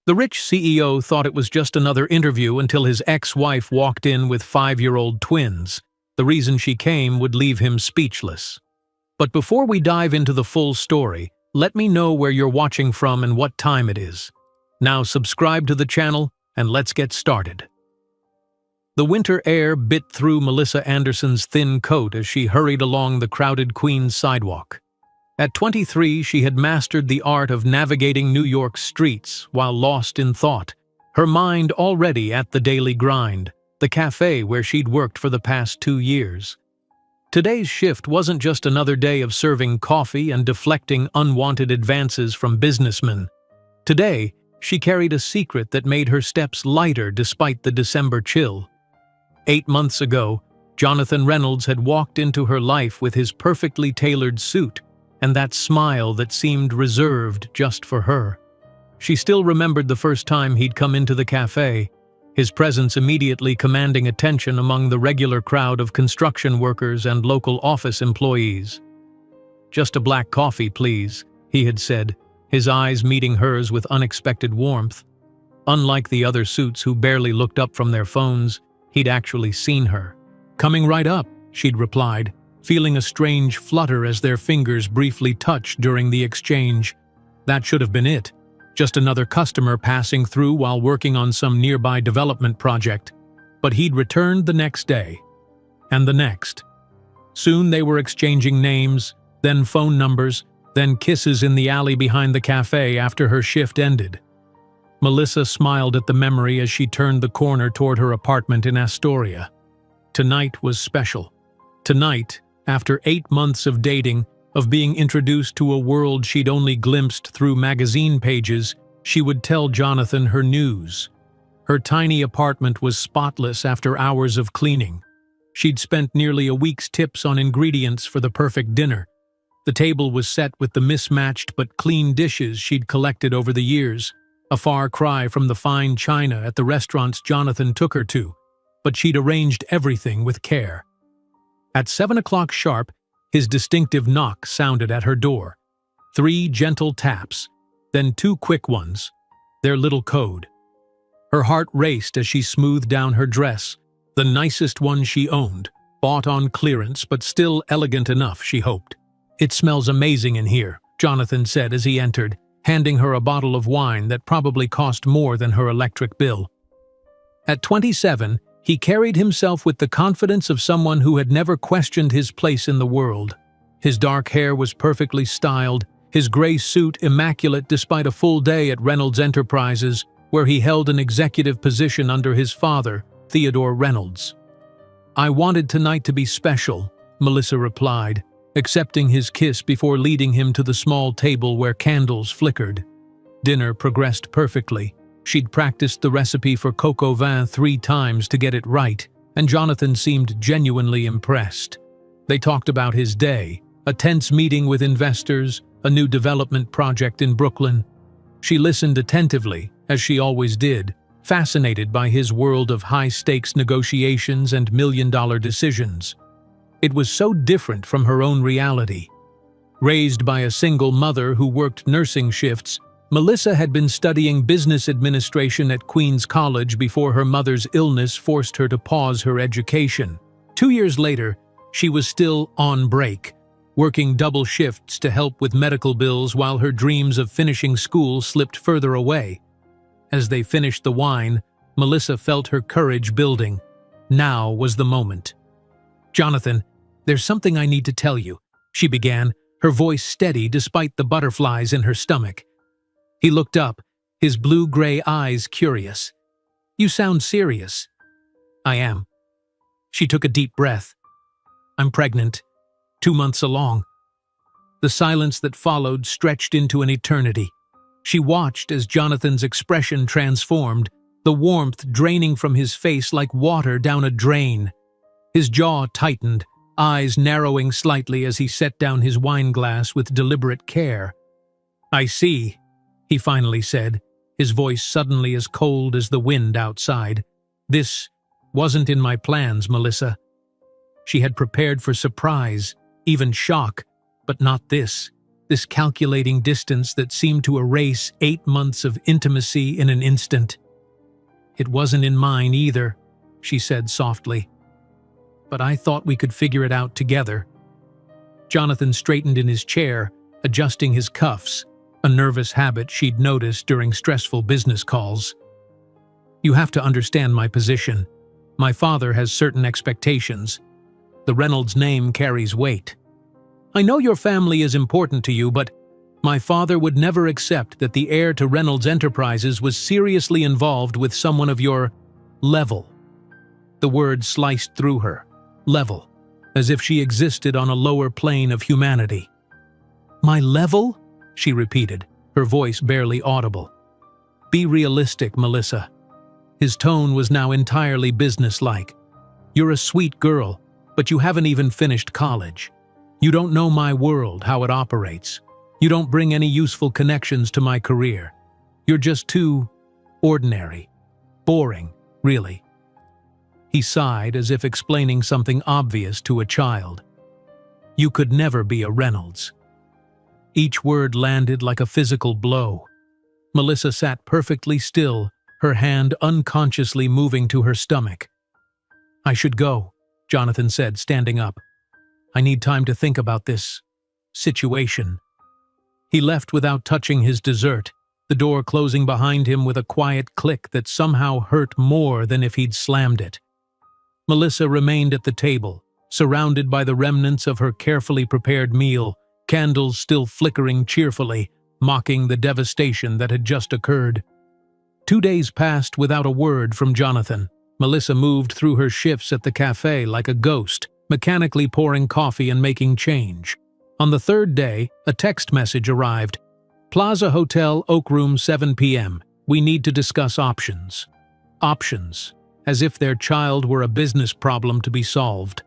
The rich CEO thought it was just another interview until his ex-wife walked in with 5-year-old twins. The reason she came would leave him speechless. But before we dive into the full story, let me know where you're watching from and what time it is. Now subscribe to the channel and let's get started. The winter air bit through Melissa Anderson's thin coat as she hurried along the crowded Queens sidewalk. At 23, she had mastered the art of navigating New York's streets while lost in thought, her mind already at the daily grind, the cafe where she'd worked for the past 2 years. Today's shift wasn't just another day of serving coffee and deflecting unwanted advances from businessmen. Today, she carried a secret that made her steps lighter despite the December chill. 8 months ago, Jonathan Reynolds had walked into her life with his perfectly tailored suit and that smile that seemed reserved just for her. She still remembered the first time he'd come into the cafe, his presence immediately commanding attention among the regular crowd of construction workers and local office employees. "Just a black coffee, please," he had said, his eyes meeting hers with unexpected warmth. Unlike the other suits who barely looked up from their phones, he'd actually seen her. "Coming right up," she'd replied, feeling a strange flutter as their fingers briefly touched during the exchange. That should have been it. Just another customer passing through while working on some nearby development project. But he'd returned the next day. And the next. Soon they were exchanging names, then phone numbers, then kisses in the alley behind the cafe after her shift ended. Melissa smiled at the memory as she turned the corner toward her apartment in Astoria. Tonight was special. Tonight, after 8 months of dating, of being introduced to a world she'd only glimpsed through magazine pages, she would tell Jonathan her news. Her tiny apartment was spotless after hours of cleaning. She'd spent nearly a week's tips on ingredients for the perfect dinner. The table was set with the mismatched but clean dishes she'd collected over the years, a far cry from the fine china at the restaurants Jonathan took her to, but she'd arranged everything with care. At 7 o'clock sharp, his distinctive knock sounded at her door. 3 gentle taps, then 2 quick ones, their little code. Her heart raced as she smoothed down her dress, the nicest one she owned, bought on clearance but still elegant enough, she hoped. "It smells amazing in here," Jonathan said as he entered, handing her a bottle of wine that probably cost more than her electric bill. At 27, he carried himself with the confidence of someone who had never questioned his place in the world. His dark hair was perfectly styled, his gray suit immaculate despite a full day at Reynolds Enterprises, where he held an executive position under his father, Theodore Reynolds. "I wanted tonight to be special," Melissa replied, accepting his kiss before leading him to the small table where candles flickered. Dinner progressed perfectly. She'd practiced the recipe for coq au vin 3 times to get it right, and Jonathan seemed genuinely impressed. They talked about his day, a tense meeting with investors, a new development project in Brooklyn. She listened attentively, as she always did, fascinated by his world of high-stakes negotiations and million-dollar decisions. It was so different from her own reality. Raised by a single mother who worked nursing shifts, Melissa had been studying business administration at Queens College before her mother's illness forced her to pause her education. 2 years later, she was still on break, working double shifts to help with medical bills while her dreams of finishing school slipped further away. As they finished the wine, Melissa felt her courage building. Now was the moment. "Jonathan, there's something I need to tell you," she began, her voice steady despite the butterflies in her stomach. He looked up, his blue-gray eyes curious. "You sound serious." "I am." She took a deep breath. "I'm pregnant, 2 months along." The silence that followed stretched into an eternity. She watched as Jonathan's expression transformed, the warmth draining from his face like water down a drain. His jaw tightened, eyes narrowing slightly as he set down his wine glass with deliberate care. "I see," he finally said, his voice suddenly as cold as the wind outside. "This wasn't in my plans, Melissa." She had prepared for surprise, even shock, but not this. this calculating distance that seemed to erase 8 months of intimacy in an instant. "It wasn't in mine either," she said softly. "But I thought we could figure it out together." Jonathan straightened in his chair, adjusting his cuffs, a nervous habit she'd noticed during stressful business calls. "You have to understand my position. My father has certain expectations. The Reynolds name carries weight. I know your family is important to you, but my father would never accept that the heir to Reynolds Enterprises was seriously involved with someone of your level." The word sliced through her. Level. As if she existed on a lower plane of humanity. "My level?" she repeated, her voice barely audible. "Be realistic, Melissa." His tone was now entirely businesslike. "You're a sweet girl, but you haven't even finished college. You don't know my world, how it operates. You don't bring any useful connections to my career. You're just too ordinary. Boring, really." He sighed as if explaining something obvious to a child. "You could never be a Reynolds." Each word landed like a physical blow. Melissa sat perfectly still, her hand unconsciously moving to her stomach. "I should go," Jonathan said, standing up. "I need time to think about this situation." He left without touching his dessert, the door closing behind him with a quiet click that somehow hurt more than if he'd slammed it. Melissa remained at the table, surrounded by the remnants of her carefully prepared meal, candles still flickering cheerfully, mocking the devastation that had just occurred. 2 days passed without a word from Jonathan. Melissa moved through her shifts at the cafe like a ghost, mechanically pouring coffee and making change. On the 3rd day, a text message arrived. "Plaza Hotel, Oak Room, 7 p.m. We need to discuss options." Options. As if their child were a business problem to be solved.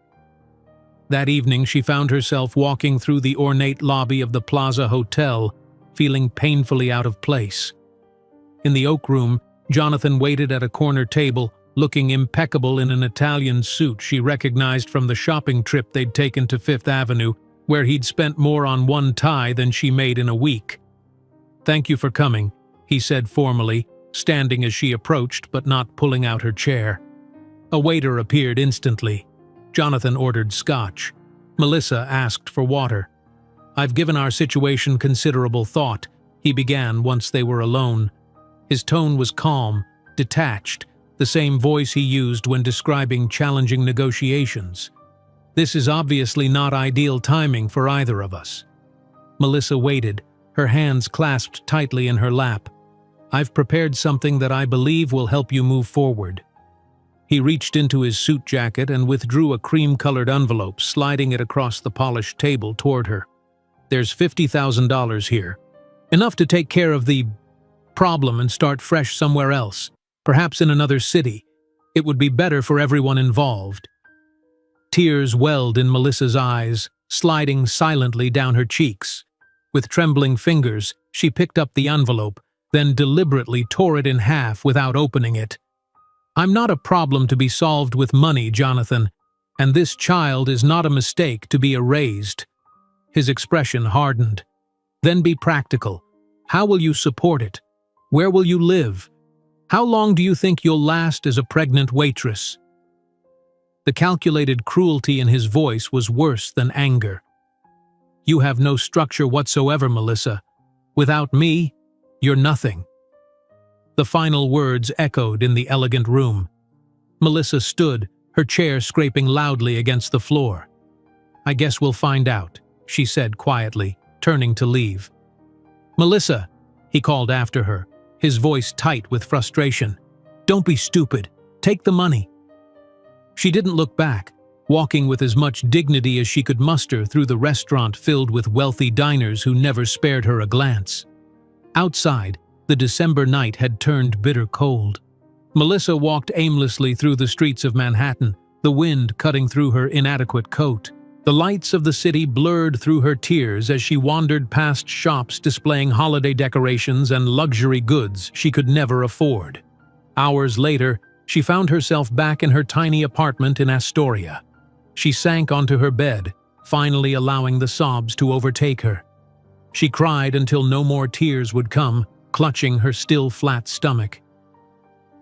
That evening, she found herself walking through the ornate lobby of the Plaza Hotel, feeling painfully out of place. In the Oak Room, Jonathan waited at a corner table, looking impeccable in an Italian suit she recognized from the shopping trip they'd taken to Fifth Avenue, where he'd spent more on one tie than she made in a week. "Thank you for coming," he said formally, standing as she approached but not pulling out her chair. A waiter appeared instantly. Jonathan ordered scotch. Melissa asked for water. "I've given our situation considerable thought," he began once they were alone. His tone was calm, detached, the same voice he used when describing challenging negotiations. "This is obviously not ideal timing for either of us." Melissa waited, her hands clasped tightly in her lap. "I've prepared something that I believe will help you move forward." He reached into his suit jacket and withdrew a cream-colored envelope, sliding it across the polished table toward her. "There's $50,000 here. Enough to take care of the problem and start fresh somewhere else, perhaps in another city. It would be better for everyone involved." Tears welled in Melissa's eyes, sliding silently down her cheeks. With trembling fingers, she picked up the envelope, then deliberately tore it in half without opening it. "I'm not a problem to be solved with money, Jonathan, and this child is not a mistake to be erased." His expression hardened. "Then be practical. How will you support it? Where will you live? How long do you think you'll last as a pregnant waitress?" The calculated cruelty in his voice was worse than anger. "You have no structure whatsoever, Melissa. Without me, you're nothing." The final words echoed in the elegant room. Melissa stood, her chair scraping loudly against the floor. "I guess we'll find out," she said quietly, turning to leave. "Melissa," he called after her, his voice tight with frustration. "Don't be stupid. Take the money." She didn't look back, walking with as much dignity as she could muster through the restaurant filled with wealthy diners who never spared her a glance. Outside, the December night had turned bitter cold. Melissa walked aimlessly through the streets of Manhattan, the wind cutting through her inadequate coat. The lights of the city blurred through her tears as she wandered past shops displaying holiday decorations and luxury goods she could never afford. Hours later, she found herself back in her tiny apartment in Astoria. She sank onto her bed, finally allowing the sobs to overtake her. She cried until no more tears would come, clutching her still flat stomach.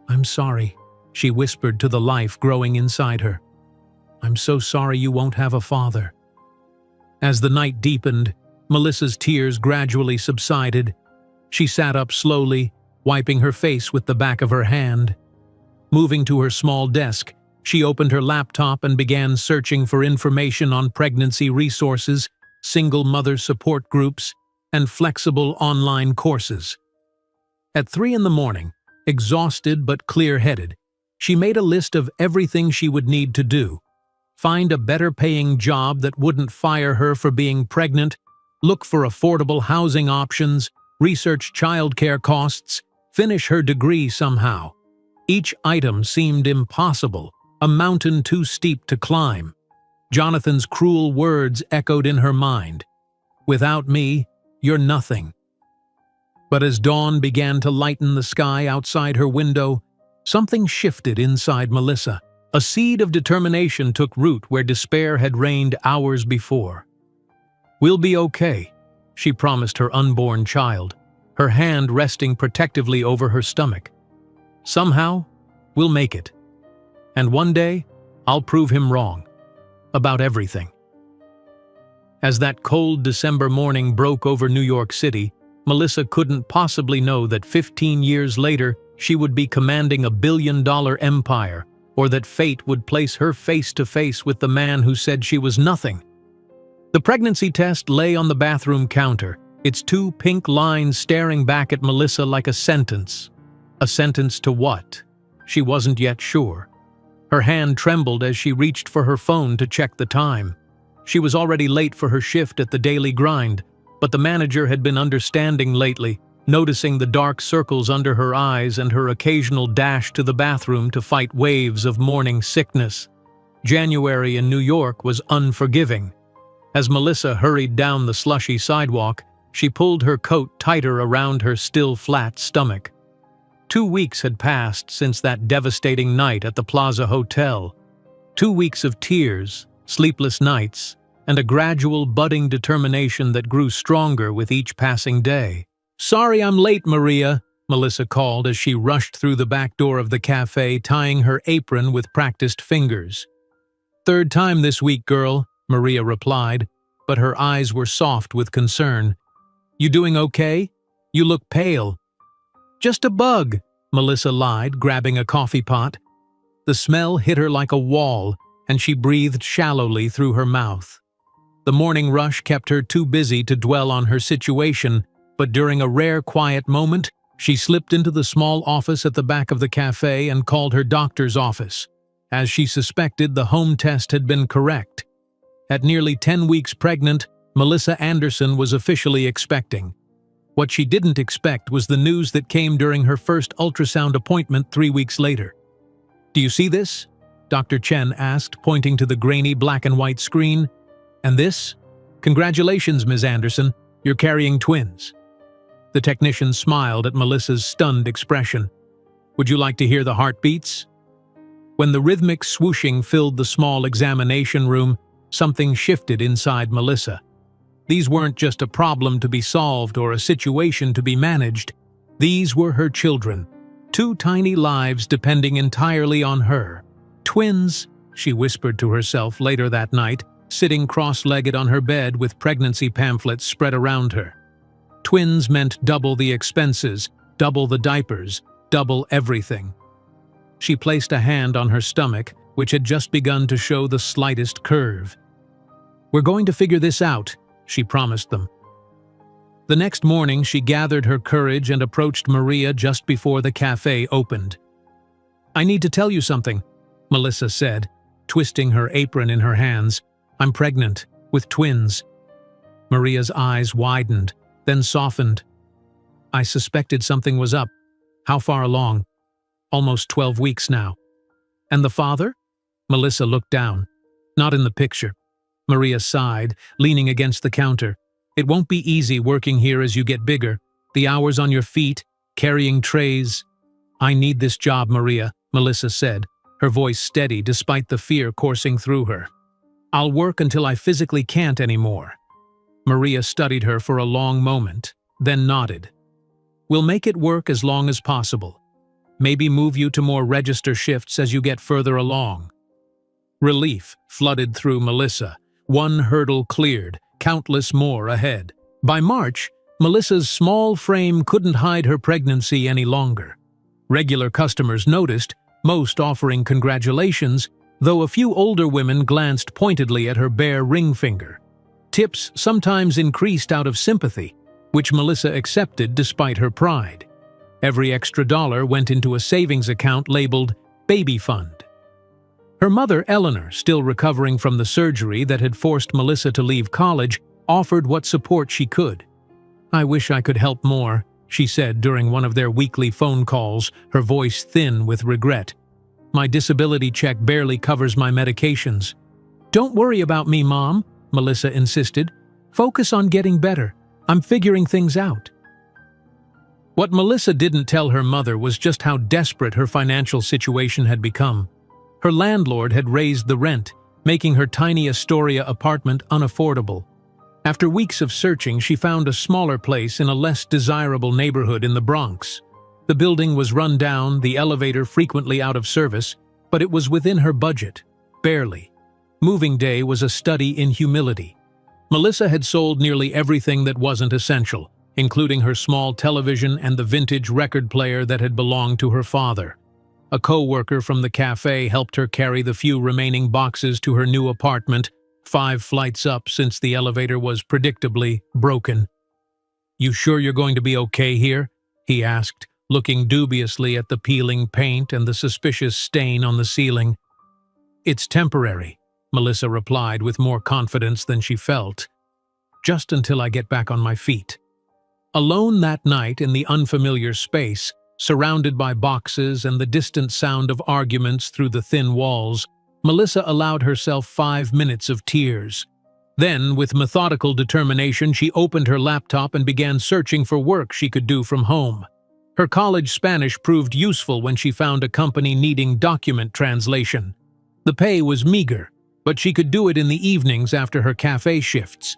"I'm sorry," she whispered to the life growing inside her. "I'm so sorry you won't have a father." As the night deepened, Melissa's tears gradually subsided. She sat up slowly, wiping her face with the back of her hand. Moving to her small desk, she opened her laptop and began searching for information on pregnancy resources, single mother support groups, and flexible online courses. At 3 a.m, exhausted but clear-headed, she made a list of everything she would need to do. Find a better-paying job that wouldn't fire her for being pregnant, look for affordable housing options, research childcare costs, finish her degree somehow. Each item seemed impossible, a mountain too steep to climb. Jonathan's cruel words echoed in her mind. "Without me, you're nothing." But as dawn began to lighten the sky outside her window, something shifted inside Melissa. A seed of determination took root where despair had reigned hours before. "We'll be okay," she promised her unborn child, her hand resting protectively over her stomach. "Somehow, we'll make it. And one day, I'll prove him wrong. About everything." As that cold December morning broke over New York City, Melissa couldn't possibly know that 15 years later she would be commanding a billion-dollar empire, or that fate would place her face to face with the man who said she was nothing. The pregnancy test lay on the bathroom counter, its 2 pink lines staring back at Melissa like a sentence. A sentence to what? She wasn't yet sure. Her hand trembled as she reached for her phone to check the time. She was already late for her shift at the daily grind, but the manager had been understanding lately, noticing the dark circles under her eyes and her occasional dash to the bathroom to fight waves of morning sickness. January in New York was unforgiving. As Melissa hurried down the slushy sidewalk, she pulled her coat tighter around her still flat stomach. 2 weeks had passed since that devastating night at the Plaza Hotel. 2 weeks of tears, sleepless nights, and a gradual budding determination that grew stronger with each passing day. "Sorry I'm late, Maria," Melissa called as she rushed through the back door of the cafe, tying her apron with practiced fingers. "Third time this week, girl," Maria replied, but her eyes were soft with concern. "You doing okay? You look pale." "Just a bug," Melissa lied, grabbing a coffee pot. The smell hit her like a wall, and she breathed shallowly through her mouth. The morning rush kept her too busy to dwell on her situation, but during a rare quiet moment, she slipped into the small office at the back of the cafe and called her doctor's office. As she suspected, the home test had been correct. At nearly 10 weeks pregnant, Melissa Anderson was officially expecting. What she didn't expect was the news that came during her first ultrasound appointment 3 weeks later. "Do you see this?" Dr. Chen asked, pointing to the grainy black and white screen. "And this? Congratulations, Ms. Anderson, you're carrying twins." The technician smiled at Melissa's stunned expression. "Would you like to hear the heartbeats?" When the rhythmic swooshing filled the small examination room, something shifted inside Melissa. These weren't just a problem to be solved or a situation to be managed. These were her children, 2 tiny lives depending entirely on her. "Twins," she whispered to herself later that night, sitting cross-legged on her bed with pregnancy pamphlets spread around her. Twins meant double the expenses, double the diapers, double everything. She placed a hand on her stomach, which had just begun to show the slightest curve. "We're going to figure this out," she promised them. The next morning, she gathered her courage and approached Maria just before the cafe opened. "I need to tell you something," Melissa said, twisting her apron in her hands. "I'm pregnant, with twins." Maria's eyes widened, then softened. "I suspected something was up. How far along?" "Almost 12 weeks now." "And the father?" Melissa looked down. "Not in the picture." Maria sighed, leaning against the counter. "It won't be easy working here as you get bigger. The hours on your feet, carrying trays." "I need this job, Maria," Melissa said, her voice steady despite the fear coursing through her. "I'll work until I physically can't anymore." Maria studied her for a long moment, then nodded. "We'll make it work as long as possible. Maybe move you to more register shifts as you get further along." Relief flooded through Melissa. One hurdle cleared, countless more ahead. By March, Melissa's small frame couldn't hide her pregnancy any longer. Regular customers noticed, most offering congratulations, though a few older women glanced pointedly at her bare ring finger. Tips sometimes increased out of sympathy, which Melissa accepted despite her pride. Every extra dollar went into a savings account labeled Baby Fund. Her mother, Eleanor, still recovering from the surgery that had forced Melissa to leave college, offered what support she could. "I wish I could help more," she said during one of their weekly phone calls, her voice thin with regret. "My disability check barely covers my medications." "Don't worry about me, Mom," Melissa insisted. "Focus on getting better. I'm figuring things out." What Melissa didn't tell her mother was just how desperate her financial situation had become. Her landlord had raised the rent, making her tiny Astoria apartment unaffordable. After weeks of searching, she found a smaller place in a less desirable neighborhood in the Bronx. The building was run down, the elevator frequently out of service, but it was within her budget, barely. Moving day was a study in humility. Melissa had sold nearly everything that wasn't essential, including her small television and the vintage record player that had belonged to her father. A co-worker from the cafe helped her carry the few remaining boxes to her new apartment, 5 flights up since the elevator was predictably broken. "You sure you're going to be okay here?" he asked, looking dubiously at the peeling paint and the suspicious stain on the ceiling. "It's temporary," Melissa replied with more confidence than she felt. "Just until I get back on my feet." Alone that night in the unfamiliar space, surrounded by boxes and the distant sound of arguments through the thin walls, Melissa allowed herself 5 minutes of tears. Then, with methodical determination, she opened her laptop and began searching for work she could do from home. Her college Spanish proved useful when she found a company needing document translation. The pay was meager, but she could do it in the evenings after her cafe shifts.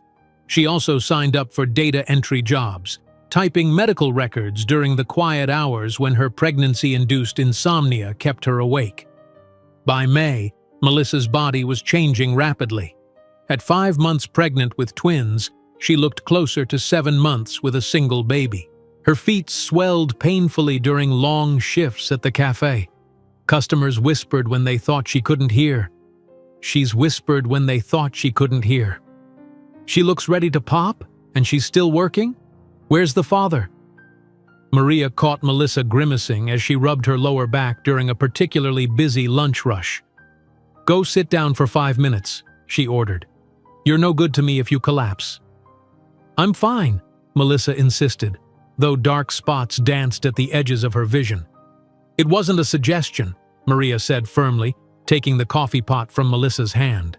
She also signed up for data entry jobs, typing medical records during the quiet hours when her pregnancy-induced insomnia kept her awake. By May, Melissa's body was changing rapidly. At 5 months pregnant with twins, she looked closer to 7 months with a single baby. Her feet swelled painfully during long shifts at the cafe. Customers whispered when they thought she couldn't hear. She's whispered when they thought she couldn't hear. "She looks ready to pop, and she's still working? Where's the father?" Maria caught Melissa grimacing as she rubbed her lower back during a particularly busy lunch rush. "Go sit down for 5 minutes," she ordered. "You're no good to me if you collapse." "I'm fine," Melissa insisted, though dark spots danced at the edges of her vision. "It wasn't a suggestion," Maria said firmly, taking the coffee pot from Melissa's hand.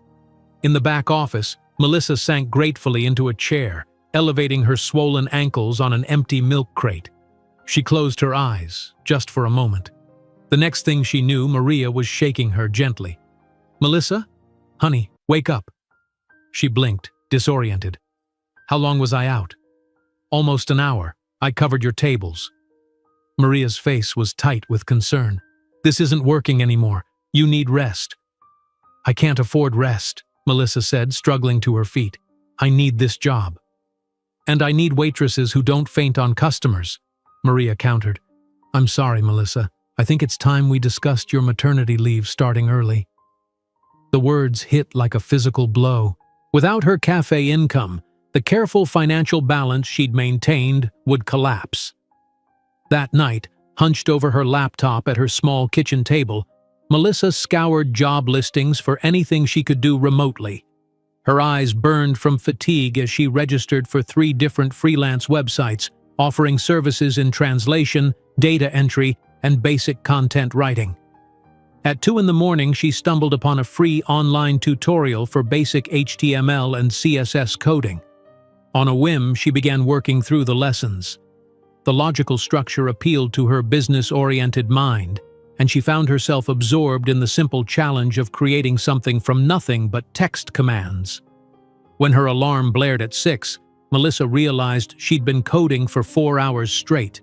In the back office, Melissa sank gratefully into a chair, elevating her swollen ankles on an empty milk crate. She closed her eyes, just for a moment. The next thing she knew, Maria was shaking her gently. "Melissa? Honey, wake up." She blinked, disoriented. "How long was I out?" "Almost an hour. I covered your tables." Maria's face was tight with concern. "This isn't working anymore. You need rest." "I can't afford rest," Melissa said, struggling to her feet. "I need this job." "And I need waitresses who don't faint on customers," Maria countered. "I'm sorry, Melissa. I think it's time we discussed your maternity leave starting early." The words hit like a physical blow. Without her cafe income, the careful financial balance she'd maintained would collapse. That night, hunched over her laptop at her small kitchen table, Melissa scoured job listings for anything she could do remotely. Her eyes burned from fatigue as she registered for 3 different freelance websites, offering services in translation, data entry, and basic content writing. At 2 in the morning, she stumbled upon a free online tutorial for basic HTML and CSS coding. On a whim, she began working through the lessons. The logical structure appealed to her business-oriented mind, and she found herself absorbed in the simple challenge of creating something from nothing but text commands. When her alarm blared at 6, Melissa realized she'd been coding for 4 hours straight.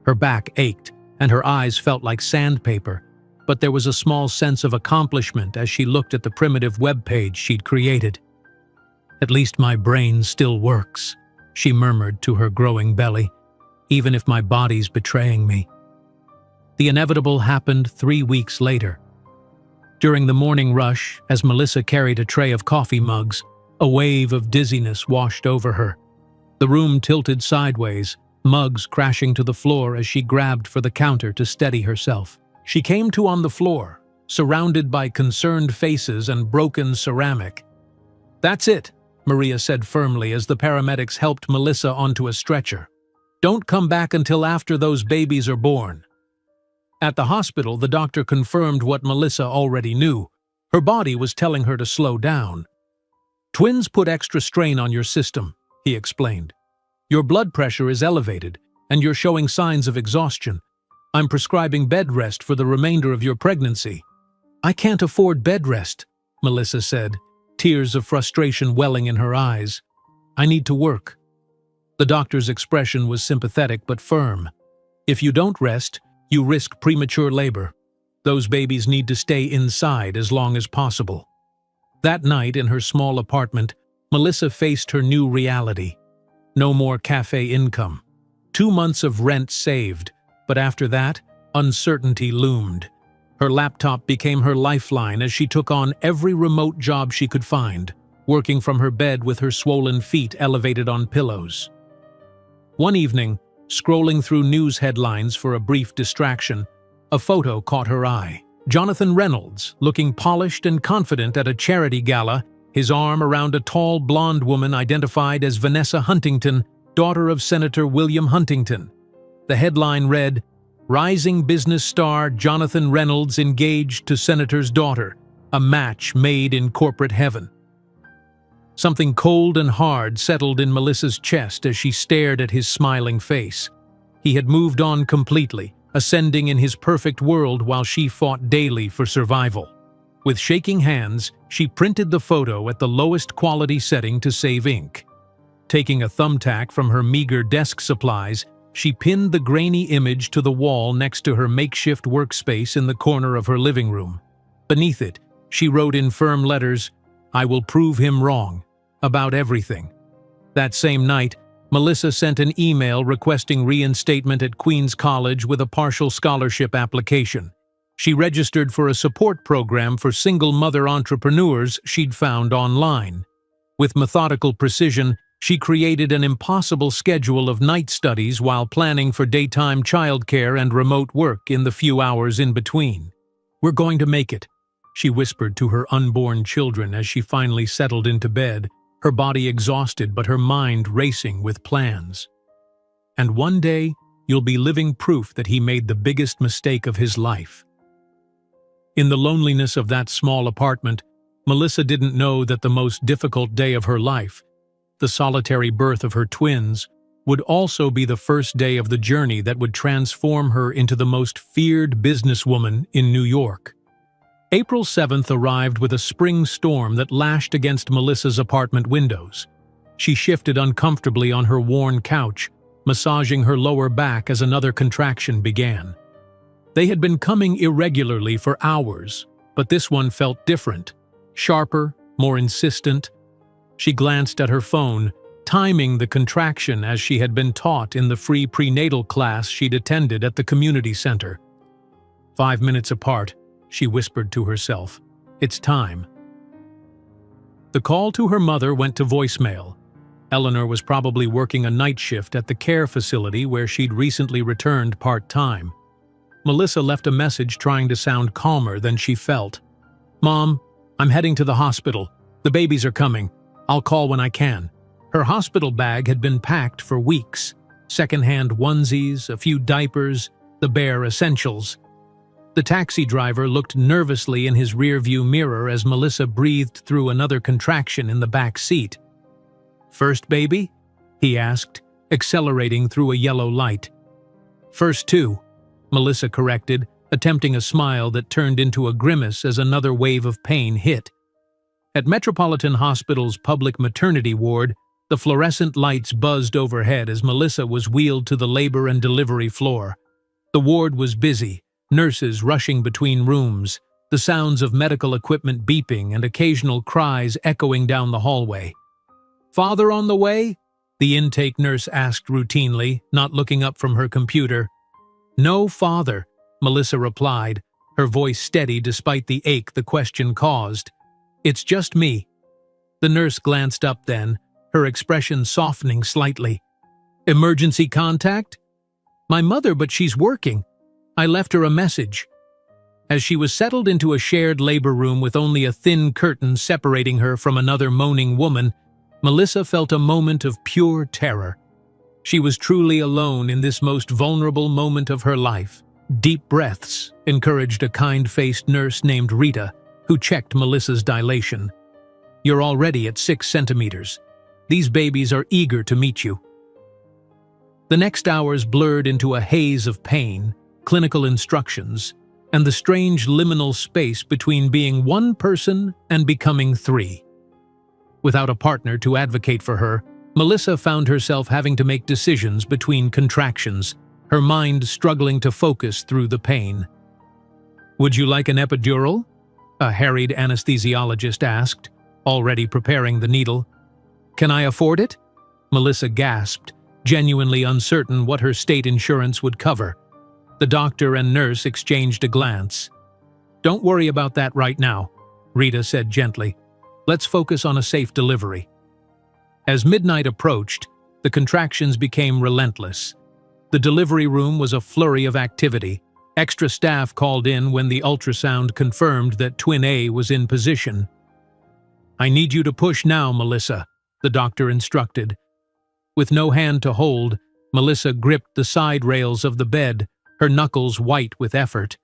Her back ached, and her eyes felt like sandpaper, but there was a small sense of accomplishment as she looked at the primitive web page she'd created. "At least my brain still works," she murmured to her growing belly, "even if my body's betraying me." The inevitable happened 3 weeks later. During the morning rush, as Melissa carried a tray of coffee mugs, a wave of dizziness washed over her. The room tilted sideways, mugs crashing to the floor as she grabbed for the counter to steady herself. She came to on the floor, surrounded by concerned faces and broken ceramic. "That's it," Maria said firmly as the paramedics helped Melissa onto a stretcher. "Don't come back until after those babies are born." At the hospital, the doctor confirmed what Melissa already knew. Her body was telling her to slow down. "Twins put extra strain on your system," he explained. "Your blood pressure is elevated, and you're showing signs of exhaustion. I'm prescribing bed rest for the remainder of your pregnancy." "I can't afford bed rest," Melissa said, tears of frustration welling in her eyes. "I need to work." The doctor's expression was sympathetic but firm. "If you don't rest, you risk premature labor. Those babies need to stay inside as long as possible." That night in her small apartment, Melissa faced her new reality. No more cafe income. 2 months of rent saved, but after that, uncertainty loomed. Her laptop became her lifeline as she took on every remote job she could find, working from her bed with her swollen feet elevated on pillows. One evening, scrolling through news headlines for a brief distraction, a photo caught her eye. Jonathan Reynolds, looking polished and confident at a charity gala, his arm around a tall blonde woman identified as Vanessa Huntington, daughter of Senator William Huntington. The headline read, "Rising business star Jonathan Reynolds engaged to Senator's daughter, a match made in corporate heaven." Something cold and hard settled in Melissa's chest as she stared at his smiling face. He had moved on completely, ascending in his perfect world while she fought daily for survival. With shaking hands, she printed the photo at the lowest quality setting to save ink. Taking a thumbtack from her meager desk supplies, she pinned the grainy image to the wall next to her makeshift workspace in the corner of her living room. Beneath it, she wrote in firm letters, "I will prove him wrong. About everything." That same night, Melissa sent an email requesting reinstatement at Queen's College with a partial scholarship application. She registered for a support program for single mother entrepreneurs she'd found online. With methodical precision, she created an impossible schedule of night studies while planning for daytime childcare and remote work in the few hours in between. "We're going to make it," she whispered to her unborn children as she finally settled into bed, her body exhausted but her mind racing with plans. "And one day, you'll be living proof that he made the biggest mistake of his life." In the loneliness of that small apartment, Melissa didn't know that the most difficult day of her life, the solitary birth of her twins, would also be the first day of the journey that would transform her into the most feared businesswoman in New York. April 7th arrived with a spring storm that lashed against Melissa's apartment windows. She shifted uncomfortably on her worn couch, massaging her lower back as another contraction began. They had been coming irregularly for hours, but this one felt different, sharper, more insistent. She glanced at her phone, timing the contraction as she had been taught in the free prenatal class she'd attended at the community center. 5 minutes apart, she whispered to herself, "It's time." The call to her mother went to voicemail. Eleanor was probably working a night shift at the care facility where she'd recently returned part-time. Melissa left a message trying to sound calmer than she felt. "Mom, I'm heading to the hospital. The babies are coming. I'll call when I can." Her hospital bag had been packed for weeks. Secondhand onesies, a few diapers, the bare essentials. The taxi driver looked nervously in his rearview mirror as Melissa breathed through another contraction in the back seat. "First baby?" he asked, accelerating through a yellow light. "First two," Melissa corrected, attempting a smile that turned into a grimace as another wave of pain hit. At Metropolitan Hospital's public maternity ward, the fluorescent lights buzzed overhead as Melissa was wheeled to the labor and delivery floor. The ward was busy, nurses rushing between rooms, the sounds of medical equipment beeping and occasional cries echoing down the hallway. "Father on the way?" the intake nurse asked routinely, not looking up from her computer. "No father," Melissa replied, her voice steady despite the ache the question caused. "It's just me." The nurse glanced up then, her expression softening slightly. "Emergency contact?" "My mother, but she's working. I left her a message." As she was settled into a shared labor room with only a thin curtain separating her from another moaning woman, Melissa felt a moment of pure terror. She was truly alone in this most vulnerable moment of her life. "Deep breaths," encouraged a kind-faced nurse named Rita, who checked Melissa's dilation. "You're already at 6 centimeters. These babies are eager to meet you." The next hours blurred into a haze of pain, clinical instructions, and the strange liminal space between being one person and becoming 3. Without a partner to advocate for her, Melissa found herself having to make decisions between contractions, her mind struggling to focus through the pain. "Would you like an epidural?" a harried anesthesiologist asked, already preparing the needle. "Can I afford it?" Melissa gasped, genuinely uncertain what her state insurance would cover. The doctor and nurse exchanged a glance. "Don't worry about that right now," Rita said gently. "Let's focus on a safe delivery." As midnight approached, the contractions became relentless. The delivery room was a flurry of activity. Extra staff called in when the ultrasound confirmed that twin A was in position. "I need you to push now, Melissa," the doctor instructed. With no hand to hold, Melissa gripped the side rails of the bed, her knuckles white with effort.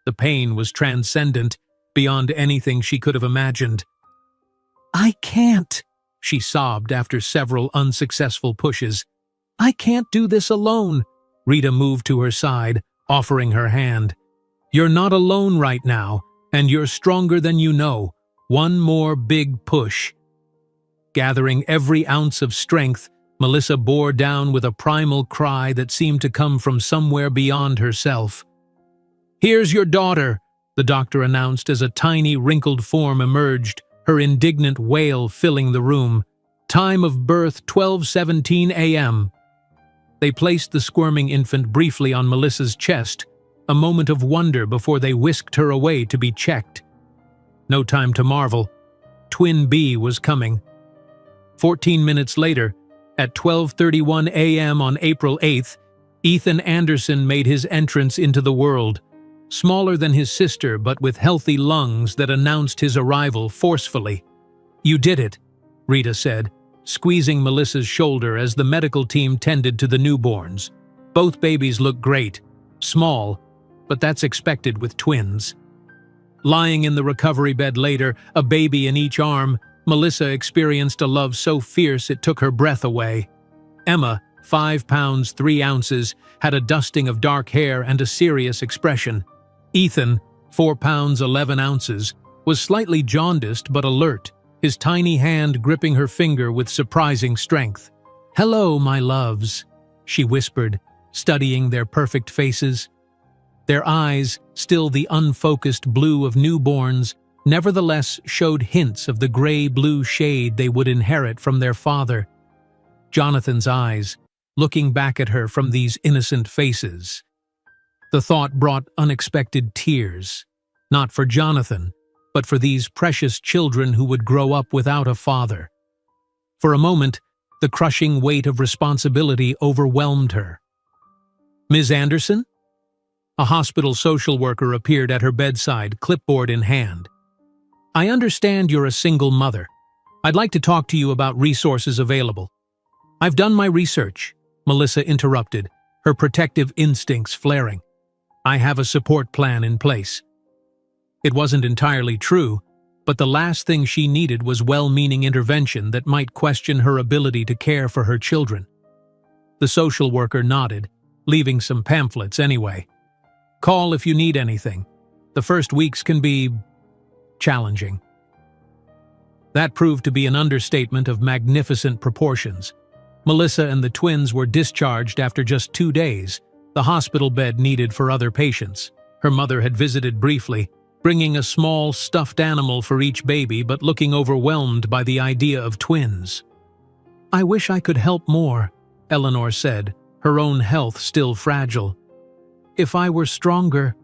The pain was transcendent, beyond anything she could have imagined. "I can't," she sobbed after several unsuccessful pushes. "I can't do this alone." Rita moved to her side, offering her hand. "You're not alone right now, and you're stronger than you know. One more big push." Gathering every ounce of strength, Melissa bore down with a primal cry that seemed to come from somewhere beyond herself. "Here's your daughter," the doctor announced as a tiny, wrinkled form emerged, her indignant wail filling the room. "Time of birth 12:17 a.m. They placed the squirming infant briefly on Melissa's chest, a moment of wonder before they whisked her away to be checked. No time to marvel. Twin B was coming. 14 minutes later, at 12:31 a.m. on April 8th, Ethan Anderson made his entrance into the world, smaller than his sister but with healthy lungs that announced his arrival forcefully. "You did it," Rita said, squeezing Melissa's shoulder as the medical team tended to the newborns. "Both babies look great. Small, but that's expected with twins." Lying in the recovery bed later, a baby in each arm, Melissa experienced a love so fierce it took her breath away. Emma, 5 pounds 3 ounces, had a dusting of dark hair and a serious expression. Ethan, 4 pounds 11 ounces, was slightly jaundiced but alert, his tiny hand gripping her finger with surprising strength. "Hello, my loves," she whispered, studying their perfect faces. Their eyes, still the unfocused blue of newborns, nevertheless showed hints of the gray-blue shade they would inherit from their father. Jonathan's eyes, looking back at her from these innocent faces. The thought brought unexpected tears, not for Jonathan, but for these precious children who would grow up without a father. For a moment, the crushing weight of responsibility overwhelmed her. "Ms. Anderson?" A hospital social worker appeared at her bedside, clipboard in hand. "I understand you're a single mother. I'd like to talk to you about resources available." "I've done my research," Melissa interrupted, her protective instincts flaring. "I have a support plan in place." It wasn't entirely true, but the last thing she needed was well-meaning intervention that might question her ability to care for her children. The social worker nodded, leaving some pamphlets anyway. "Call if you need anything. The first weeks can be challenging." That proved to be an understatement of magnificent proportions. Melissa and the twins were discharged after just 2 days, the hospital bed needed for other patients. Her mother had visited briefly, bringing a small stuffed animal for each baby but looking overwhelmed by the idea of twins. "I wish I could help more," Eleanor said, her own health still fragile. "If I were stronger."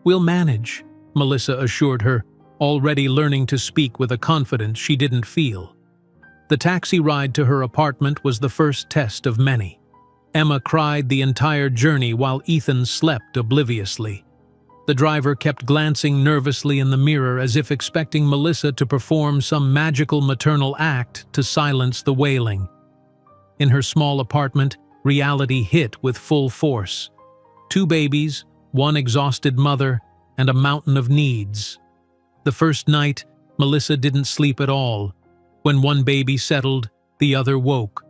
"We'll manage," Melissa assured her, already learning to speak with a confidence she didn't feel. The taxi ride to her apartment was the first test of many. Emma cried the entire journey while Ethan slept obliviously. The driver kept glancing nervously in the mirror as if expecting Melissa to perform some magical maternal act to silence the wailing. In her small apartment, reality hit with full force. 2 babies, 1 exhausted mother, and a mountain of needs. The first night, Melissa didn't sleep at all. When one baby settled, the other woke.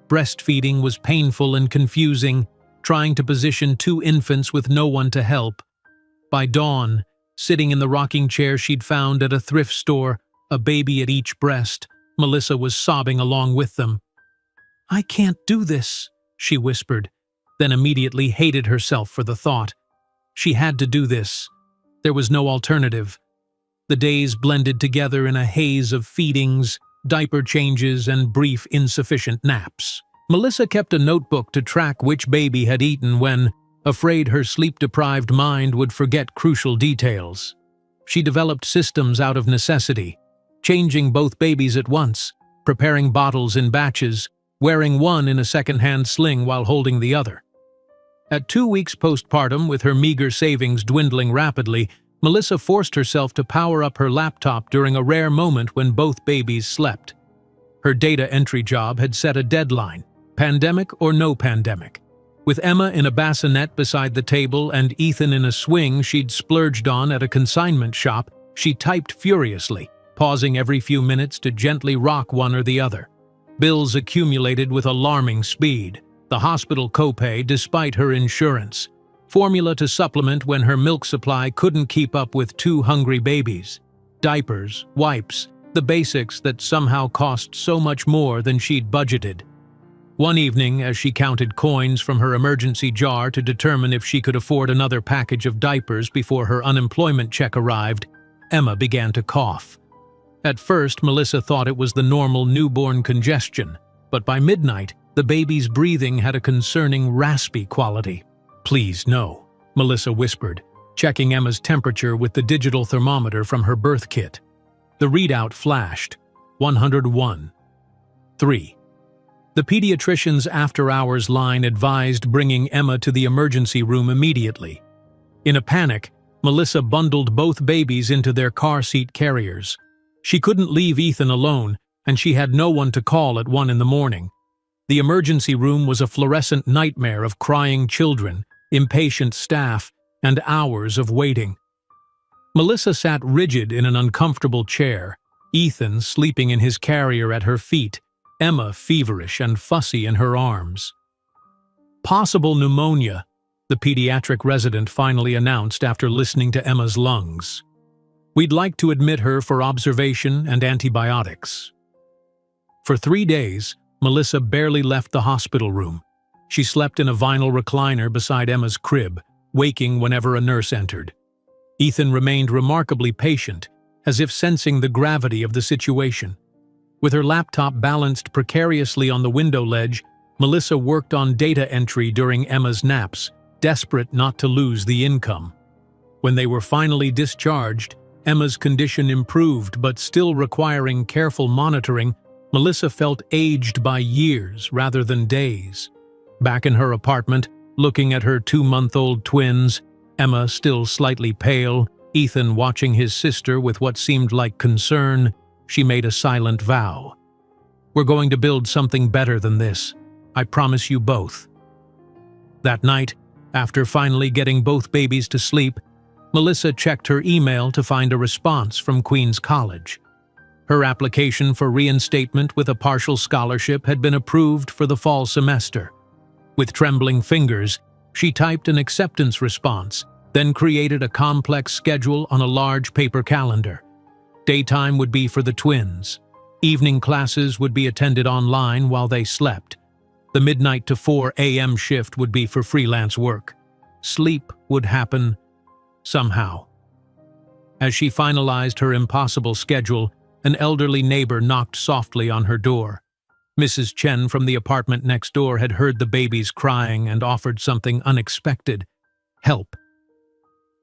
Breastfeeding was painful and confusing, trying to position 2 infants with no one to help. By dawn, sitting in the rocking chair she'd found at a thrift store, a baby at each breast, Melissa was sobbing along with them. "I can't do this," she whispered, then immediately hated herself for the thought. She had to do this. There was no alternative. The days blended together in a haze of feedings, diaper changes, and brief insufficient naps. Melissa kept a notebook to track which baby had eaten when, afraid her sleep-deprived mind would forget crucial details. She developed systems out of necessity, changing both babies at once, preparing bottles in batches, wearing one in a second-hand sling while holding the other. At 2 weeks postpartum, with her meager savings dwindling rapidly, Melissa forced herself to power up her laptop during a rare moment when both babies slept. Her data entry job had set a deadline, pandemic or no pandemic. With Emma in a bassinet beside the table and Ethan in a swing she'd splurged on at a consignment shop, she typed furiously, pausing every few minutes to gently rock one or the other. Bills accumulated with alarming speed. The hospital copay despite her insurance. Formula to supplement when her milk supply couldn't keep up with 2 hungry babies. Diapers, wipes, the basics that somehow cost so much more than she'd budgeted. One evening, as she counted coins from her emergency jar to determine if she could afford another package of diapers before her unemployment check arrived, Emma began to cough. At first, Melissa thought it was the normal newborn congestion, but by midnight, the baby's breathing had a concerning raspy quality. "Please, no," Melissa whispered, checking Emma's temperature with the digital thermometer from her birth kit. The readout flashed, 101. 3. The pediatrician's after-hours line advised bringing Emma to the emergency room immediately. In a panic, Melissa bundled both babies into their car seat carriers. She couldn't leave Ethan alone, and she had no one to call at 1 in the morning. The emergency room was a fluorescent nightmare of crying children, impatient staff, and hours of waiting. Melissa sat rigid in an uncomfortable chair, Ethan sleeping in his carrier at her feet, Emma feverish and fussy in her arms. "Possible pneumonia," the pediatric resident finally announced after listening to Emma's lungs. "We'd like to admit her for observation and antibiotics." For 3 days, Melissa barely left the hospital room. She slept in a vinyl recliner beside Emma's crib, waking whenever a nurse entered. Ethan remained remarkably patient, as if sensing the gravity of the situation. With her laptop balanced precariously on the window ledge, Melissa worked on data entry during Emma's naps, desperate not to lose the income. When they were finally discharged, Emma's condition improved but still requiring careful monitoring. Melissa felt aged by years rather than days. Back in her apartment, looking at her 2-month-old twins, Emma still slightly pale, Ethan watching his sister with what seemed like concern, she made a silent vow. "We're going to build something better than this. I promise you both." That night, after finally getting both babies to sleep, Melissa checked her email to find a response from Queen's College. Her application for reinstatement with a partial scholarship had been approved for the fall semester. With trembling fingers, she typed an acceptance response, then created a complex schedule on a large paper calendar. Daytime would be for the twins. Evening classes would be attended online while they slept. The midnight to 4 a.m. shift would be for freelance work. Sleep would happen somehow. As she finalized her impossible schedule, an elderly neighbor knocked softly on her door. Mrs. Chen from the apartment next door had heard the babies crying and offered something unexpected: help.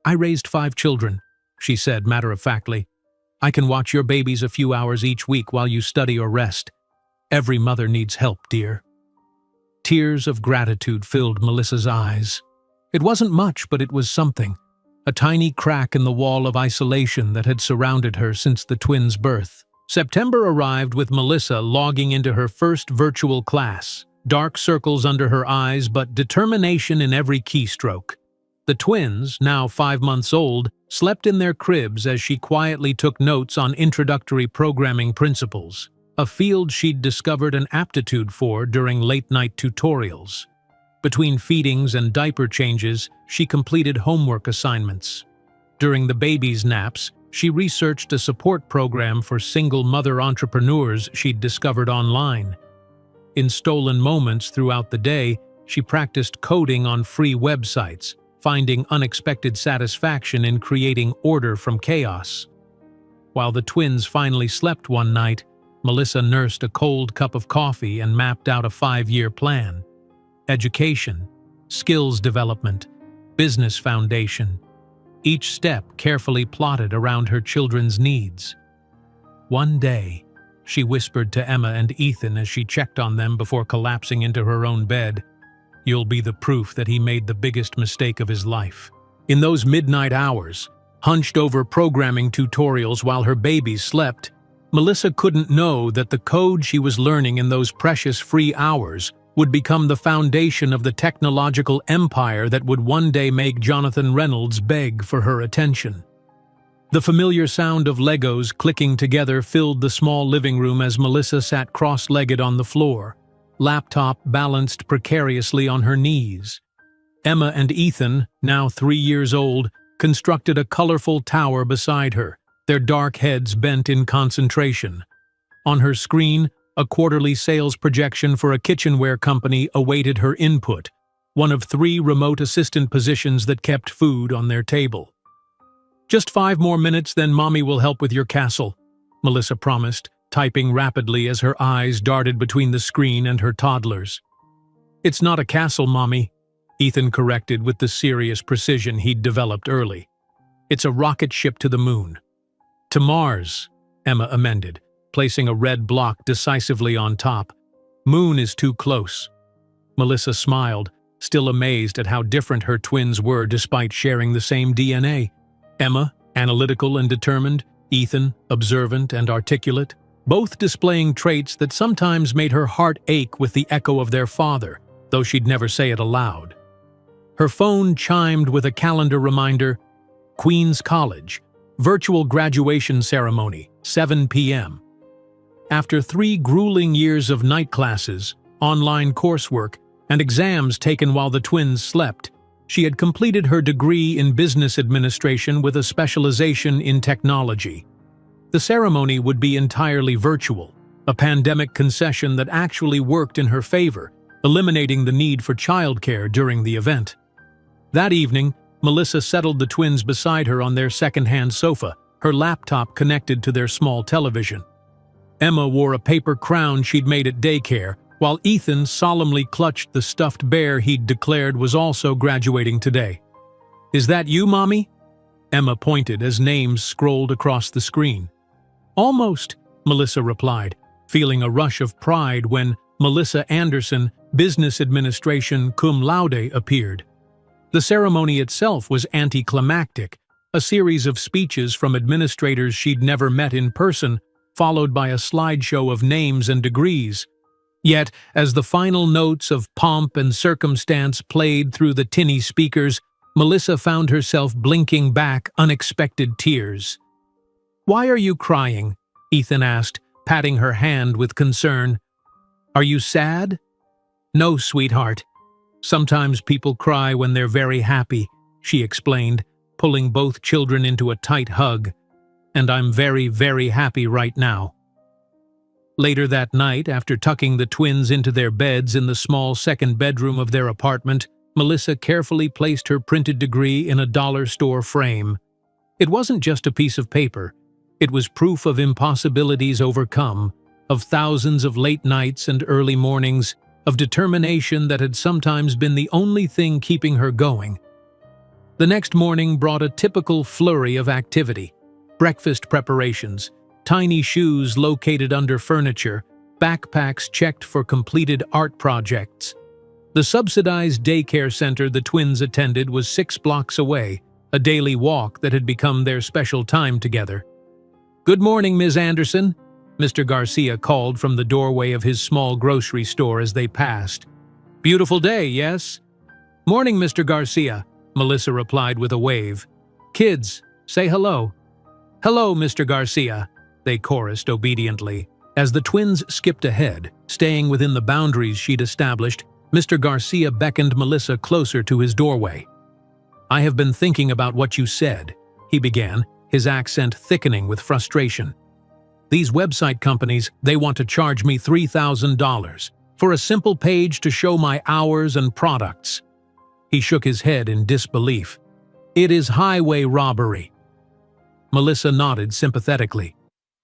"I raised 5 children," she said matter-of-factly. "I can watch your babies a few hours each week while you study or rest. Every mother needs help, dear." Tears of gratitude filled Melissa's eyes. It wasn't much, but it was something. A tiny crack in the wall of isolation that had surrounded her since the twins' birth. September arrived with Melissa logging into her first virtual class. Dark circles under her eyes, but determination in every keystroke. The twins, now 5 months old, slept in their cribs as she quietly took notes on introductory programming principles, a field she'd discovered an aptitude for during late-night tutorials. Between feedings and diaper changes, she completed homework assignments. During the baby's naps, she researched a support program for single mother entrepreneurs she'd discovered online. In stolen moments throughout the day, she practiced coding on free websites, finding unexpected satisfaction in creating order from chaos. While the twins finally slept one night, Melissa nursed a cold cup of coffee and mapped out a 5-year plan. Education, skills development, business foundation. Each step carefully plotted around her children's needs. One day, she whispered to Emma and Ethan as she checked on them before collapsing into her own bed, "You'll be the proof that he made the biggest mistake of his life." In those midnight hours, hunched over programming tutorials while her babies slept, Melissa couldn't know that the code she was learning in those precious free hours would become the foundation of the technological empire that would one day make Jonathan Reynolds beg for her attention. The familiar sound of Legos clicking together filled the small living room as Melissa sat cross-legged on the floor, laptop balanced precariously on her knees. Emma and Ethan, now 3 years old, constructed a colorful tower beside her, their dark heads bent in concentration. On her screen, a quarterly sales projection for a kitchenware company awaited her input, one of 3 remote assistant positions that kept food on their table. "Just 5 more minutes, then Mommy will help with your castle," Melissa promised, typing rapidly as her eyes darted between the screen and her toddlers. "It's not a castle, Mommy," Ethan corrected with the serious precision he'd developed early. "It's a rocket ship to the moon." "To Mars," Emma amended, placing a red block decisively on top. "Moon is too close." Melissa smiled, still amazed at how different her twins were despite sharing the same DNA. Emma, analytical and determined, Ethan, observant and articulate, both displaying traits that sometimes made her heart ache with the echo of their father, though she'd never say it aloud. Her phone chimed with a calendar reminder: Queen's College, virtual graduation ceremony, 7 p.m. After 3 grueling years of night classes, online coursework, and exams taken while the twins slept, she had completed her degree in business administration with a specialization in technology. The ceremony would be entirely virtual, a pandemic concession that actually worked in her favor, eliminating the need for childcare during the event. That evening, Melissa settled the twins beside her on their second-hand sofa, her laptop connected to their small television. Emma wore a paper crown she'd made at daycare, while Ethan solemnly clutched the stuffed bear he'd declared was also graduating today. "Is that you, Mommy?" Emma pointed as names scrolled across the screen. "Almost," Melissa replied, feeling a rush of pride when Melissa Anderson, Business Administration cum laude, appeared. The ceremony itself was anticlimactic, a series of speeches from administrators she'd never met in person, followed by a slideshow of names and degrees. Yet, as the final notes of pomp and circumstance played through the tinny speakers, Melissa found herself blinking back unexpected tears. "Why are you crying?" Ethan asked, patting her hand with concern. "Are you sad?" "No, sweetheart. Sometimes people cry when they're very happy," she explained, pulling both children into a tight hug. and I'm very, very happy right now." Later that night, after tucking the twins into their beds in the small second bedroom of their apartment, Melissa carefully placed her printed degree in a dollar store frame. It wasn't just a piece of paper. It was proof of impossibilities overcome, of thousands of late nights and early mornings, of determination that had sometimes been the only thing keeping her going. The next morning brought a typical flurry of activity: breakfast preparations, tiny shoes located under furniture, backpacks checked for completed art projects. The subsidized daycare center the twins attended was 6 blocks away, a daily walk that had become their special time together. "Good morning, Ms. Anderson," Mr. Garcia called from the doorway of his small grocery store as they passed. "Beautiful day, yes?" "Morning, Mr. Garcia," Melissa replied with a wave. "Kids, say hello." "Hello, Mr. Garcia," they chorused obediently. As the twins skipped ahead, staying within the boundaries she'd established, Mr. Garcia beckoned Melissa closer to his doorway. "I have been thinking about what you said," he began, his accent thickening with frustration. "These website companies, they want to charge me $3,000 for a simple page to show my hours and products." He shook his head in disbelief. "It is highway robbery." Melissa nodded sympathetically.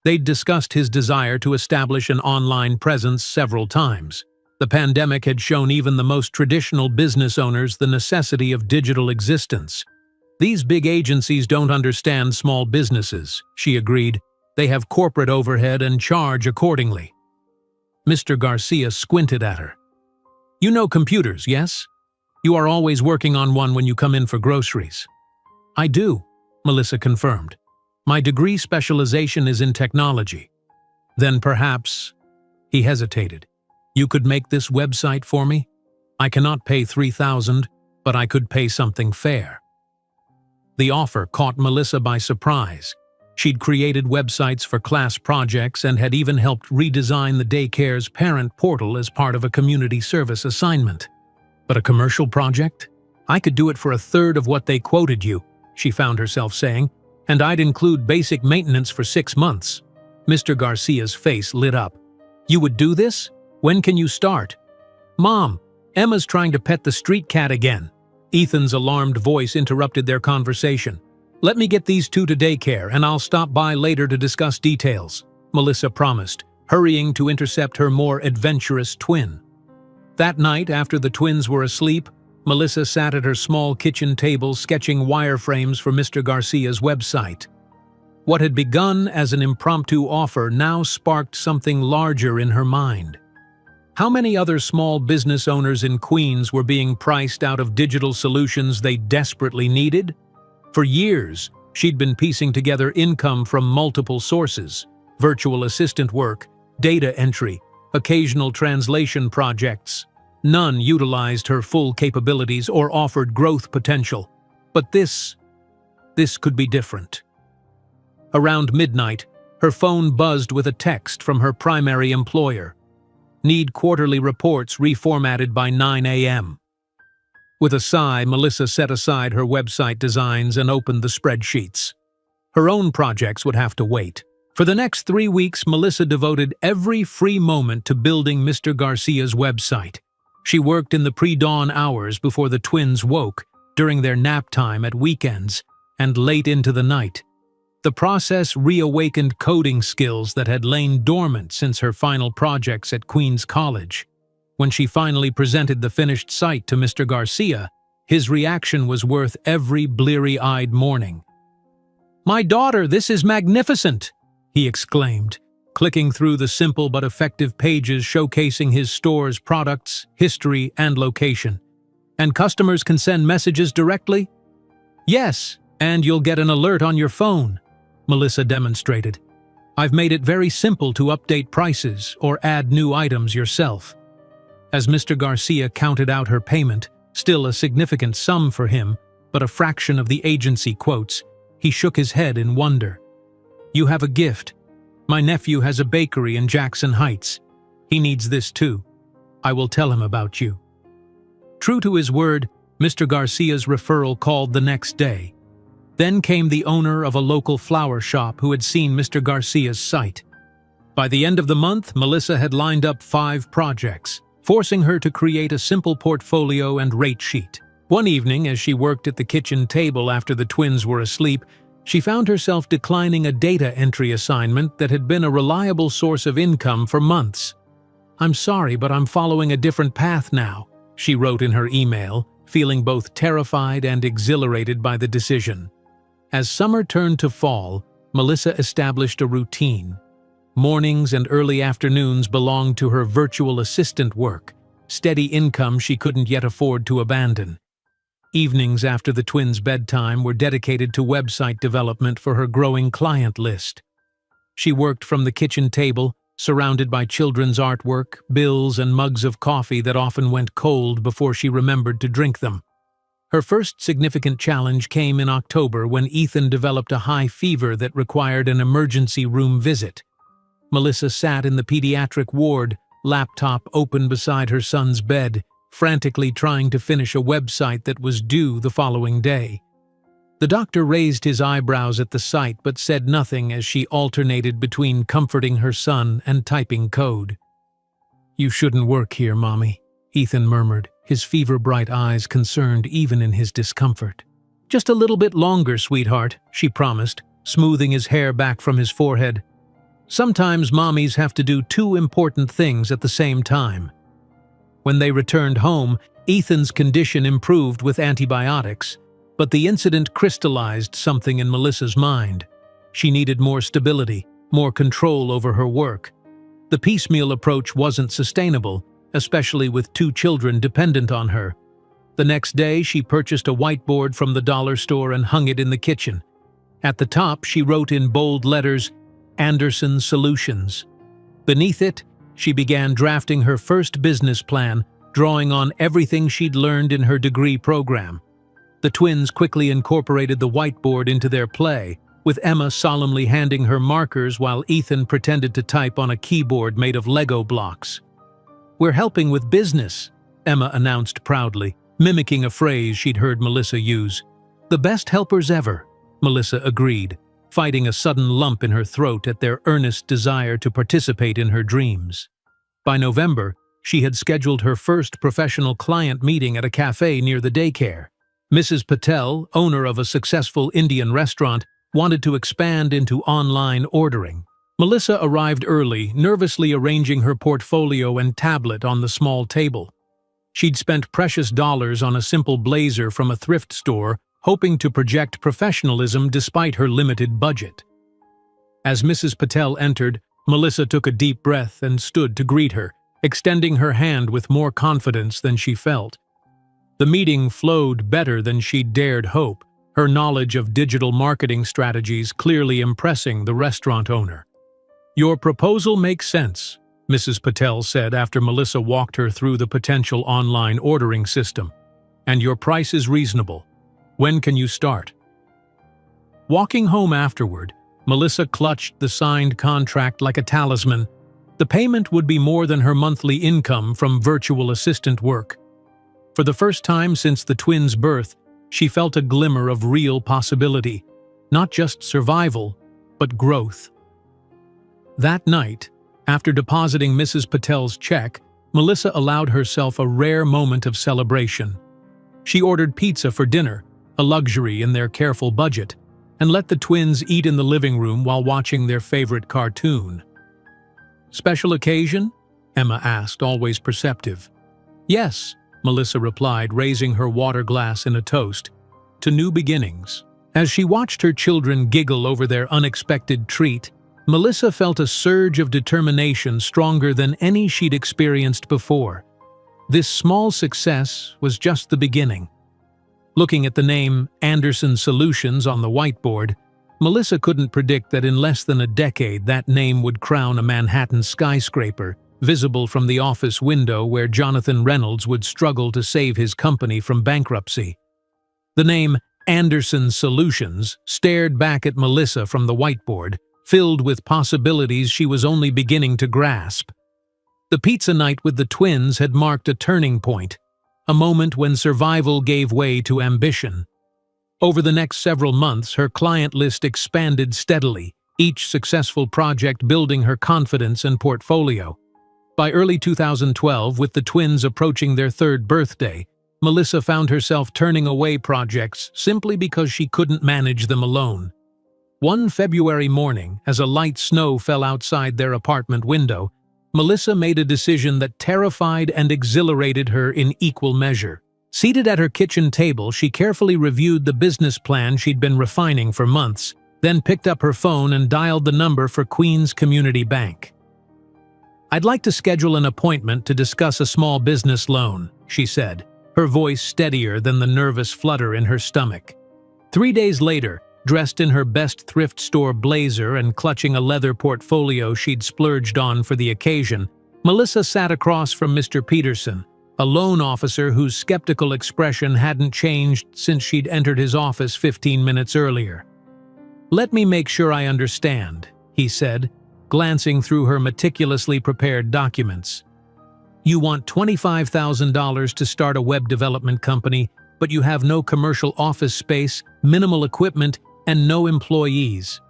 They'd discussed his desire to establish an online presence several times. The pandemic had shown even the most traditional business owners the necessity of digital existence. "These big agencies don't understand small businesses," she agreed. "They have corporate overhead and charge accordingly." Mr. Garcia squinted at her. "You know computers, yes? You are always working on one when you come in for groceries." "I do," Melissa confirmed. "My degree specialization is in technology." "Then perhaps," he hesitated, "you could make this website for me? I cannot pay $3,000, but I could pay something fair." The offer caught Melissa by surprise. She'd created websites for class projects and had even helped redesign the daycare's parent portal as part of a community service assignment. "But a commercial project? I could do it for a third of what they quoted you," she found herself saying, "and I'd include basic maintenance for 6 months. Mr. Garcia's face lit up. "You would do this? When can you start?" "Mom, Emma's trying to pet the street cat again." Ethan's alarmed voice interrupted their conversation. "Let me get these two to daycare, and I'll stop by later to discuss details," Melissa promised, hurrying to intercept her more adventurous twin. That night, after the twins were asleep, Melissa sat at her small kitchen table sketching wireframes for Mr. Garcia's website. What had begun as an impromptu offer now sparked something larger in her mind. How many other small business owners in Queens were being priced out of digital solutions they desperately needed? For years, she'd been piecing together income from multiple sources: virtual assistant work, data entry, occasional translation projects. None utilized her full capabilities or offered growth potential. But this could be different. Around midnight, her phone buzzed with a text from her primary employer. "Need quarterly reports reformatted by 9 a.m. With a sigh, Melissa set aside her website designs and opened the spreadsheets. Her own projects would have to wait. For the next 3 weeks, Melissa devoted every free moment to building Mr. Garcia's website. She worked in the pre-dawn hours before the twins woke, during their nap time at weekends, and late into the night. The process reawakened coding skills that had lain dormant since her final projects at Queens College. When she finally presented the finished site to Mr. Garcia, his reaction was worth every bleary-eyed morning. "My daughter, this is magnificent!" he exclaimed, clicking through the simple but effective pages showcasing his store's products, history, and location. "And customers can send messages directly?" "Yes, and you'll get an alert on your phone," Melissa demonstrated. "I've made it very simple to update prices or add new items yourself." As Mr. Garcia counted out her payment, still a significant sum for him, but a fraction of the agency quotes, he shook his head in wonder. "You have a gift. My nephew has a bakery in Jackson Heights. He needs this too. I will tell him about you." True to his word, Mr. Garcia's referral called the next day. Then came the owner of a local flower shop who had seen Mr. Garcia's site. By the end of the month, Melissa had lined up 5 projects, forcing her to create a simple portfolio and rate sheet. One evening, as she worked at the kitchen table after the twins were asleep, she found herself declining a data entry assignment that had been a reliable source of income for months. "I'm sorry, but I'm following a different path now," she wrote in her email, feeling both terrified and exhilarated by the decision. As summer turned to fall, Melissa established a routine. Mornings and early afternoons belonged to her virtual assistant work, steady income she couldn't yet afford to abandon. Evenings after the twins' bedtime were dedicated to website development for her growing client list. She worked from the kitchen table, surrounded by children's artwork, bills, and mugs of coffee that often went cold before she remembered to drink them. Her first significant challenge came in October when Ethan developed a high fever that required an emergency room visit. Melissa sat in the pediatric ward, laptop open beside her son's bed, frantically trying to finish a website that was due the following day. The doctor raised his eyebrows at the sight but said nothing as she alternated between comforting her son and typing code. "You shouldn't work here, Mommy," Ethan murmured, his fever-bright eyes concerned even in his discomfort. "Just a little bit longer, sweetheart," she promised, smoothing his hair back from his forehead. "Sometimes mommies have to do 2 important things at the same time." When they returned home, Ethan's condition improved with antibiotics, but the incident crystallized something in Melissa's mind. She needed more stability, more control over her work. The piecemeal approach wasn't sustainable, especially with 2 children dependent on her. The next day, she purchased a whiteboard from the dollar store and hung it in the kitchen. At the top, she wrote in bold letters, "Anderson Solutions." Beneath it, she began drafting her first business plan, drawing on everything she'd learned in her degree program. The twins quickly incorporated the whiteboard into their play, with Emma solemnly handing her markers while Ethan pretended to type on a keyboard made of Lego blocks. "We're helping with business," Emma announced proudly, mimicking a phrase she'd heard Melissa use. "The best helpers ever," Melissa agreed, fighting a sudden lump in her throat at their earnest desire to participate in her dreams. By November, she had scheduled her first professional client meeting at a cafe near the daycare. Mrs. Patel, owner of a successful Indian restaurant, wanted to expand into online ordering. Melissa arrived early, nervously arranging her portfolio and tablet on the small table. She'd spent precious dollars on a simple blazer from a thrift store, hoping to project professionalism despite her limited budget. As Mrs. Patel entered, Melissa took a deep breath and stood to greet her, extending her hand with more confidence than she felt. The meeting flowed better than she'd dared hope, her knowledge of digital marketing strategies clearly impressing the restaurant owner. "Your proposal makes sense," Mrs. Patel said after Melissa walked her through the potential online ordering system. "And your price is reasonable. When can you start?" Walking home afterward, Melissa clutched the signed contract like a talisman. The payment would be more than her monthly income from virtual assistant work. For the first time since the twins' birth, she felt a glimmer of real possibility, not just survival, but growth. That night, after depositing Mrs. Patel's check, Melissa allowed herself a rare moment of celebration. She ordered pizza for dinner, a luxury in their careful budget, and let the twins eat in the living room while watching their favorite cartoon. "Special occasion?" Emma asked, always perceptive. "Yes," Melissa replied, raising her water glass in a toast, "to new beginnings." As she watched her children giggle over their unexpected treat, Melissa felt a surge of determination stronger than any she'd experienced before. This small success was just the beginning. Looking at the name Anderson Solutions on the whiteboard, Melissa couldn't predict that in less than a decade that name would crown a Manhattan skyscraper, visible from the office window where Jonathan Reynolds would struggle to save his company from bankruptcy. The name Anderson Solutions stared back at Melissa from the whiteboard, filled with possibilities she was only beginning to grasp. The pizza night with the twins had marked a turning point, a moment when survival gave way to ambition. Over the next several months, her client list expanded steadily, each successful project building her confidence and portfolio. By early 2012, with the twins approaching their third birthday, Melissa found herself turning away projects simply because she couldn't manage them alone. One February morning, as a light snow fell outside their apartment window, Melissa made a decision that terrified and exhilarated her in equal measure. Seated at her kitchen table, she carefully reviewed the business plan she'd been refining for months, then picked up her phone and dialed the number for Queens Community Bank. "I'd like to schedule an appointment to discuss a small business loan," she said, her voice steadier than the nervous flutter in her stomach. 3 days later, dressed in her best thrift store blazer and clutching a leather portfolio she'd splurged on for the occasion, Melissa sat across from Mr. Peterson, a loan officer whose skeptical expression hadn't changed since she'd entered his office 15 minutes earlier. "Let me make sure I understand," he said, glancing through her meticulously prepared documents. "You want $25,000 to start a web development company, but you have no commercial office space, minimal equipment, and no employees."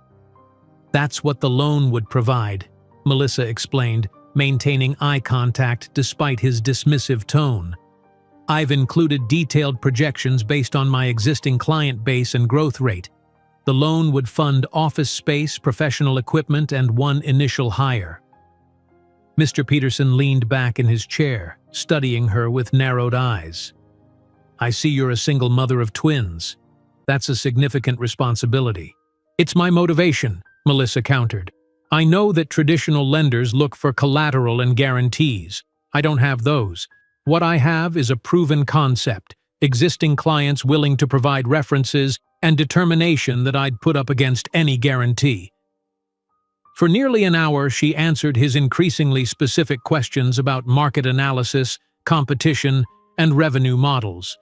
"That's what the loan would provide," Melissa explained, maintaining eye contact despite his dismissive tone. "I've included detailed projections based on my existing client base and growth rate. The loan would fund office space, professional equipment, and one initial hire." Mr. Peterson leaned back in his chair, studying her with narrowed eyes. "I see you're a single mother of twins. That's a significant responsibility." "It's my motivation," Melissa countered. "I know that traditional lenders look for collateral and guarantees. I don't have those. What I have is a proven concept, existing clients willing to provide references, and determination that I'd put up against any guarantee." For nearly an hour, she answered his increasingly specific questions about market analysis, competition, and revenue models.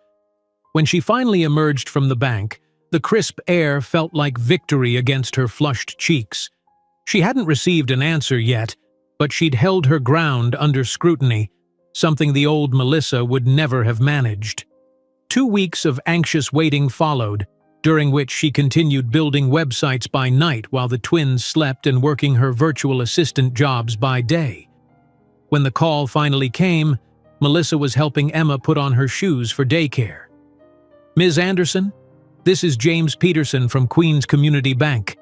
When she finally emerged from the bank, the crisp air felt like victory against her flushed cheeks. She hadn't received an answer yet, but she'd held her ground under scrutiny, something the old Melissa would never have managed. 2 weeks of anxious waiting followed, during which she continued building websites by night while the twins slept and working her virtual assistant jobs by day. When the call finally came, Melissa was helping Emma put on her shoes for daycare. "Ms. Anderson, this is James Peterson from Queens Community Bank.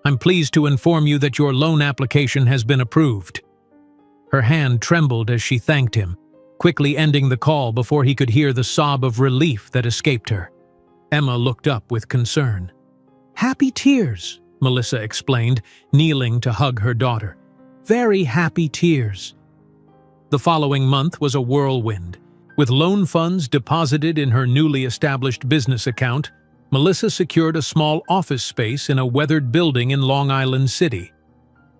I'm pleased to inform you that your loan application has been approved." Her hand trembled as she thanked him, quickly ending the call before he could hear the sob of relief that escaped her. Emma looked up with concern. "Happy tears," Melissa explained, kneeling to hug her daughter. "Very happy tears." The following month was a whirlwind. With loan funds deposited in her newly established business account, Melissa secured a small office space in a weathered building in Long Island City.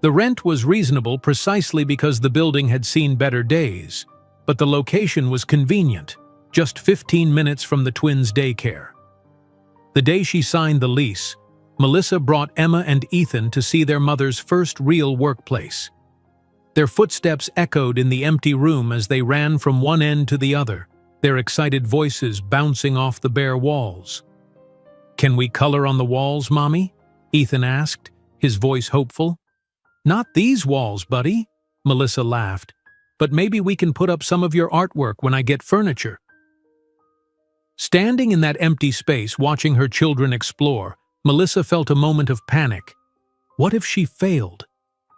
The rent was reasonable precisely because the building had seen better days, but the location was convenient, just 15 minutes from the twins' daycare. The day she signed the lease, Melissa brought Emma and Ethan to see their mother's first real workplace. Their footsteps echoed in the empty room as they ran from one end to the other, their excited voices bouncing off the bare walls. "Can we color on the walls, Mommy?" Ethan asked, his voice hopeful. "Not these walls, buddy," Melissa laughed. "But maybe we can put up some of your artwork when I get furniture." Standing in that empty space watching her children explore, Melissa felt a moment of panic. What if she failed?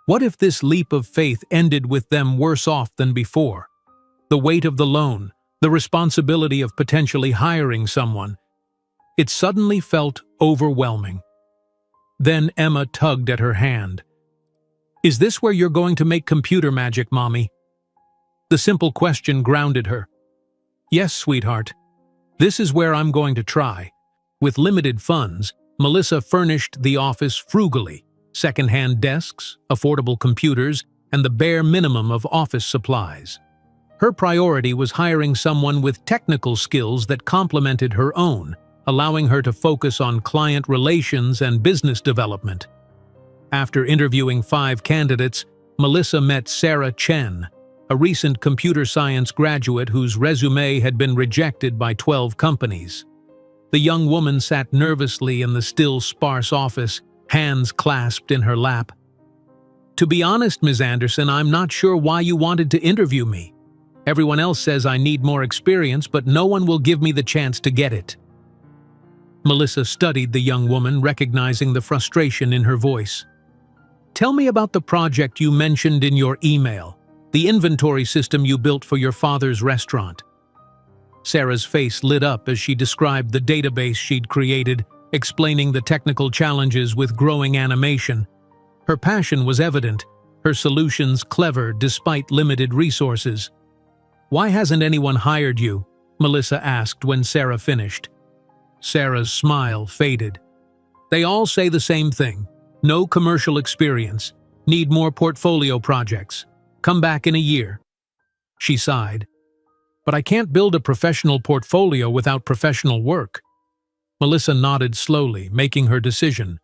What if this leap of faith ended with them worse off than before? The weight of the loan, the responsibility of potentially hiring someone. It suddenly felt overwhelming. Then Emma tugged at her hand. "Is this where you're going to make computer magic, Mommy?" The simple question grounded her. "Yes, sweetheart. This is where I'm going to try." With limited funds, Melissa furnished the office frugally, second-hand desks, affordable computers, and the bare minimum of office supplies. Her priority was hiring someone with technical skills that complemented her own, allowing her to focus on client relations and business development. After interviewing 5 candidates, Melissa met Sarah Chen, a recent computer science graduate whose resume had been rejected by 12 companies. The young woman sat nervously in the still, sparse office, hands clasped in her lap. "To be honest, Ms. Anderson, I'm not sure why you wanted to interview me. Everyone else says I need more experience, but no one will give me the chance to get it." Melissa studied the young woman, recognizing the frustration in her voice. "Tell me about the project you mentioned in your email, the inventory system you built for your father's restaurant." Sarah's face lit up as she described the database she'd created, explaining the technical challenges with growing animation. Her passion was evident, her solutions clever despite limited resources. "Why hasn't anyone hired you?" Melissa asked when Sarah finished. Sarah's smile faded. "They all say the same thing. No commercial experience. Need more portfolio projects. Come back in a year." She sighed. "But I can't build a professional portfolio without professional work." Melissa nodded slowly, making her decision.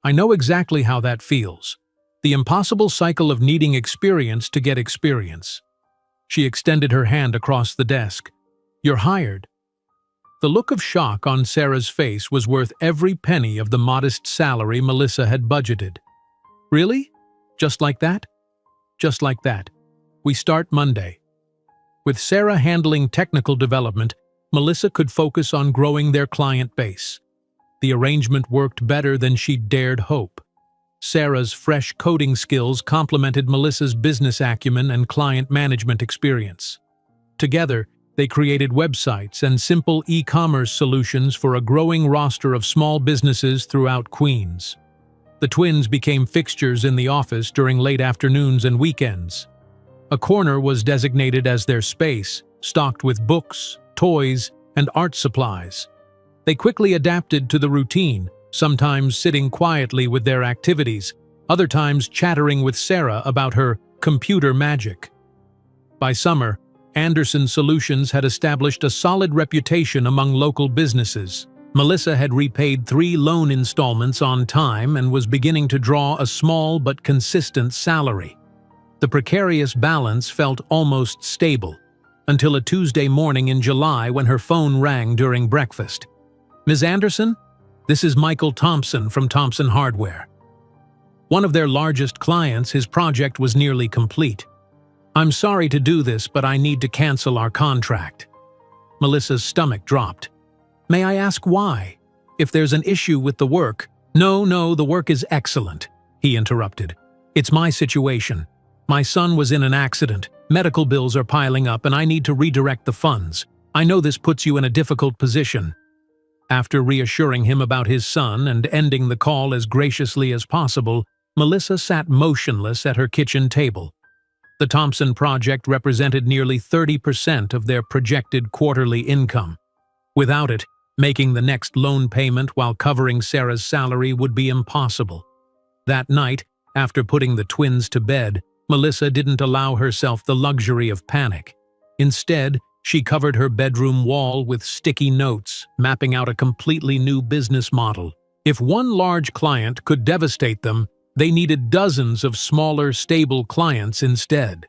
"I know exactly how that feels. The impossible cycle of needing experience to get experience." She extended her hand across the desk. "You're hired." The look of shock on Sarah's face was worth every penny of the modest salary Melissa had budgeted. "Really? Just like that?" "Just like that. We start Monday." With Sarah handling technical development, Melissa could focus on growing their client base. The arrangement worked better than she'd dared hope. Sarah's fresh coding skills complemented Melissa's business acumen and client management experience. Together, they created websites and simple e-commerce solutions for a growing roster of small businesses throughout Queens. The twins became fixtures in the office during late afternoons and weekends. A corner was designated as their space, stocked with books, toys, and art supplies. They quickly adapted to the routine, sometimes sitting quietly with their activities, other times chattering with Sarah about her computer magic. By summer, Anderson Solutions had established a solid reputation among local businesses. Melissa had repaid 3 loan installments on time and was beginning to draw a small but consistent salary. The precarious balance felt almost stable, until a Tuesday morning in July when her phone rang during breakfast. "Ms. Anderson? This is Michael Thompson from Thompson Hardware." One of their largest clients, his project was nearly complete. "I'm sorry to do this, but I need to cancel our contract." Melissa's stomach dropped. "May I ask why? If there's an issue with the work—" No, the work is excellent," he interrupted. "It's my situation. My son was in an accident, medical bills are piling up, and I need to redirect the funds. I know this puts you in a difficult position." After reassuring him about his son and ending the call as graciously as possible, Melissa sat motionless at her kitchen table. The Thompson project represented nearly 30% of their projected quarterly income. Without it, making the next loan payment while covering Sarah's salary would be impossible. That night, after putting the twins to bed, Melissa didn't allow herself the luxury of panic. Instead, she covered her bedroom wall with sticky notes, mapping out a completely new business model. If one large client could devastate them, they needed dozens of smaller, stable clients instead.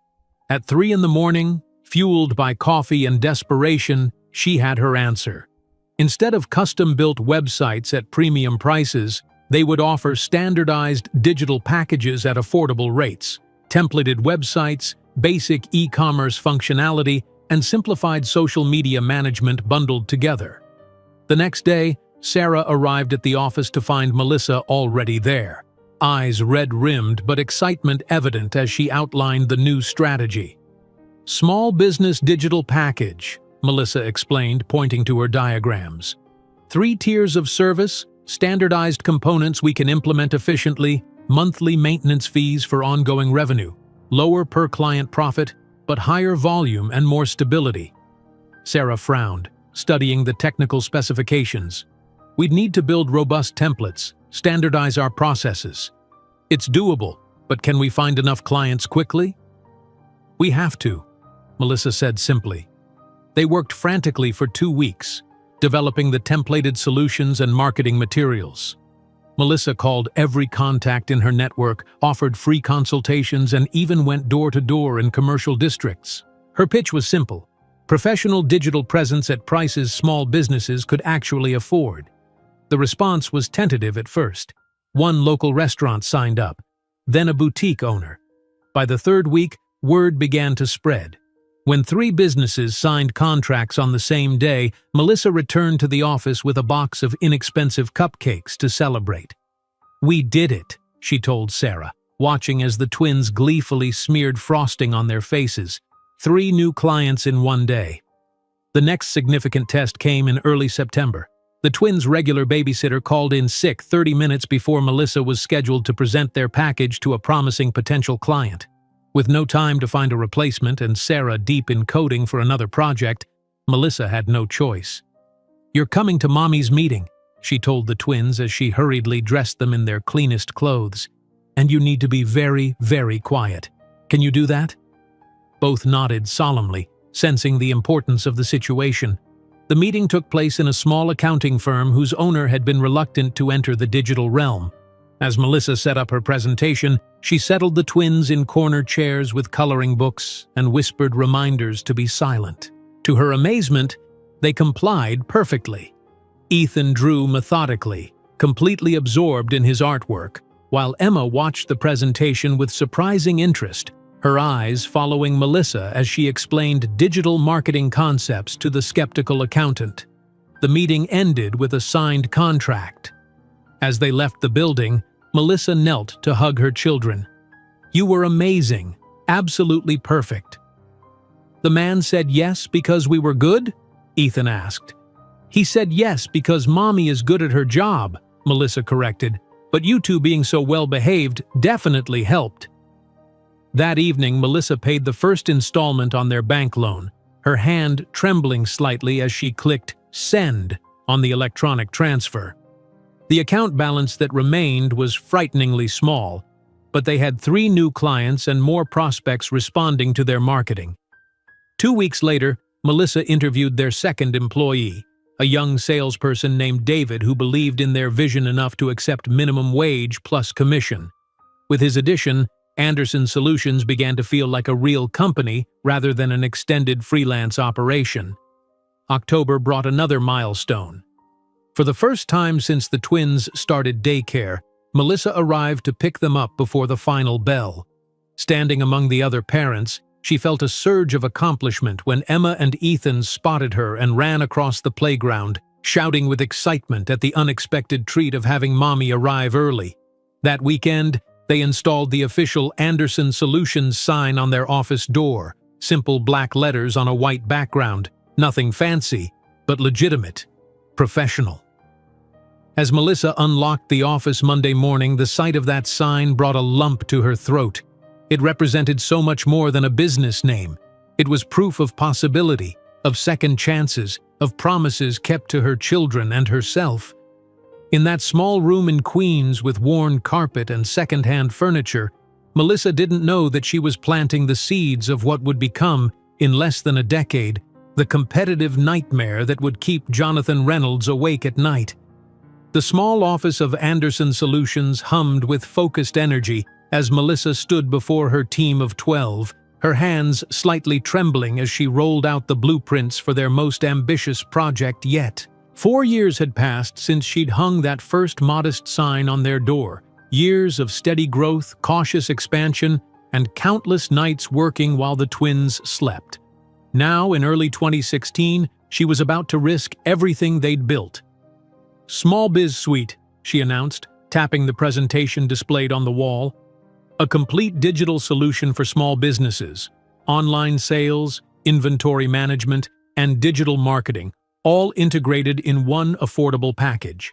At 3 in the morning, fueled by coffee and desperation, she had her answer. Instead of custom-built websites at premium prices, they would offer standardized digital packages at affordable rates. Templated websites, basic e-commerce functionality, and simplified social media management bundled together. The next day, Sarah arrived at the office to find Melissa already there, eyes red-rimmed but excitement evident as she outlined the new strategy. "Small Business Digital Package," Melissa explained, pointing to her diagrams. 3 tiers of service, standardized components we can implement efficiently, monthly maintenance fees for ongoing revenue, lower per-client profit, but higher volume and more stability. Sarah frowned, studying the technical specifications. "We'd need to build robust templates, standardize our processes." "It's doable, but can we find enough clients quickly?" "We have to," Melissa said simply. They worked frantically for 2 weeks, developing the templated solutions and marketing materials. Melissa called every contact in her network, offered free consultations, and even went door-to-door in commercial districts. Her pitch was simple. Professional digital presence at prices small businesses could actually afford. The response was tentative at first. One local restaurant signed up, then a boutique owner. By the third week, word began to spread. When 3 businesses signed contracts on the same day, Melissa returned to the office with a box of inexpensive cupcakes to celebrate. "We did it," she told Sarah, watching as the twins gleefully smeared frosting on their faces. 3 new clients in one day. The next significant test came in early September. The twins' regular babysitter called in sick 30 minutes before Melissa was scheduled to present their package to a promising potential client. With no time to find a replacement and Sarah deep in coding for another project, Melissa had no choice. "You're coming to Mommy's meeting," she told the twins as she hurriedly dressed them in their cleanest clothes. "And you need to be very, very quiet. Can you do that?" Both nodded solemnly, sensing the importance of the situation. The meeting took place in a small accounting firm whose owner had been reluctant to enter the digital realm. As Melissa set up her presentation, she settled the twins in corner chairs with coloring books and whispered reminders to be silent. To her amazement, they complied perfectly. Ethan drew methodically, completely absorbed in his artwork, while Emma watched the presentation with surprising interest, her eyes following Melissa as she explained digital marketing concepts to the skeptical accountant. The meeting ended with a signed contract. As they left the building, Melissa knelt to hug her children. "You were amazing, absolutely perfect." "The man said yes because we were good?" Ethan asked. "He said yes because Mommy is good at her job," Melissa corrected, "but you two being so well-behaved definitely helped." That evening, Melissa paid the first installment on their bank loan, her hand trembling slightly as she clicked "Send" on the electronic transfer. The account balance that remained was frighteningly small, but they had 3 new clients and more prospects responding to their marketing. 2 weeks later, Melissa interviewed their second employee, a young salesperson named David who believed in their vision enough to accept minimum wage plus commission. With his addition, Anderson Solutions began to feel like a real company rather than an extended freelance operation. October brought another milestone. For the first time since the twins started daycare, Melissa arrived to pick them up before the final bell. Standing among the other parents, she felt a surge of accomplishment when Emma and Ethan spotted her and ran across the playground, shouting with excitement at the unexpected treat of having Mommy arrive early. That weekend, they installed the official Anderson Solutions sign on their office door, simple black letters on a white background, nothing fancy, but legitimate, professional. As Melissa unlocked the office Monday morning, the sight of that sign brought a lump to her throat. It represented so much more than a business name. It was proof of possibility, of second chances, of promises kept to her children and herself. In that small room in Queens with worn carpet and second-hand furniture, Melissa didn't know that she was planting the seeds of what would become, in less than a decade, the competitive nightmare that would keep Jonathan Reynolds awake at night. The small office of Anderson Solutions hummed with focused energy as Melissa stood before her team of 12, her hands slightly trembling as she rolled out the blueprints for their most ambitious project yet. 4 years had passed since she'd hung that first modest sign on their door, years of steady growth, cautious expansion, and countless nights working while the twins slept. Now, in early 2016, she was about to risk everything they'd built. "Small Biz Suite," she announced, tapping the presentation displayed on the wall. "A complete digital solution for small businesses, online sales, inventory management, and digital marketing, all integrated in one affordable package."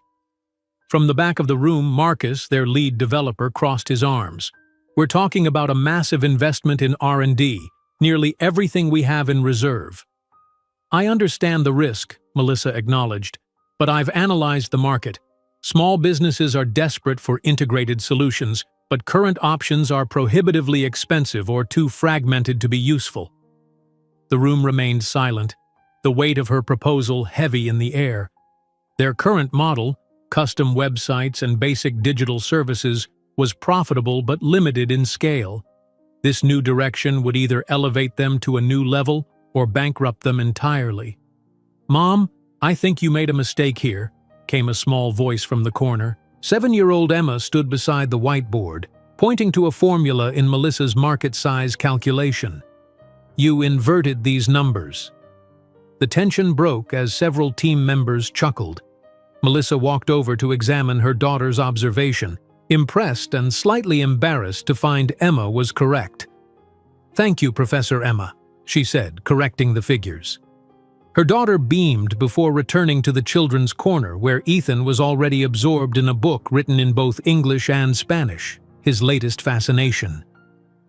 From the back of the room, Marcus, their lead developer, crossed his arms. "We're talking about a massive investment in R&D, nearly everything we have in reserve." "I understand the risk," Melissa acknowledged, "but I've analyzed the market. Small businesses are desperate for integrated solutions, but current options are prohibitively expensive or too fragmented to be useful." The room remained silent, the weight of her proposal heavy in the air. Their current model, custom websites and basic digital services, was profitable but limited in scale. This new direction would either elevate them to a new level or bankrupt them entirely. "Mom, I think you made a mistake here," came a small voice from the corner. 7-year-old Emma stood beside the whiteboard, pointing to a formula in Melissa's market size calculation. "You inverted these numbers." The tension broke as several team members chuckled. Melissa walked over to examine her daughter's observation, impressed and slightly embarrassed to find Emma was correct. "Thank you, Professor Emma," she said, correcting the figures. Her daughter beamed before returning to the children's corner, where Ethan was already absorbed in a book written in both English and Spanish, his latest fascination.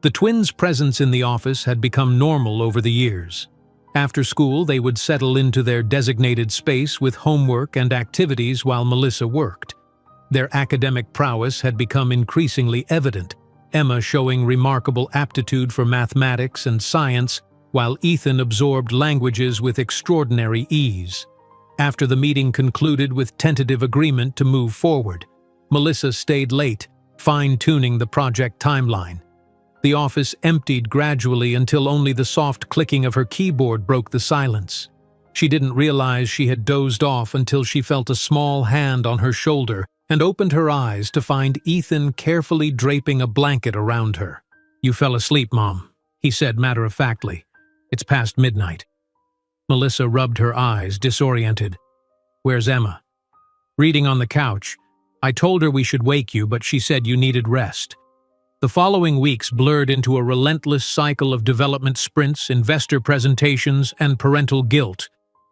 The twins' presence in the office had become normal over the years. After school, they would settle into their designated space with homework and activities while Melissa worked. Their academic prowess had become increasingly evident, Emma showing remarkable aptitude for mathematics and science, while Ethan absorbed languages with extraordinary ease. After the meeting concluded with tentative agreement to move forward, Melissa stayed late, fine-tuning the project timeline. The office emptied gradually until only the soft clicking of her keyboard broke the silence. She didn't realize she had dozed off until she felt a small hand on her shoulder and opened her eyes to find Ethan carefully draping a blanket around her. "You fell asleep, Mom," he said matter-of-factly. "It's past midnight." Melissa rubbed her eyes, disoriented. "Where's Emma?" "Reading on the couch. I told her we should wake you, but she said you needed rest." The following weeks blurred into a relentless cycle of development sprints, investor presentations, and parental guilt.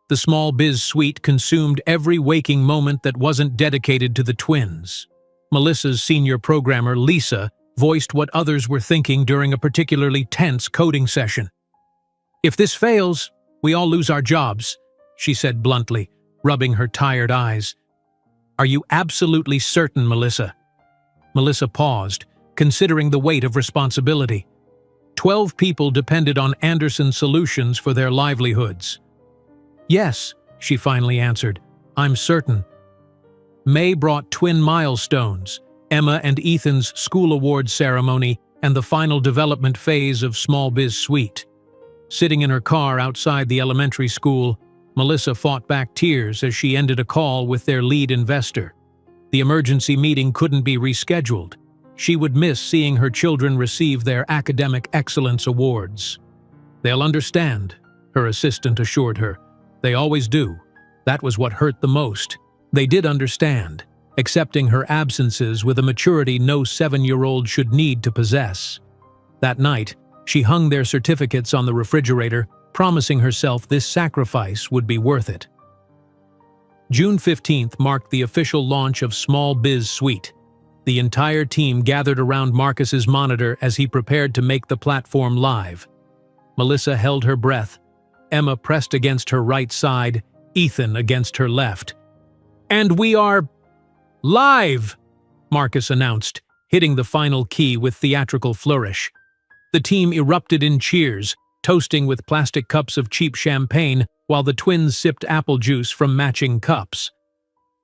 The Small Biz Suite consumed every waking moment that wasn't dedicated to the twins. Melissa's senior programmer, Lisa, voiced what others were thinking during a particularly tense coding session. "If this fails, we all lose our jobs," she said bluntly, rubbing her tired eyes. "Are you absolutely certain, Melissa?" Melissa paused, considering the weight of responsibility. 12 people depended on Anderson Solutions for their livelihoods. "Yes," she finally answered, "I'm certain." May brought twin milestones, Emma and Ethan's school awards ceremony, and the final development phase of Small Biz Suite. Sitting in her car outside the elementary school, Melissa fought back tears as she ended a call with their lead investor. The emergency meeting couldn't be rescheduled. She would miss seeing her children receive their academic excellence awards. "They'll understand," her assistant assured her. "They always do." That was what hurt the most. They did understand, accepting her absences with a maturity no 7-year-old should need to possess. That night, she hung their certificates on the refrigerator, promising herself this sacrifice would be worth it. June 15th marked the official launch of Small Biz Suite. The entire team gathered around Marcus's monitor as he prepared to make the platform live. Melissa held her breath, Emma pressed against her right side, Ethan against her left. "And we are live!" Marcus announced, hitting the final key with theatrical flourish. The team erupted in cheers, toasting with plastic cups of cheap champagne while the twins sipped apple juice from matching cups.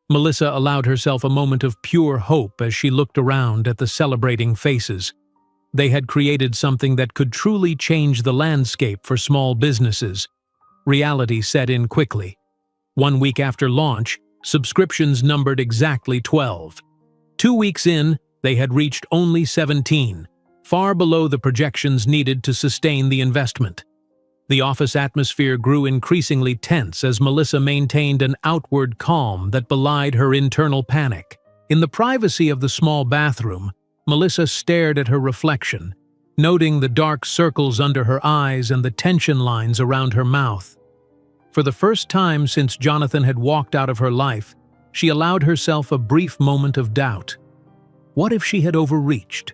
Melissa allowed herself a moment of pure hope as she looked around at the celebrating faces. They had created something that could truly change the landscape for small businesses. Reality set in quickly. 1 week after launch, subscriptions numbered exactly 12. 2 weeks in, they had reached only 17, far below the projections needed to sustain the investment. The office atmosphere grew increasingly tense as Melissa maintained an outward calm that belied her internal panic. In the privacy of the small bathroom, Melissa stared at her reflection, noting the dark circles under her eyes and the tension lines around her mouth. For the first time since Jonathan had walked out of her life, she allowed herself a brief moment of doubt. What if she had overreached?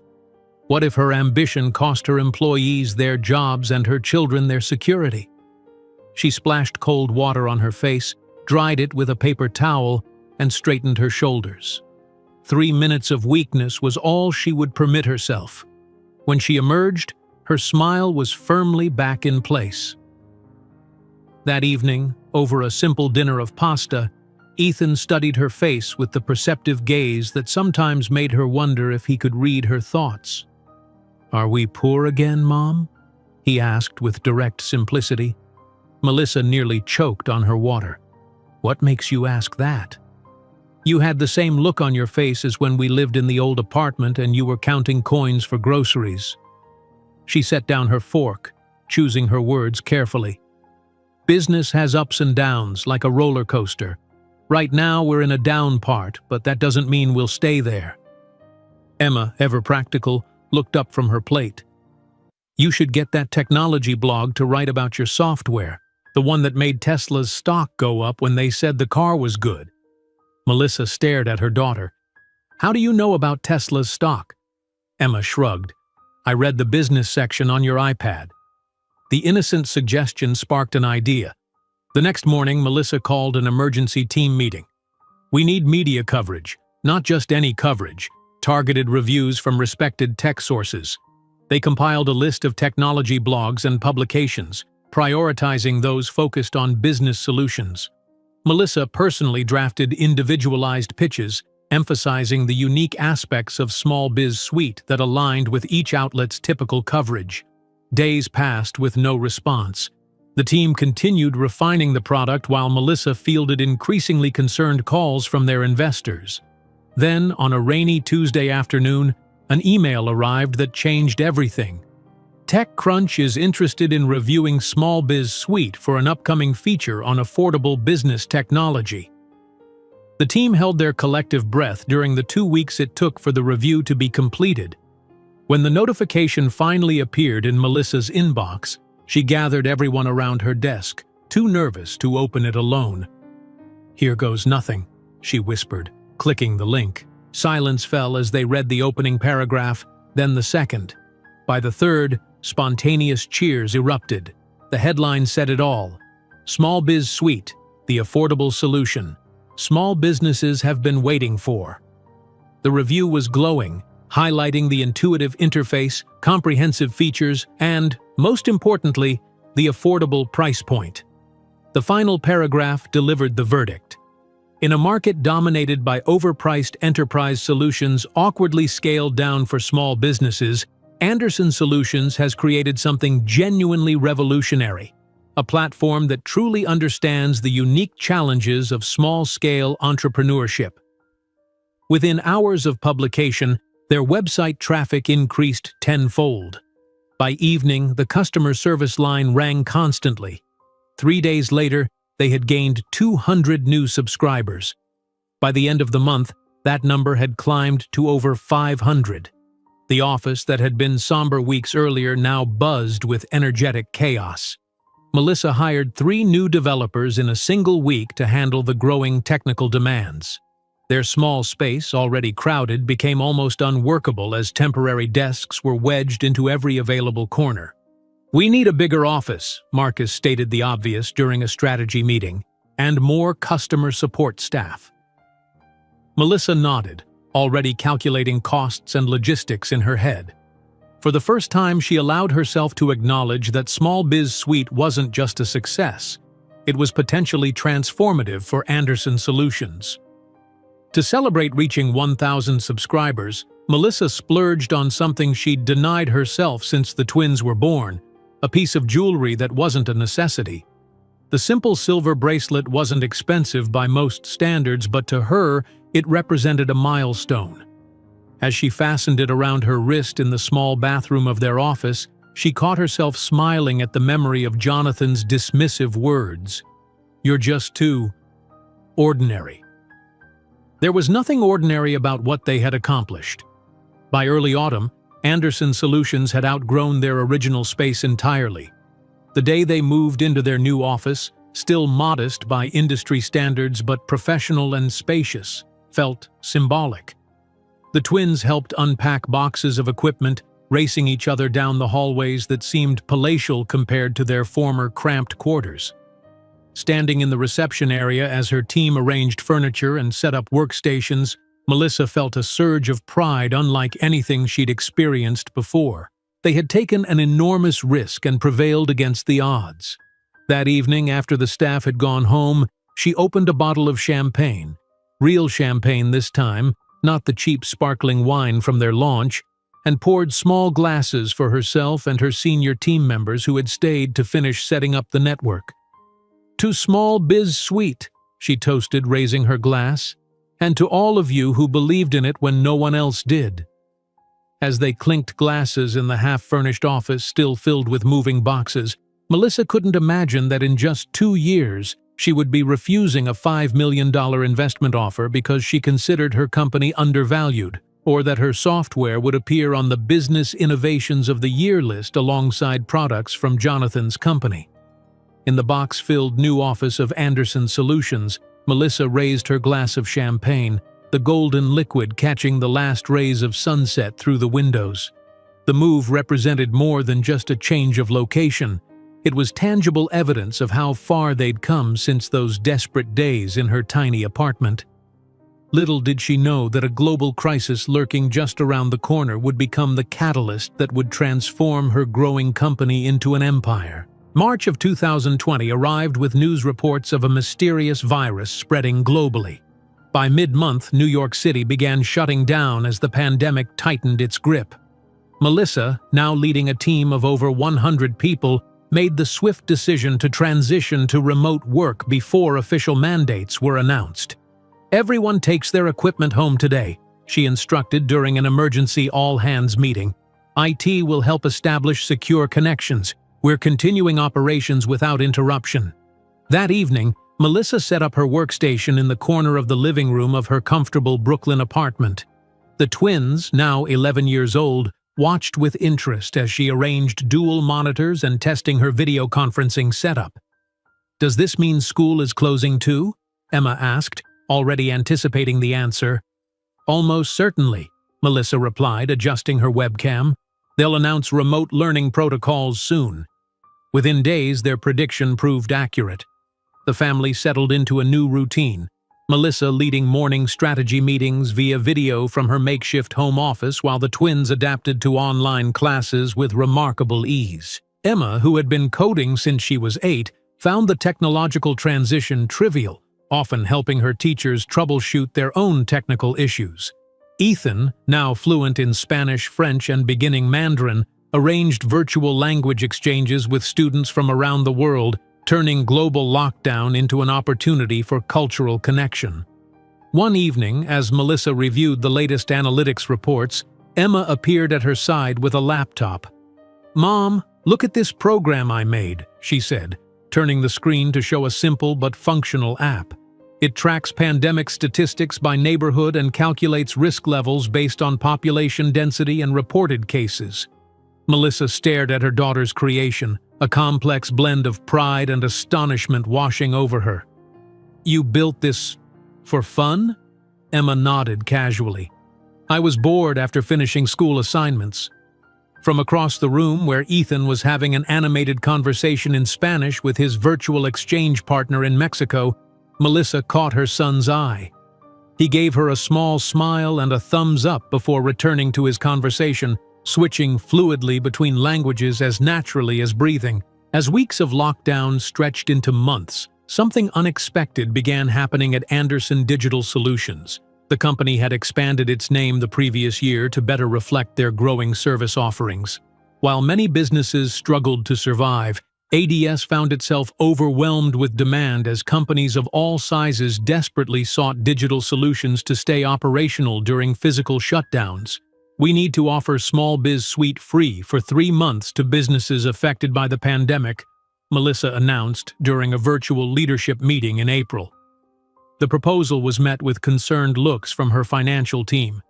What if her ambition cost her employees their jobs and her children their security? She splashed cold water on her face, dried it with a paper towel, and straightened her shoulders. 3 minutes of weakness was all she would permit herself. When she emerged, her smile was firmly back in place. That evening, over a simple dinner of pasta, Ethan studied her face with the perceptive gaze that sometimes made her wonder if he could read her thoughts. "Are we poor again, Mom?" he asked with direct simplicity. Melissa nearly choked on her water. "What makes you ask that?" "You had the same look on your face as when we lived in the old apartment and you were counting coins for groceries." She set down her fork, choosing her words carefully. "Business has ups and downs, like a roller coaster. Right now we're in a down part, but that doesn't mean we'll stay there." Emma, ever practical, looked up from her plate. "You should get that technology blog to write about your software, the one that made Tesla's stock go up when they said the car was good." Melissa stared at her daughter. "How do you know about Tesla's stock?" Emma shrugged. "I read the business section on your iPad." The innocent suggestion sparked an idea. The next morning, Melissa called an emergency team meeting. "We need media coverage, not just any coverage, targeted reviews from respected tech sources." They compiled a list of technology blogs and publications, prioritizing those focused on business solutions. Melissa personally drafted individualized pitches, emphasizing the unique aspects of Small Biz Suite that aligned with each outlet's typical coverage. Days passed with no response. The team continued refining the product while Melissa fielded increasingly concerned calls from their investors. Then, on a rainy Tuesday afternoon, an email arrived that changed everything. TechCrunch is interested in reviewing Small Biz Suite for an upcoming feature on affordable business technology. The team held their collective breath during the 2 weeks it took for the review to be completed. When the notification finally appeared in Melissa's inbox, she gathered everyone around her desk, too nervous to open it alone. "Here goes nothing," she whispered, clicking the link. Silence fell as they read the opening paragraph, then the second. By the third, spontaneous cheers erupted. The headline said it all. "Small Biz Suite, the affordable solution. Small businesses have been waiting for." The review was glowing, highlighting the intuitive interface, comprehensive features, and, most importantly, the affordable price point. The final paragraph delivered the verdict. In a market dominated by overpriced enterprise solutions awkwardly scaled down for small businesses, Anderson Solutions has created something genuinely revolutionary, a platform that truly understands the unique challenges of small-scale entrepreneurship. Within hours of publication, their website traffic increased tenfold. By evening, the customer service line rang constantly. 3 days later, they had gained 200 new subscribers. By the end of the month, that number had climbed to over 500. The office that had been somber weeks earlier now buzzed with energetic chaos. Melissa hired 3 new developers in a single week to handle the growing technical demands. Their small space, already crowded, became almost unworkable as temporary desks were wedged into every available corner. "We need a bigger office," Marcus stated the obvious during a strategy meeting, "and more customer support staff." Melissa nodded, already calculating costs and logistics in her head. For the first time, she allowed herself to acknowledge that Small Biz Suite wasn't just a success. It was potentially transformative for Anderson Solutions. To celebrate reaching 1,000 subscribers, Melissa splurged on something she'd denied herself since the twins were born, a piece of jewelry that wasn't a necessity. The simple silver bracelet wasn't expensive by most standards, but to her, it represented a milestone. As she fastened it around her wrist in the small bathroom of their office, she caught herself smiling at the memory of Jonathan's dismissive words. "You're just too ordinary." There was nothing ordinary about what they had accomplished. By early autumn, Anderson Solutions had outgrown their original space entirely. The day they moved into their new office, still modest by industry standards but professional and spacious, felt symbolic. The twins helped unpack boxes of equipment, racing each other down the hallways that seemed palatial compared to their former cramped quarters. Standing in the reception area as her team arranged furniture and set up workstations, Melissa felt a surge of pride unlike anything she'd experienced before. They had taken an enormous risk and prevailed against the odds. That evening, after the staff had gone home, she opened a bottle of champagne. Real champagne this time, not the cheap sparkling wine from their launch, and poured small glasses for herself and her senior team members who had stayed to finish setting up the network. To Small Biz Suite, she toasted, raising her glass, and to all of you who believed in it when no one else did. As they clinked glasses in the half-furnished office still filled with moving boxes, Melissa couldn't imagine that in just 2 years she would be refusing a $5 million investment offer because she considered her company undervalued, or that her software would appear on the Business Innovations of the Year list alongside products from Jonathan's company. In the box-filled new office of Anderson Solutions, Melissa raised her glass of champagne, the golden liquid catching the last rays of sunset through the windows. The move represented more than just a change of location. It was tangible evidence of how far they'd come since those desperate days in her tiny apartment. Little did she know that a global crisis lurking just around the corner would become the catalyst that would transform her growing company into an empire. March of 2020 arrived with news reports of a mysterious virus spreading globally. By mid-month, New York City began shutting down as the pandemic tightened its grip. Melissa, now leading a team of over 100 people, made the swift decision to transition to remote work before official mandates were announced. "Everyone takes their equipment home today," she instructed during an emergency all-hands meeting. "IT will help establish secure connections. We're continuing operations without interruption." That evening, Melissa set up her workstation in the corner of the living room of her comfortable Brooklyn apartment. The twins, now 11 years old, watched with interest as she arranged dual monitors and testing her video conferencing setup. "Does this mean school is closing too?" Emma asked, already anticipating the answer. "Almost certainly," Melissa replied, adjusting her webcam. "They'll announce remote learning protocols soon." Within days, their prediction proved accurate. The family settled into a new routine, Melissa leading morning strategy meetings via video from her makeshift home office while the twins adapted to online classes with remarkable ease. Emma, who had been coding since she was 8, found the technological transition trivial, often helping her teachers troubleshoot their own technical issues. Ethan, now fluent in Spanish, French, and beginning Mandarin, arranged virtual language exchanges with students from around the world, turning global lockdown into an opportunity for cultural connection. One evening, as Melissa reviewed the latest analytics reports, Emma appeared at her side with a laptop. "Mom, look at this program I made," she said, turning the screen to show a simple but functional app. "It tracks pandemic statistics by neighborhood and calculates risk levels based on population density and reported cases." Melissa stared at her daughter's creation, a complex blend of pride and astonishment washing over her. "You built this for fun?" Emma nodded casually. "I was bored after finishing school assignments." From across the room, where Ethan was having an animated conversation in Spanish with his virtual exchange partner in Mexico, Melissa caught her son's eye. He gave her a small smile and a thumbs up before returning to his conversation, switching fluidly between languages as naturally as breathing. As weeks of lockdown stretched into months, something unexpected began happening at Anderson Digital Solutions. The company had expanded its name the previous year to better reflect their growing service offerings. While many businesses struggled to survive, ADS found itself overwhelmed with demand as companies of all sizes desperately sought digital solutions to stay operational during physical shutdowns. "We need to offer Small Biz Suite free for 3 months to businesses affected by the pandemic," Melissa announced during a virtual leadership meeting in April. The proposal was met with concerned looks from her financial team.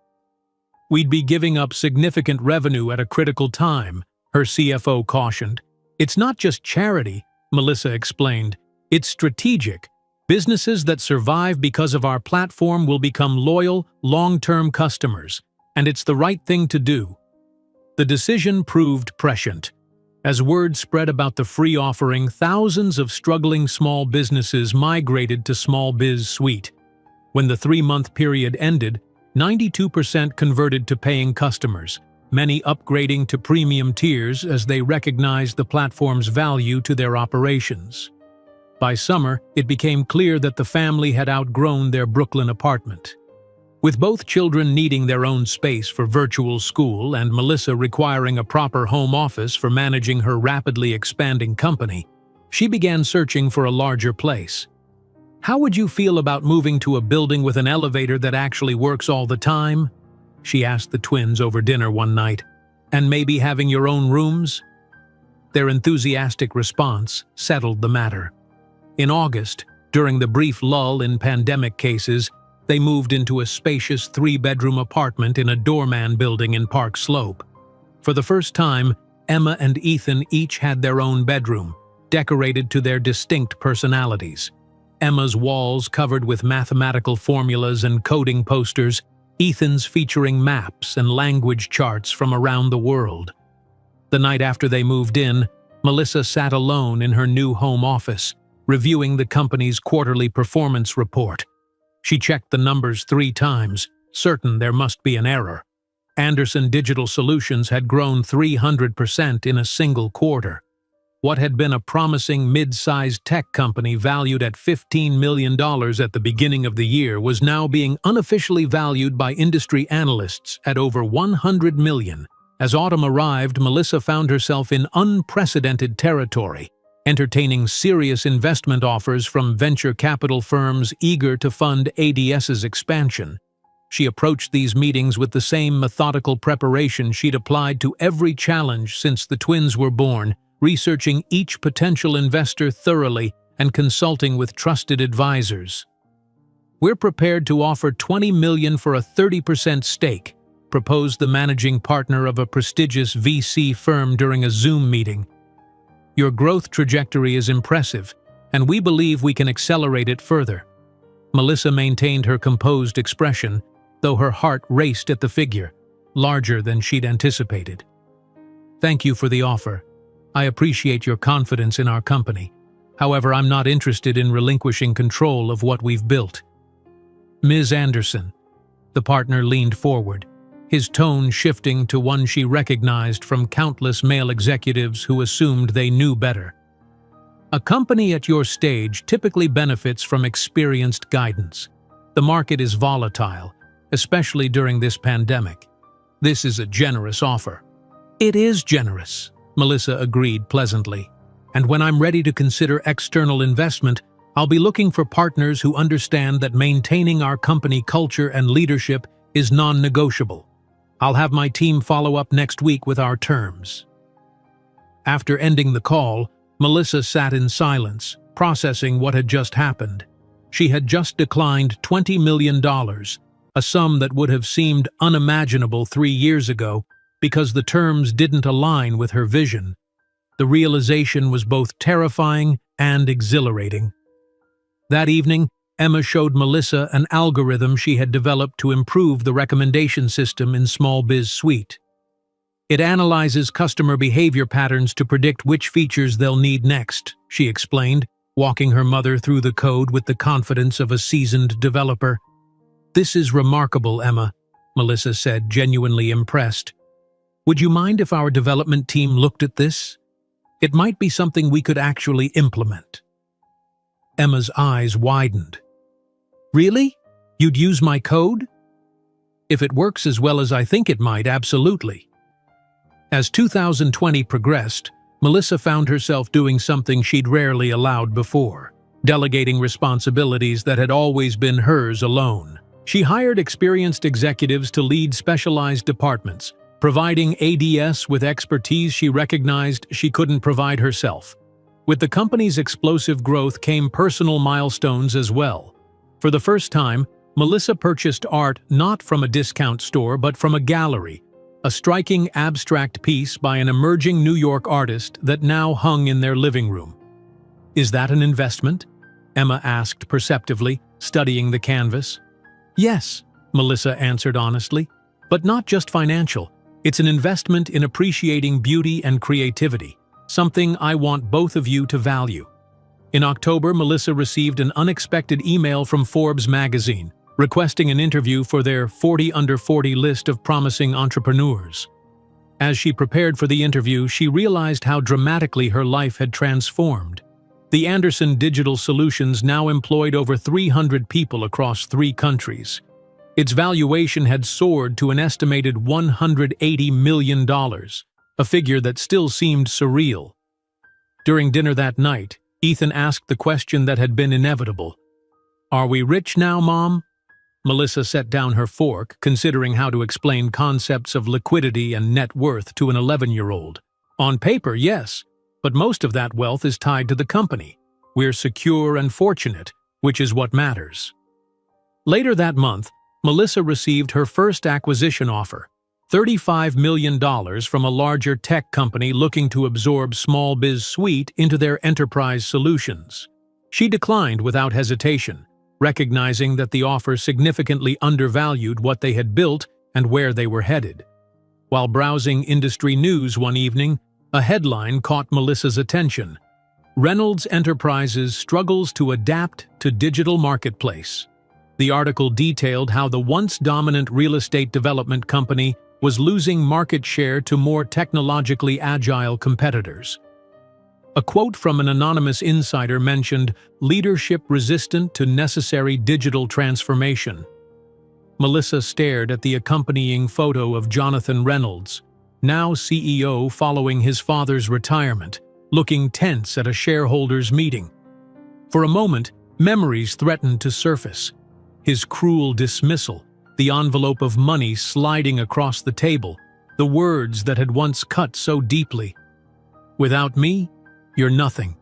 "We'd be giving up significant revenue at a critical time," her CFO cautioned. "It's not just charity," Melissa explained. "It's strategic. Businesses that survive because of our platform will become loyal, long-term customers. And it's the right thing to do." The decision proved prescient. As word spread about the free offering, thousands of struggling small businesses migrated to Small Biz Suite. When the 3-month period ended, 92% converted to paying customers, many upgrading to premium tiers as they recognized the platform's value to their operations. By summer, it became clear that the family had outgrown their Brooklyn apartment. With both children needing their own space for virtual school and Melissa requiring a proper home office for managing her rapidly expanding company, She began searching for a larger place. "How would you feel about moving to a building with an elevator that actually works all the time?" she asked the twins over dinner one night. "And maybe having your own rooms?" Their enthusiastic response settled the matter. In August, during the brief lull in pandemic cases, they moved into a spacious 3-bedroom apartment in a doorman building in Park Slope. For the first time, Emma and Ethan each had their own bedroom, decorated to their distinct personalities. Emma's walls covered with mathematical formulas and coding posters, Ethan's featuring maps and language charts from around the world. The night after they moved in, Melissa sat alone in her new home office, reviewing the company's quarterly performance report. She checked the numbers 3 times, certain there must be an error. Anderson Digital Solutions had grown 300% in a single quarter. What had been a promising mid-sized tech company valued at $15 million at the beginning of the year was now being unofficially valued by industry analysts at over $100 million. As autumn arrived, Melissa found herself in unprecedented territory, entertaining serious investment offers from venture capital firms eager to fund ADS's expansion. She approached these meetings with the same methodical preparation she'd applied to every challenge since the twins were born, researching each potential investor thoroughly and consulting with trusted advisors. "We're prepared to offer $20 million for a 30% stake," proposed the managing partner of a prestigious VC firm during a Zoom meeting. "Your growth trajectory is impressive, and we believe we can accelerate it further." Melissa maintained her composed expression, though her heart raced at the figure, larger than she'd anticipated. "Thank you for the offer. I appreciate your confidence in our company. However, I'm not interested in relinquishing control of what we've built." "Ms. Anderson," the partner leaned forward, his tone shifting to one she recognized from countless male executives who assumed they knew better. "A company at your stage typically benefits from experienced guidance. The market is volatile, especially during this pandemic. This is a generous offer." "It is generous," Melissa agreed pleasantly. "And when I'm ready to consider external investment, I'll be looking for partners who understand that maintaining our company culture and leadership is non-negotiable. I'll have my team follow up next week with our terms." After ending the call, Melissa sat in silence, processing what had just happened. She had just declined $20 million, a sum that would have seemed unimaginable 3 years ago, because the terms didn't align with her vision. The realization was both terrifying and exhilarating. That evening, Emma showed Melissa an algorithm she had developed to improve the recommendation system in Small Biz Suite. "It analyzes customer behavior patterns to predict which features they'll need next," she explained, walking her mother through the code with the confidence of a seasoned developer. "This is remarkable, Emma," Melissa said, genuinely impressed. "Would you mind if our development team looked at this? It might be something we could actually implement." Emma's eyes widened. "Really? You'd use my code?" "If it works as well as I think it might, absolutely." As 2020 progressed, Melissa found herself doing something she'd rarely allowed before, delegating responsibilities that had always been hers alone. She hired experienced executives to lead specialized departments, providing ADS with expertise she recognized she couldn't provide herself. With the company's explosive growth came personal milestones as well. For the first time, Melissa purchased art not from a discount store but from a gallery, a striking abstract piece by an emerging New York artist that now hung in their living room. "Is that an investment?" Emma asked perceptively, studying the canvas. "Yes," Melissa answered honestly, "but not just financial. It's an investment in appreciating beauty and creativity, something I want both of you to value." In October, Melissa received an unexpected email from Forbes magazine, requesting an interview for their 40 Under 40 list of promising entrepreneurs. As she prepared for the interview, she realized how dramatically her life had transformed. The Anderson Digital Solutions now employed over 300 people across 3 countries. Its valuation had soared to an estimated $180 million, a figure that still seemed surreal. During dinner that night, Ethan asked the question that had been inevitable. "Are we rich now, Mom?" Melissa set down her fork, considering how to explain concepts of liquidity and net worth to an 11-year-old. "On paper, yes, but most of that wealth is tied to the company. We're secure and fortunate, which is what matters." Later that month, Melissa received her first acquisition offer, $35 million from a larger tech company looking to absorb Small Biz Suite into their enterprise solutions. She declined without hesitation, recognizing that the offer significantly undervalued what they had built and where they were headed. While browsing industry news one evening, a headline caught Melissa's attention. "Reynolds Enterprises struggles to adapt to digital marketplace." The article detailed how the once dominant real estate development company was losing market share to more technologically agile competitors. A quote from an anonymous insider mentioned leadership resistant to necessary digital transformation. Melissa stared at the accompanying photo of Jonathan Reynolds, now CEO following his father's retirement, looking tense at a shareholders' meeting. For a moment, memories threatened to surface. His cruel dismissal, the envelope of money sliding across the table, the words that had once cut so deeply. "Without me, you're nothing."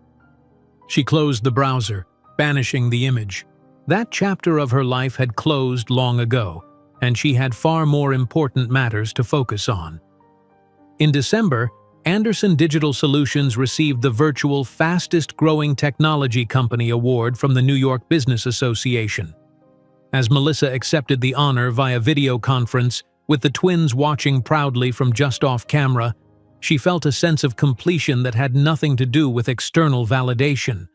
She closed the browser, banishing the image. That chapter of her life had closed long ago, and she had far more important matters to focus on. In December, Andersen Digital Solutions received the virtual Fastest Growing Technology Company Award from the New York Business Association. As Melissa accepted the honor via video conference, with the twins watching proudly from just off camera, she felt a sense of completion that had nothing to do with external validation.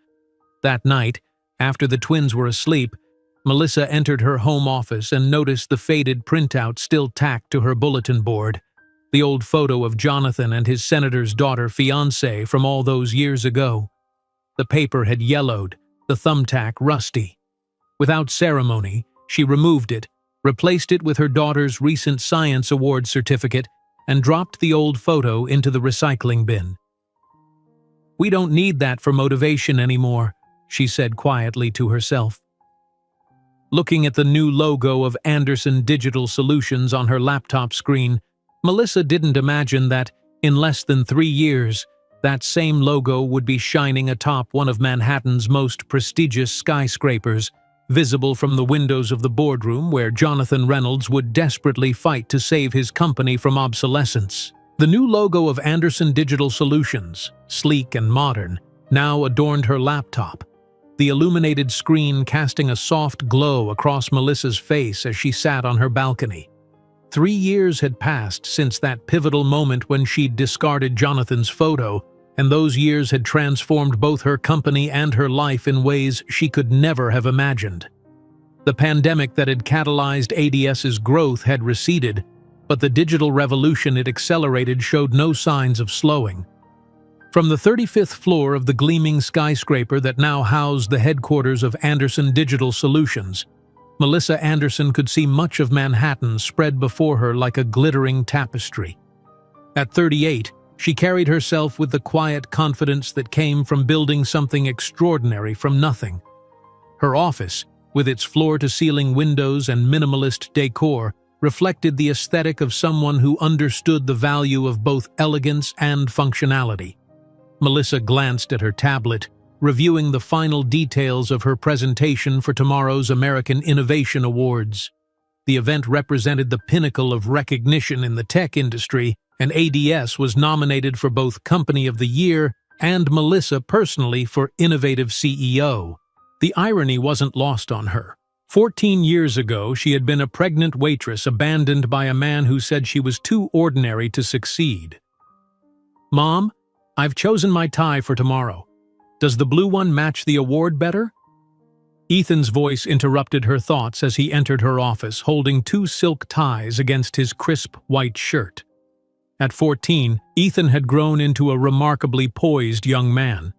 That night, after the twins were asleep, Melissa entered her home office and noticed the faded printout still tacked to her bulletin board. The old photo of Jonathan and his senator's daughter fiancée from all those years ago. The paper had yellowed, the thumbtack rusty. Without ceremony, she removed it, replaced it with her daughter's recent science award certificate, and dropped the old photo into the recycling bin. "We don't need that for motivation anymore," she said quietly to herself. Looking at the new logo of Andersen Digital Solutions on her laptop screen, Melissa didn't imagine that, in less than 3 years, that same logo would be shining atop one of Manhattan's most prestigious skyscrapers, visible from the windows of the boardroom where Jonathan Reynolds would desperately fight to save his company from obsolescence. The new logo of Andersen Digital Solutions, sleek and modern, now adorned her laptop, the illuminated screen casting a soft glow across Melissa's face as she sat on her balcony. 3 years had passed since that pivotal moment when she'd discarded Jonathan's photo, and those years had transformed both her company and her life in ways she could never have imagined. The pandemic that had catalyzed ADS's growth had receded, but the digital revolution it accelerated showed no signs of slowing. From the 35th floor of the gleaming skyscraper that now housed the headquarters of Andersen Digital Solutions, Melissa Andersen could see much of Manhattan spread before her like a glittering tapestry. At 38, she carried herself with the quiet confidence that came from building something extraordinary from nothing. Her office, with its floor-to-ceiling windows and minimalist decor, reflected the aesthetic of someone who understood the value of both elegance and functionality. Melissa glanced at her tablet, reviewing the final details of her presentation for tomorrow's American Innovation Awards. The event represented the pinnacle of recognition in the tech industry, and ADS was nominated for both Company of the Year and Melissa personally for Innovative CEO. The irony wasn't lost on her. 14 years ago, she had been a pregnant waitress abandoned by a man who said she was too ordinary to succeed. "Mom, I've chosen my tie for tomorrow. Does the blue one match the award better?" Ethan's voice interrupted her thoughts as he entered her office, holding 2 silk ties against his crisp white shirt. At 14, Ethan had grown into a remarkably poised young man.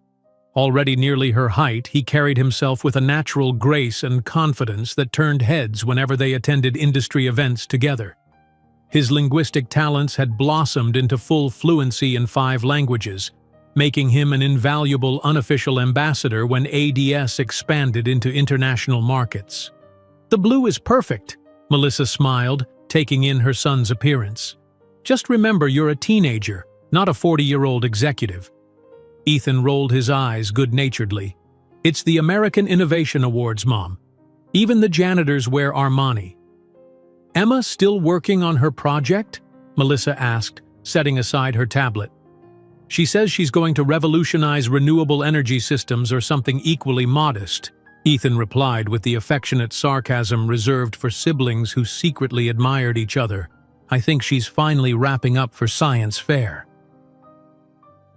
Already nearly her height, he carried himself with a natural grace and confidence that turned heads whenever they attended industry events together. His linguistic talents had blossomed into full fluency in 5 languages, making him an invaluable unofficial ambassador when ADS expanded into international markets. "The blue is perfect," Melissa smiled, taking in her son's appearance. "Just remember you're a teenager, not a 40-year-old executive." Ethan rolled his eyes good-naturedly. "It's the American Innovation Awards, Mom. Even the janitors wear Armani." "Emma still working on her project?" Melissa asked, setting aside her tablet. "She says she's going to revolutionize renewable energy systems or something equally modest," Ethan replied with the affectionate sarcasm reserved for siblings who secretly admired each other. "I think she's finally wrapping up for science fair."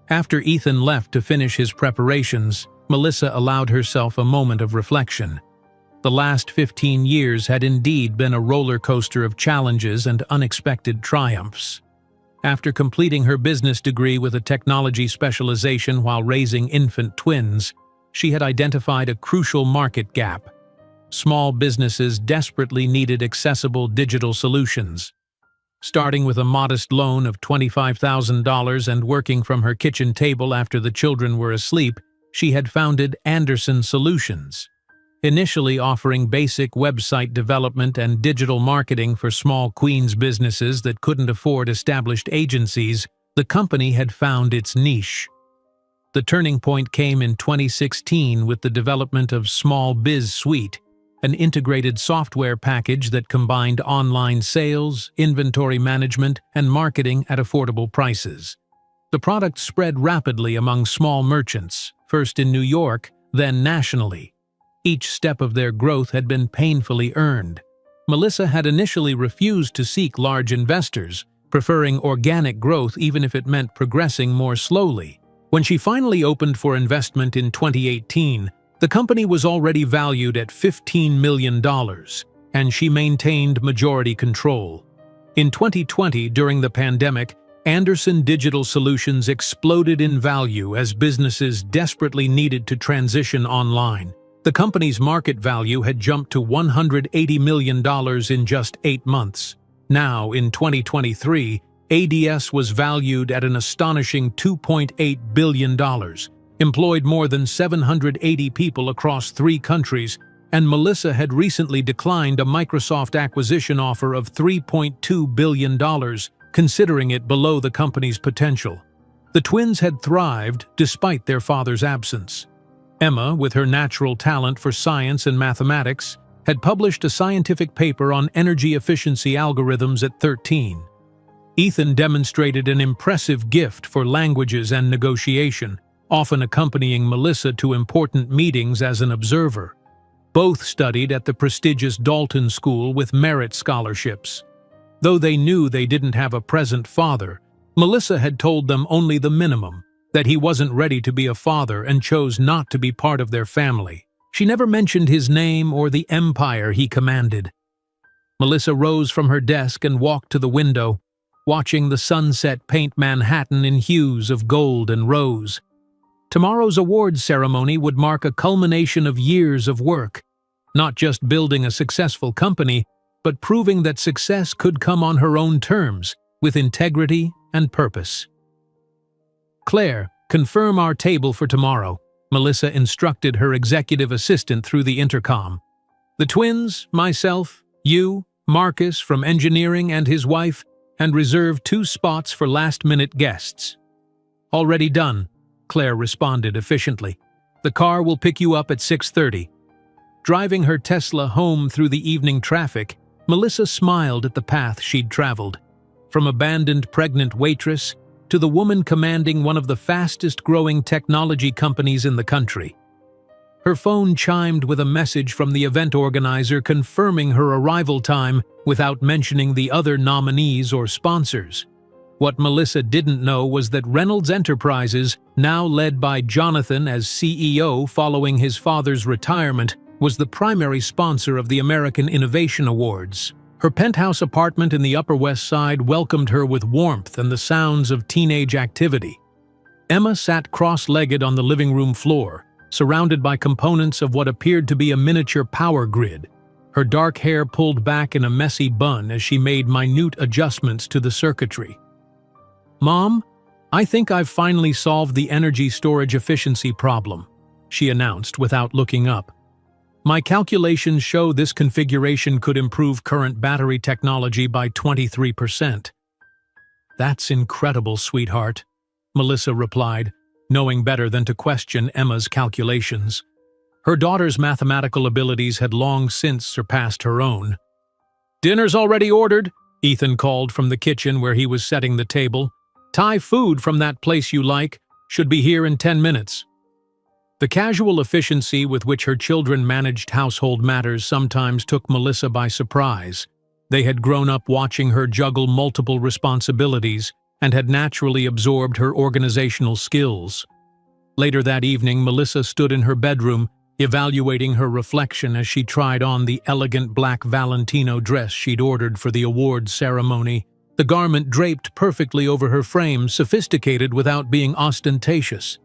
After Ethan left to finish his preparations, Melissa allowed herself a moment of reflection. The last 15 years had indeed been a roller coaster of challenges and unexpected triumphs. After completing her business degree with a technology specialization while raising infant twins, she had identified a crucial market gap. Small businesses desperately needed accessible digital solutions. Starting with a modest loan of $25,000 and working from her kitchen table after the children were asleep, she had founded Anderson Solutions. Initially offering basic website development and digital marketing for small Queens businesses that couldn't afford established agencies, the company had found its niche. The turning point came in 2016 with the development of Small Biz Suite, an integrated software package that combined online sales, inventory management, and marketing at affordable prices. The product spread rapidly among small merchants, first in New York, then nationally. Each step of their growth had been painfully earned. Melissa had initially refused to seek large investors, preferring organic growth even if it meant progressing more slowly. When she finally opened for investment in 2018, the company was already valued at $15 million, and she maintained majority control. In 2020, during the pandemic, Anderson Digital Solutions exploded in value as businesses desperately needed to transition online. The company's market value had jumped to $180 million in just 8 months. Now, in 2023, ADS was valued at an astonishing $2.8 billion, employed more than 780 people across 3 countries, and Melissa had recently declined a Microsoft acquisition offer of $3.2 billion, considering it below the company's potential. The twins had thrived despite their father's absence. Emma, with her natural talent for science and mathematics, had published a scientific paper on energy efficiency algorithms at 13. Ethan demonstrated an impressive gift for languages and negotiation, often accompanying Melissa to important meetings as an observer. Both studied at the prestigious Dalton School with merit scholarships. Though they knew they didn't have a present father, Melissa had told them only the minimum, that he wasn't ready to be a father and chose not to be part of their family. She never mentioned his name or the empire he commanded. Melissa rose from her desk and walked to the window, watching the sunset paint Manhattan in hues of gold and rose. Tomorrow's awards ceremony would mark a culmination of years of work, not just building a successful company, but proving that success could come on her own terms, with integrity and purpose. "Claire, confirm our table for tomorrow," Melissa instructed her executive assistant through the intercom. "The twins, myself, you, Marcus from engineering and his wife, and reserve 2 spots for last-minute guests." "Already done," Claire responded efficiently. "The car will pick you up at 6:30. Driving her Tesla home through the evening traffic, Melissa smiled at the path she'd traveled. From abandoned pregnant waitress to the woman commanding one of the fastest-growing technology companies in the country. Her phone chimed with a message from the event organizer confirming her arrival time without mentioning the other nominees or sponsors. What Melissa didn't know was that Reynolds Enterprises, now led by Jonathan as CEO following his father's retirement, was the primary sponsor of the American Innovation Awards. Her penthouse apartment in the Upper West Side welcomed her with warmth and the sounds of teenage activity. Emma sat cross-legged on the living room floor, surrounded by components of what appeared to be a miniature power grid. Her dark hair pulled back in a messy bun as she made minute adjustments to the circuitry. "Mom, "I think I've finally solved the energy storage efficiency problem," she announced without looking up. "My calculations show this configuration could improve current battery technology by 23%. "That's incredible, sweetheart," Melissa replied, knowing better than to question Emma's calculations. Her daughter's mathematical abilities had long since surpassed her own. "Dinner's already ordered," Ethan called from the kitchen where he was setting the table. "Thai food from that place you like should be here in 10 minutes. The casual efficiency with which her children managed household matters sometimes took Melissa by surprise. They had grown up watching her juggle multiple responsibilities and had naturally absorbed her organizational skills. Later that evening, Melissa stood in her bedroom, evaluating her reflection as she tried on the elegant black Valentino dress she'd ordered for the awards ceremony. The garment draped perfectly over her frame, sophisticated without being ostentatious.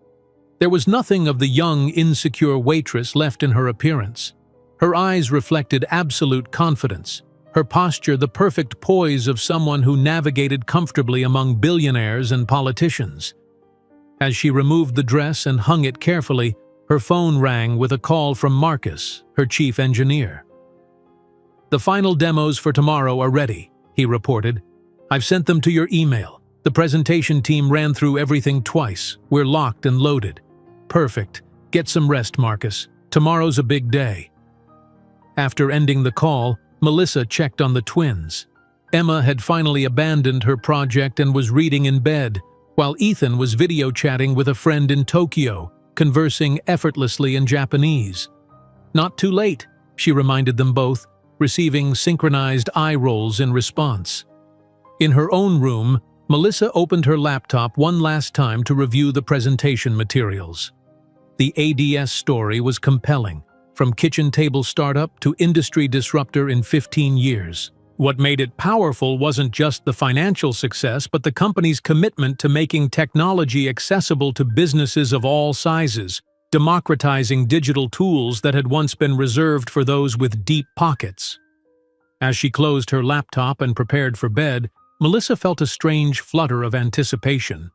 There was nothing of the young, insecure waitress left in her appearance. Her eyes reflected absolute confidence, her posture the perfect poise of someone who navigated comfortably among billionaires and politicians. As she removed the dress and hung it carefully, her phone rang with a call from Marcus, her chief engineer. "The final demos for tomorrow are ready," he reported. "I've sent them to your email. The presentation team ran through everything twice. We're locked and loaded." "Perfect. Get some rest, Marcus. Tomorrow's a big day." After ending the call, Melissa checked on the twins. Emma had finally abandoned her project and was reading in bed, while Ethan was video chatting with a friend in Tokyo, conversing effortlessly in Japanese. "Not too late," she reminded them both, receiving synchronized eye rolls in response. In her own room, Melissa opened her laptop one last time to review the presentation materials. The ADS story was compelling, from kitchen table startup to industry disruptor in 15 years. What made it powerful wasn't just the financial success, but the company's commitment to making technology accessible to businesses of all sizes, democratizing digital tools that had once been reserved for those with deep pockets. As she closed her laptop and prepared for bed, Melissa felt a strange flutter of anticipation.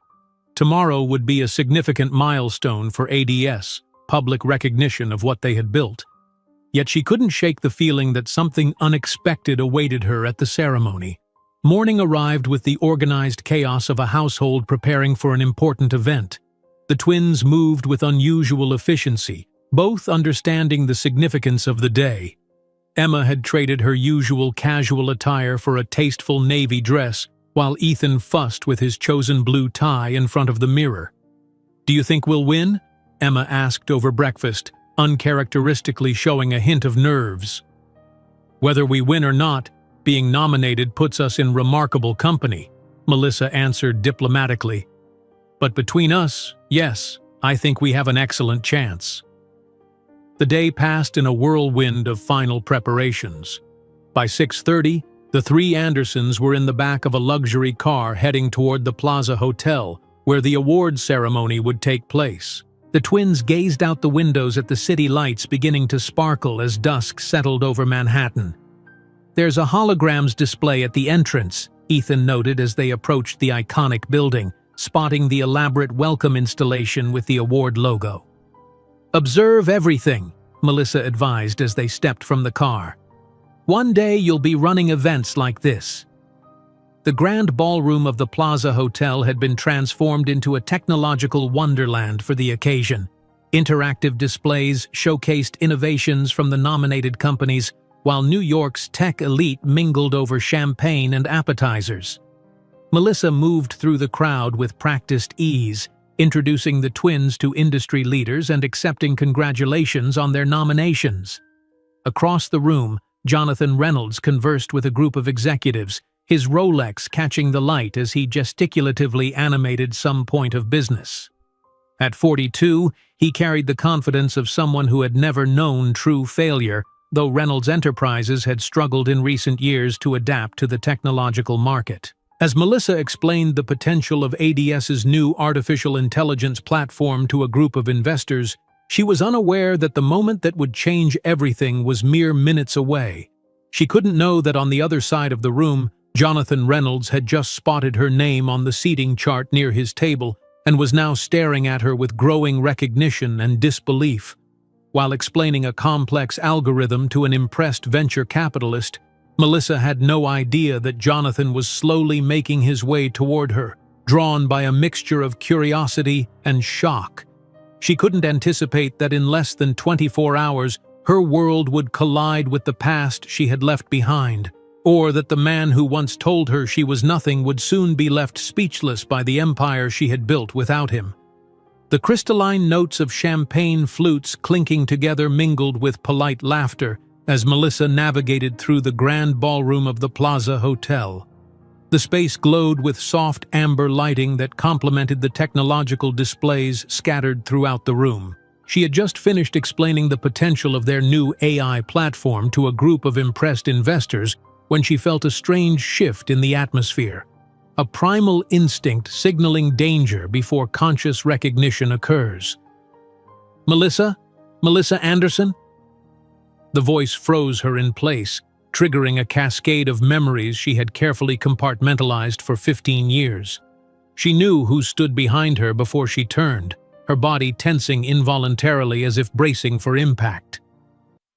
Tomorrow would be a significant milestone for ADS, public recognition of what they had built. Yet she couldn't shake the feeling that something unexpected awaited her at the ceremony. Morning arrived with the organized chaos of a household preparing for an important event. The twins moved with unusual efficiency, both understanding the significance of the day. Emma had traded her usual casual attire for a tasteful navy dress, while Ethan fussed with his chosen blue tie in front of the mirror. "Do you think we'll win?" Emma asked over breakfast, uncharacteristically showing a hint of nerves. "Whether we win or not, being nominated puts us in remarkable company," Melissa answered diplomatically. "But between us, yes, I think we have an excellent chance." The day passed in a whirlwind of final preparations. By 6:30, the three Andersons were in the back of a luxury car heading toward the Plaza Hotel, where the awards ceremony would take place. The twins gazed out the windows at the city lights beginning to sparkle as dusk settled over Manhattan. "There's a holograms display at the entrance," Ethan noted as they approached the iconic building, spotting the elaborate welcome installation with the award logo. "Observe everything," Melissa advised as they stepped from the car. "One day you'll be running events like this." The grand ballroom of the Plaza Hotel had been transformed into a technological wonderland for the occasion. Interactive displays showcased innovations from the nominated companies, while New York's tech elite mingled over champagne and appetizers. Melissa moved through the crowd with practiced ease, introducing the twins to industry leaders and accepting congratulations on their nominations. Across the room, Jonathan Reynolds conversed with a group of executives, his Rolex catching the light as he gesticulatively animated some point of business. At 42, he carried the confidence of someone who had never known true failure, though Reynolds Enterprises had struggled in recent years to adapt to the technological market. As Melissa explained the potential of ADS's new artificial intelligence platform to a group of investors, she was unaware that the moment that would change everything was mere minutes away. She couldn't know that on the other side of the room, Jonathan Reynolds had just spotted her name on the seating chart near his table and was now staring at her with growing recognition and disbelief. While explaining a complex algorithm to an impressed venture capitalist, Melissa had no idea that Jonathan was slowly making his way toward her, drawn by a mixture of curiosity and shock. She couldn't anticipate that in less than 24 hours, her world would collide with the past she had left behind, or that the man who once told her she was nothing would soon be left speechless by the empire she had built without him. The crystalline notes of champagne flutes clinking together mingled with polite laughter as Melissa navigated through the grand ballroom of the Plaza Hotel. The space glowed with soft amber lighting that complemented the technological displays scattered throughout the room. She had just finished explaining the potential of their new AI platform to a group of impressed investors when she felt a strange shift in the atmosphere. A primal instinct signaling danger before conscious recognition occurs. "Melissa? Melissa Anderson?" The voice froze her in place, triggering a cascade of memories she had carefully compartmentalized for 15 years. She knew who stood behind her before she turned, her body tensing involuntarily as if bracing for impact.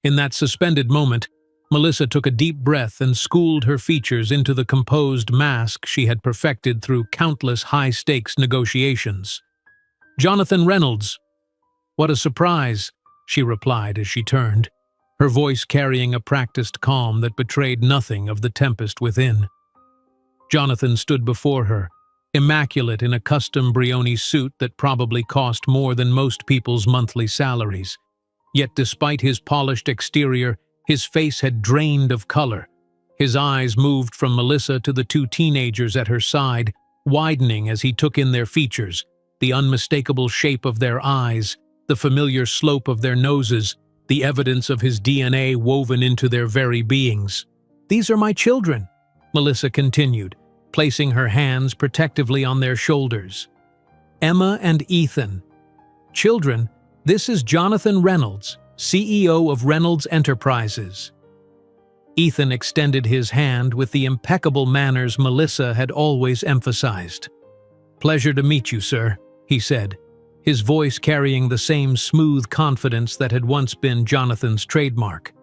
In that suspended moment, Melissa took a deep breath and schooled her features into the composed mask she had perfected through countless high-stakes negotiations. "Jonathan Reynolds." "What a surprise," she replied as she turned, her voice carrying a practiced calm that betrayed nothing of the tempest within. Jonathan stood before her, immaculate in a custom Brioni suit that probably cost more than most people's monthly salaries. Yet despite his polished exterior, his face had drained of color. His eyes moved from Melissa to the two teenagers at her side, widening as he took in their features, the unmistakable shape of their eyes, the familiar slope of their noses, the evidence of his DNA woven into their very beings. "These are my children," Melissa continued, placing her hands protectively on their shoulders. "Emma and Ethan. Children, this is Jonathan Reynolds, CEO of Reynolds Enterprises." Ethan extended his hand with the impeccable manners Melissa had always emphasized. "Pleasure to meet you, sir," he said, his voice carrying the same smooth confidence that had once been Jonathan's trademark.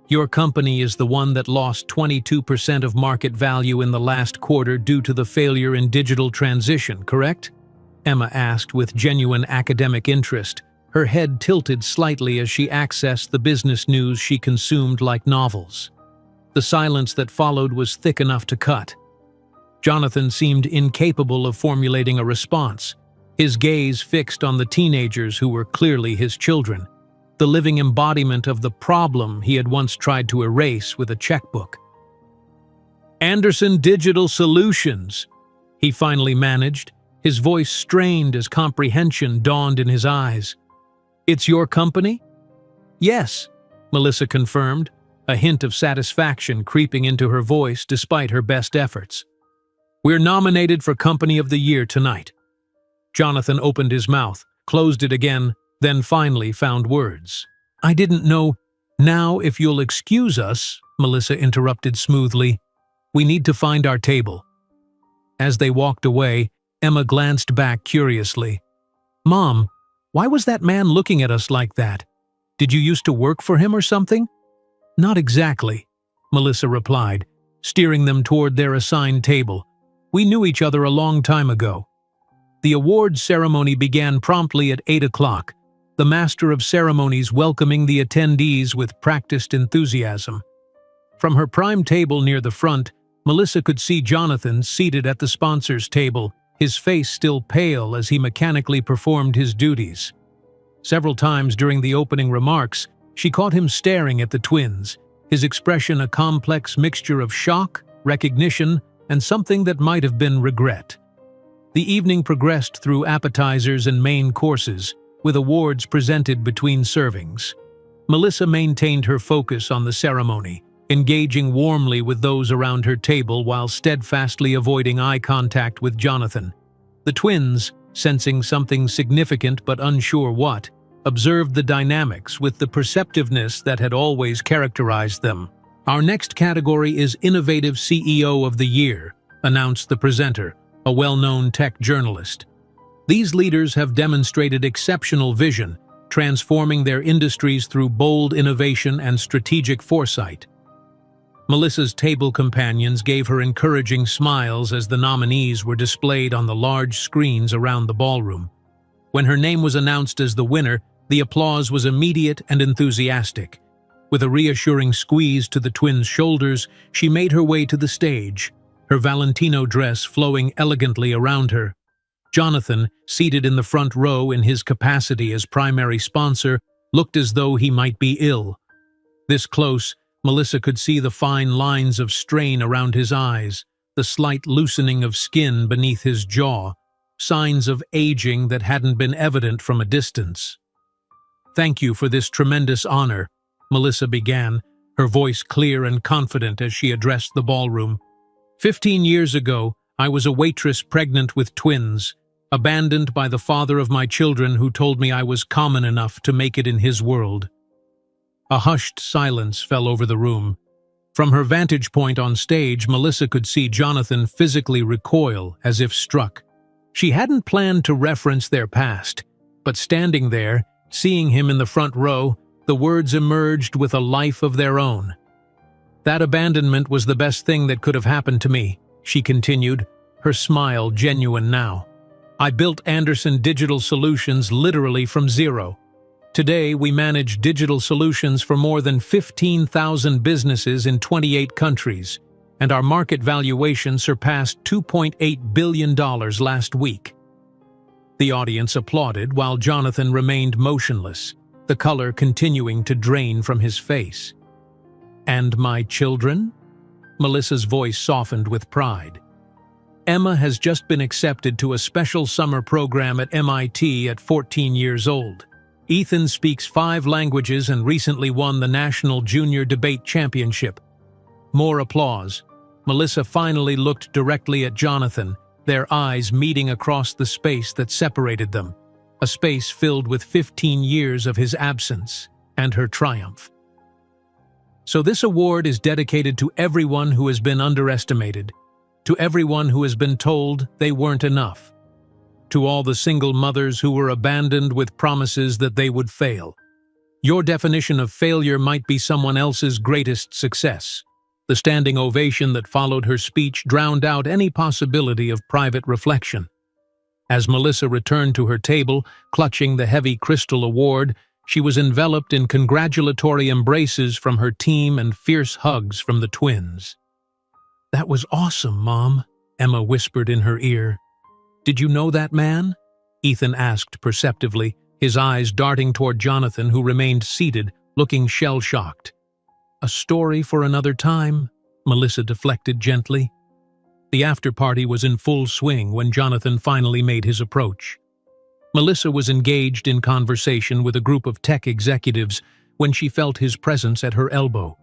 "Your company is the one that lost 22% of market value in the last quarter due to the failure in digital transition, correct?" Emma asked with genuine academic interest, her head tilted slightly as she accessed the business news she consumed like novels. The silence that followed was thick enough to cut. Jonathan seemed incapable of formulating a response, his gaze fixed on the teenagers who were clearly his children, the living embodiment of the problem he had once tried to erase with a checkbook. "Anderson Digital Solutions," he finally managed, his voice strained as comprehension dawned in his eyes. "It's your company?" "Yes," Melissa confirmed, a hint of satisfaction creeping into her voice despite her best efforts. "We're nominated for Company of the Year tonight." Jonathan opened his mouth, closed it again, then finally found words. "I didn't know." "Now, if you'll excuse us," Melissa interrupted smoothly, "we need to find our table." As they walked away, Emma glanced back curiously. "Mom, why was that man looking at us like that? Did you used to work for him or something?" "Not exactly," Melissa replied, steering them toward their assigned table. "We knew each other a long time ago." The awards ceremony began promptly at 8 o'clock, the master of ceremonies welcoming the attendees with practiced enthusiasm. From her prime table near the front, Melissa could see Jonathan seated at the sponsors' table, his face still pale as he mechanically performed his duties. Several times during the opening remarks, she caught him staring at the twins, his expression a complex mixture of shock, recognition, and something that might have been regret. The evening progressed through appetizers and main courses, with awards presented between servings. Melissa maintained her focus on the ceremony, engaging warmly with those around her table while steadfastly avoiding eye contact with Jonathan. The twins, sensing something significant but unsure what, observed the dynamics with the perceptiveness that had always characterized them. Our next category is Innovative CEO of the Year, announced the presenter, a well-known tech journalist. These leaders have demonstrated exceptional vision, transforming their industries through bold innovation and strategic foresight. Melissa's table companions gave her encouraging smiles as the nominees were displayed on the large screens around the ballroom. When her name was announced as the winner, the applause was immediate and enthusiastic. With a reassuring squeeze to the twins' shoulders, she made her way to the stage, her Valentino dress flowing elegantly around her. Jonathan, seated in the front row in his capacity as primary sponsor, looked as though he might be ill. This close, Melissa could see the fine lines of strain around his eyes, the slight loosening of skin beneath his jaw, signs of aging that hadn't been evident from a distance. "Thank you for this tremendous honor," Melissa began, her voice clear and confident as she addressed the ballroom. 15 years ago, I was a waitress pregnant with twins, abandoned by the father of my children who told me I was common enough to make it in his world. A hushed silence fell over the room. From her vantage point on stage, Melissa could see Jonathan physically recoil as if struck. She hadn't planned to reference their past, but standing there, seeing him in the front row, the words emerged with a life of their own. "That abandonment was the best thing that could have happened to me," she continued, her smile genuine now. "I built Anderson Digital Solutions literally from zero. Today, we manage digital solutions for more than 15,000 businesses in 28 countries, and our market valuation surpassed $2.8 billion last week." The audience applauded while Jonathan remained motionless, the color continuing to drain from his face. "And my children?" Melissa's voice softened with pride. "Emma has just been accepted to a special summer program at MIT at 14 years old. Ethan speaks 5 languages and recently won the National Junior Debate Championship." More applause. Melissa finally looked directly at Jonathan, their eyes meeting across the space that separated them, a space filled with 15 years of his absence and her triumph. "So this award is dedicated to everyone who has been underestimated, to everyone who has been told they weren't enough, to all the single mothers who were abandoned with promises that they would fail. Your definition of failure might be someone else's greatest success." The standing ovation that followed her speech drowned out any possibility of private reflection. As Melissa returned to her table, clutching the heavy crystal award, she was enveloped in congratulatory embraces from her team and fierce hugs from the twins. "That was awesome, Mom," Emma whispered in her ear. "Did you know that man?" Ethan asked perceptively, his eyes darting toward Jonathan, who remained seated, looking shell-shocked. "A story for another time," Melissa deflected gently. The after-party was in full swing when Jonathan finally made his approach. Melissa was engaged in conversation with a group of tech executives when she felt his presence at her elbow.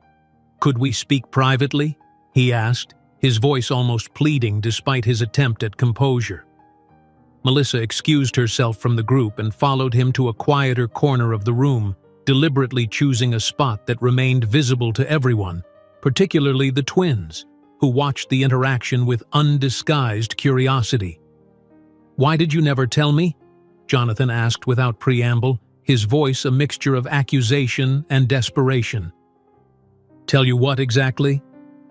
"Could we speak privately?" he asked, his voice almost pleading despite his attempt at composure. Melissa excused herself from the group and followed him to a quieter corner of the room, deliberately choosing a spot that remained visible to everyone, particularly the twins, who watched the interaction with undisguised curiosity. "Why did you never tell me?" Jonathan asked without preamble, his voice a mixture of accusation and desperation. "Tell you what exactly?"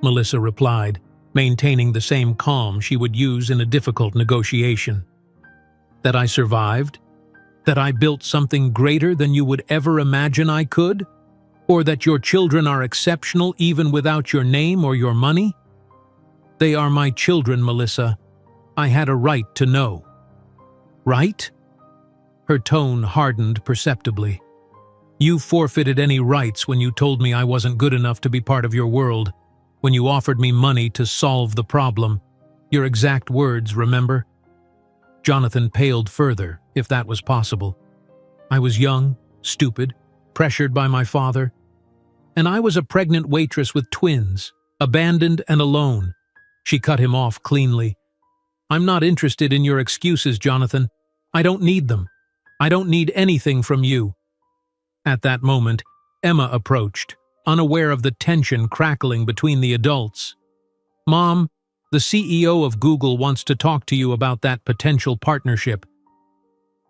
Melissa replied, maintaining the same calm she would use in a difficult negotiation. "That I survived? That I built something greater than you would ever imagine I could? Or that your children are exceptional even without your name or your money? They are my children, Melissa. I had a right to know." "Right?" Her tone hardened perceptibly. "You forfeited any rights when you told me I wasn't good enough to be part of your world, when you offered me money to solve the problem. Your exact words, remember?" Jonathan paled further, if that was possible. "I was young, stupid, pressured by my father. And I was a pregnant waitress with twins, abandoned and alone." She cut him off cleanly. "I'm not interested in your excuses, Jonathan. I don't need them. I don't need anything from you." At that moment, Emma approached, unaware of the tension crackling between the adults. "Mom, the CEO of Google wants to talk to you about that potential partnership."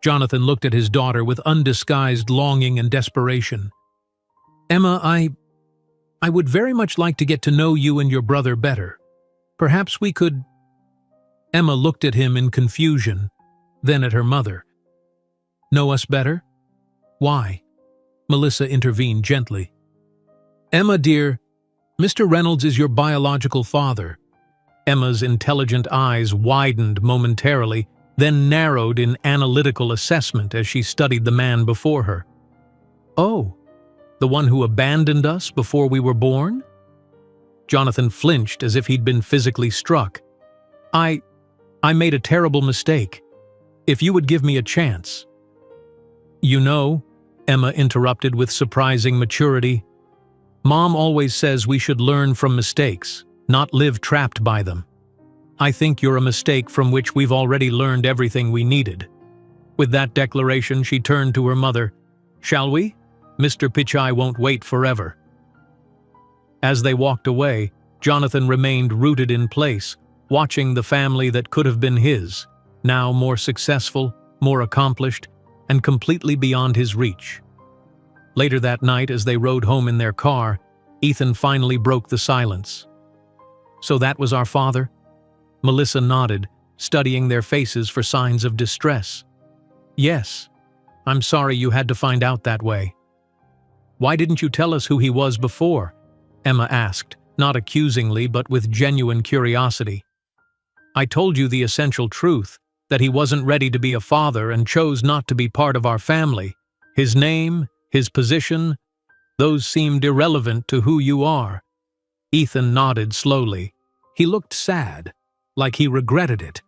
Jonathan looked at his daughter with undisguised longing and desperation. "Emma, I would very much like to get to know you and your brother better. Perhaps we could—" Emma looked at him in confusion, then at her mother. "Know us better? Why?" Melissa intervened gently. "Emma, dear, Mr. Reynolds is your biological father." Emma's intelligent eyes widened momentarily, then narrowed in analytical assessment as she studied the man before her. "Oh, the one who abandoned us before we were born?" Jonathan flinched as if he'd been physically struck. I made a terrible mistake. If you would give me a chance." "You know," Emma interrupted with surprising maturity, "Mom always says we should learn from mistakes, not live trapped by them. I think you're a mistake from which we've already learned everything we needed." With that declaration, she turned to her mother. "Shall we? Mr. Pichai won't wait forever." As they walked away, Jonathan remained rooted in place, watching the family that could have been his, now more successful, more accomplished, and completely beyond his reach. Later that night, as they rode home in their car, Ethan finally broke the silence. "So that was our father?" Melissa nodded, studying their faces for signs of distress. "Yes. I'm sorry you had to find out that way." "Why didn't you tell us who he was before?" Emma asked, not accusingly but with genuine curiosity. "I told you the essential truth, that he wasn't ready to be a father and chose not to be part of our family. His name, his position, those seemed irrelevant to who you are." Ethan nodded slowly. He looked sad, like he regretted it.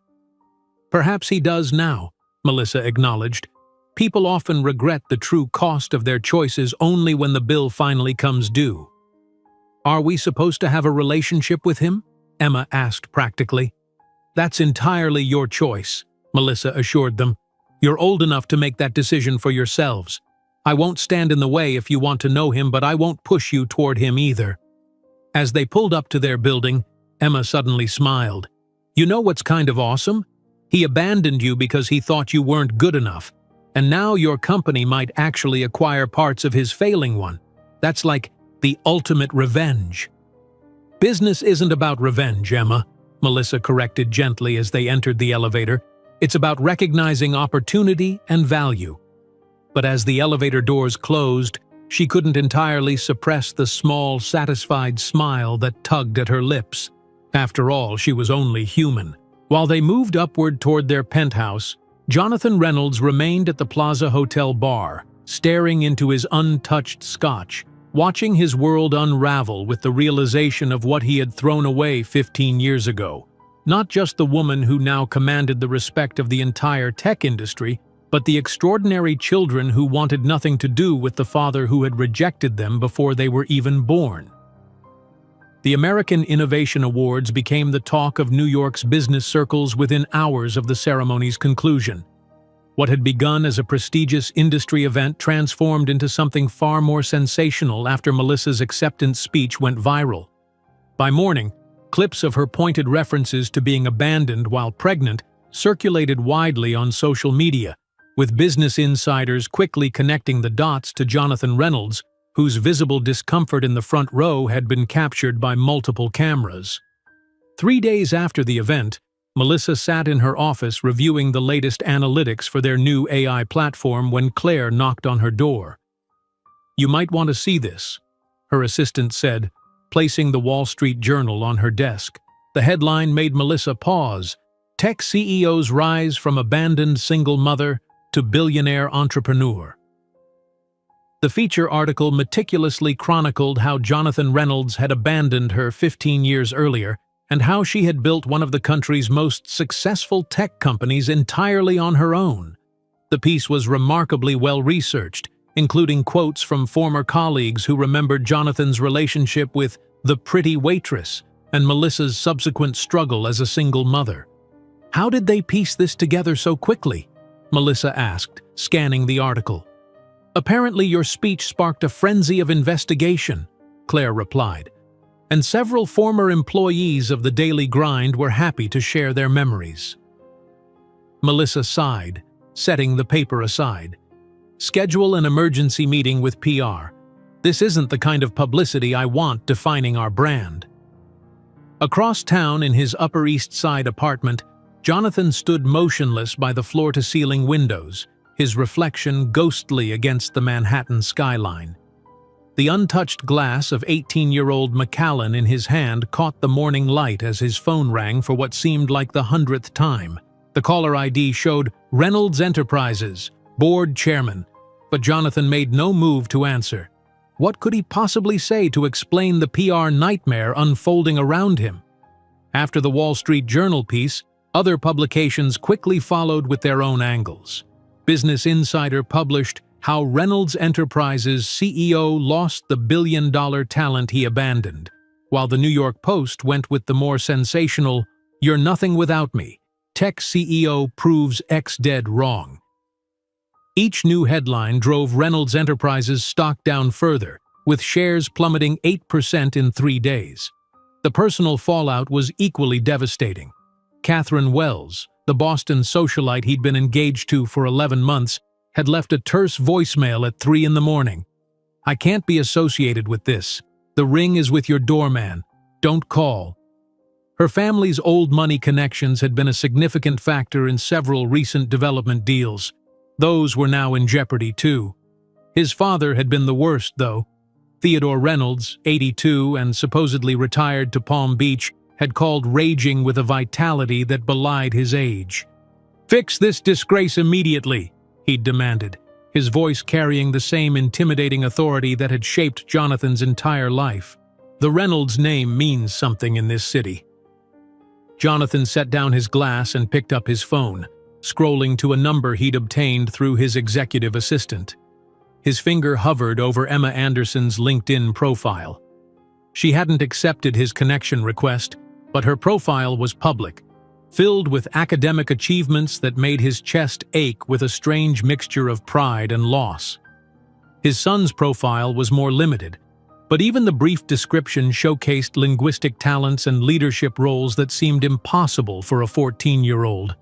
"Perhaps he does now," Melissa acknowledged. "People often regret the true cost of their choices only when the bill finally comes due." "Are we supposed to have a relationship with him?" Emma asked practically. "That's entirely your choice," Melissa assured them. "You're old enough to make that decision for yourselves. I won't stand in the way if you want to know him, but I won't push you toward him either." As they pulled up to their building, Emma suddenly smiled. "You know what's kind of awesome? He abandoned you because he thought you weren't good enough, and now your company might actually acquire parts of his failing one. That's like the ultimate revenge." "Business isn't about revenge, Emma," Melissa corrected gently as they entered the elevator. "It's about recognizing opportunity and value." But as the elevator doors closed, she couldn't entirely suppress the small, satisfied smile that tugged at her lips. After all, she was only human. While they moved upward toward their penthouse, Jonathan Reynolds remained at the Plaza Hotel bar, staring into his untouched scotch, watching his world unravel with the realization of what he had thrown away 15 years ago. Not just the woman who now commanded the respect of the entire tech industry, but the extraordinary children who wanted nothing to do with the father who had rejected them before they were even born. The American Innovation Awards became the talk of New York's business circles within hours of the ceremony's conclusion. What had begun as a prestigious industry event transformed into something far more sensational after Melissa's acceptance speech went viral. By morning, clips of her pointed references to being abandoned while pregnant circulated widely on social media, with business insiders quickly connecting the dots to Jonathan Reynolds, whose visible discomfort in the front row had been captured by multiple cameras. 3 days after the event, Melissa sat in her office reviewing the latest analytics for their new AI platform when Claire knocked on her door. "You might want to see this," her assistant said, placing the Wall Street Journal on her desk. The headline made Melissa pause. "Tech CEOs rise from abandoned single mother to billionaire entrepreneur." The feature article meticulously chronicled how Jonathan Reynolds had abandoned her 15 years earlier and how she had built one of the country's most successful tech companies entirely on her own. The piece was remarkably well-researched, including quotes from former colleagues who remembered Jonathan's relationship with the pretty waitress and Melissa's subsequent struggle as a single mother. "How did they piece this together so quickly?" Melissa asked, scanning the article. "Apparently your speech sparked a frenzy of investigation," Claire replied. And several former employees of the Daily Grind were happy to share their memories. Melissa sighed, setting the paper aside. Schedule an emergency meeting with PR. This isn't the kind of publicity I want defining our brand. Across town in his Upper East Side apartment, Jonathan stood motionless by the floor-to-ceiling windows, his reflection ghostly against the Manhattan skyline. The untouched glass of 18-year-old Macallan in his hand caught the morning light as his phone rang for what seemed like the 100th time. The caller ID showed Reynolds Enterprises, board chairman, but Jonathan made no move to answer. What could he possibly say to explain the PR nightmare unfolding around him? After the Wall Street Journal piece, other publications quickly followed with their own angles. Business Insider published how Reynolds Enterprises CEO lost the billion-dollar talent he abandoned, while the New York Post went with the more sensational, "You're nothing without me. Tech CEO proves ex-dead wrong." Each new headline drove Reynolds Enterprises' stock down further, with shares plummeting 8% in 3 days. The personal fallout was equally devastating. Catherine Wells, the Boston socialite he'd been engaged to for 11 months, had left a terse voicemail at 3 in the morning. "I can't be associated with this. The ring is with your doorman. Don't call." Her family's old money connections had been a significant factor in several recent development deals. Those were now in jeopardy too. His father had been the worst, though. Theodore Reynolds, 82 and supposedly retired to Palm Beach, had called raging with a vitality that belied his age. "Fix this disgrace immediately," he'd demanded, his voice carrying the same intimidating authority that had shaped Jonathan's entire life. The Reynolds name means something in this city. Jonathan set down his glass and picked up his phone, scrolling to a number he'd obtained through his executive assistant. His finger hovered over Emma Anderson's LinkedIn profile. She hadn't accepted his connection request, but her profile was public, filled with academic achievements that made his chest ache with a strange mixture of pride and loss. His son's profile was more limited, but even the brief description showcased linguistic talents and leadership roles that seemed impossible for a 14-year-old.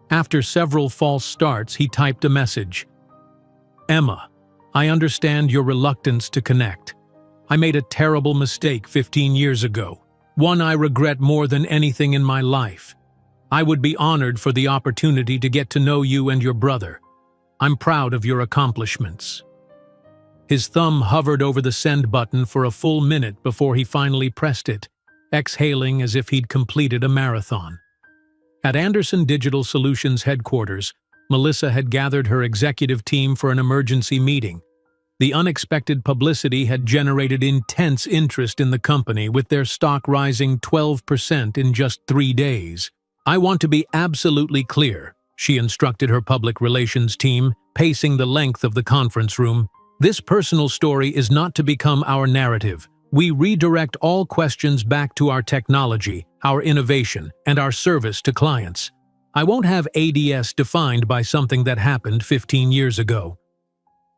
After several false starts, he typed a message. "Emma, I understand your reluctance to connect. I made a terrible mistake 15 years ago, one I regret more than anything in my life. I would be honored for the opportunity to get to know you and your brother. I'm proud of your accomplishments." His thumb hovered over the send button for a full minute before he finally pressed it, exhaling as if he'd completed a marathon. At Anderson Digital Solutions headquarters, Melissa had gathered her executive team for an emergency meeting. The unexpected publicity had generated intense interest in the company, with their stock rising 12% in just 3 days. "I want to be absolutely clear," she instructed her public relations team, pacing the length of the conference room. "This personal story is not to become our narrative. We redirect all questions back to our technology, our innovation, and our service to clients. I won't have ADS defined by something that happened 15 years ago."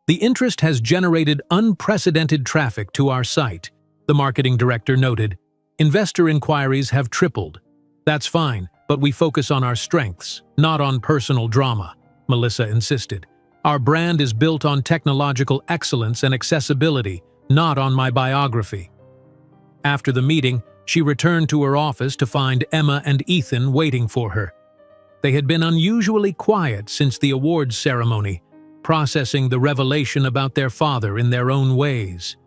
"The interest has generated unprecedented traffic to our site," the marketing director noted. "Investor inquiries have tripled." "That's fine, but we focus on our strengths, not on personal drama," Melissa insisted. "Our brand is built on technological excellence and accessibility, not on my biography." After the meeting, she returned to her office to find Emma and Ethan waiting for her. They had been unusually quiet since the awards ceremony, processing the revelation about their father in their own ways.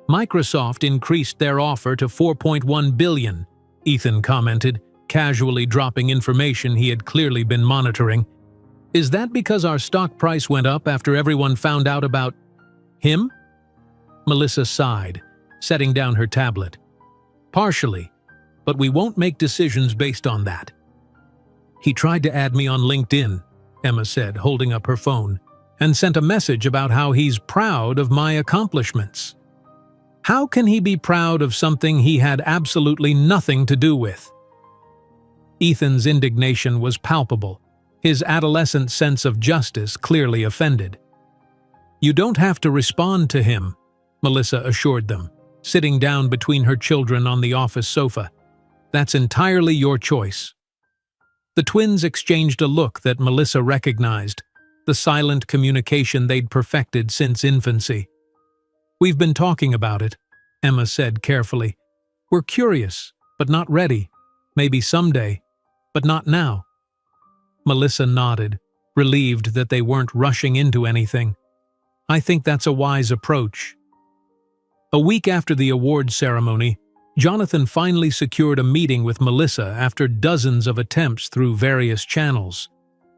"Microsoft increased their offer to $4.1 billion, Ethan commented, casually dropping information he had clearly been monitoring. "Is that because our stock price went up after everyone found out about him?" Melissa sighed, setting down her tablet. "Partially, but we won't make decisions based on that." "He tried to add me on LinkedIn," Emma said, holding up her phone, "and sent a message about how he's proud of my accomplishments." "How can he be proud of something he had absolutely nothing to do with?" Ethan's indignation was palpable, his adolescent sense of justice clearly offended. "You don't have to respond to him," Melissa assured them, sitting down between her children on the office sofa. "That's entirely your choice." The twins exchanged a look that Melissa recognized, the silent communication they'd perfected since infancy. "We've been talking about it," Emma said carefully. "We're curious, but not ready. Maybe someday, but not now." Melissa nodded, relieved that they weren't rushing into anything. "I think that's a wise approach." A week after the award ceremony, Jonathan finally secured a meeting with Melissa after dozens of attempts through various channels.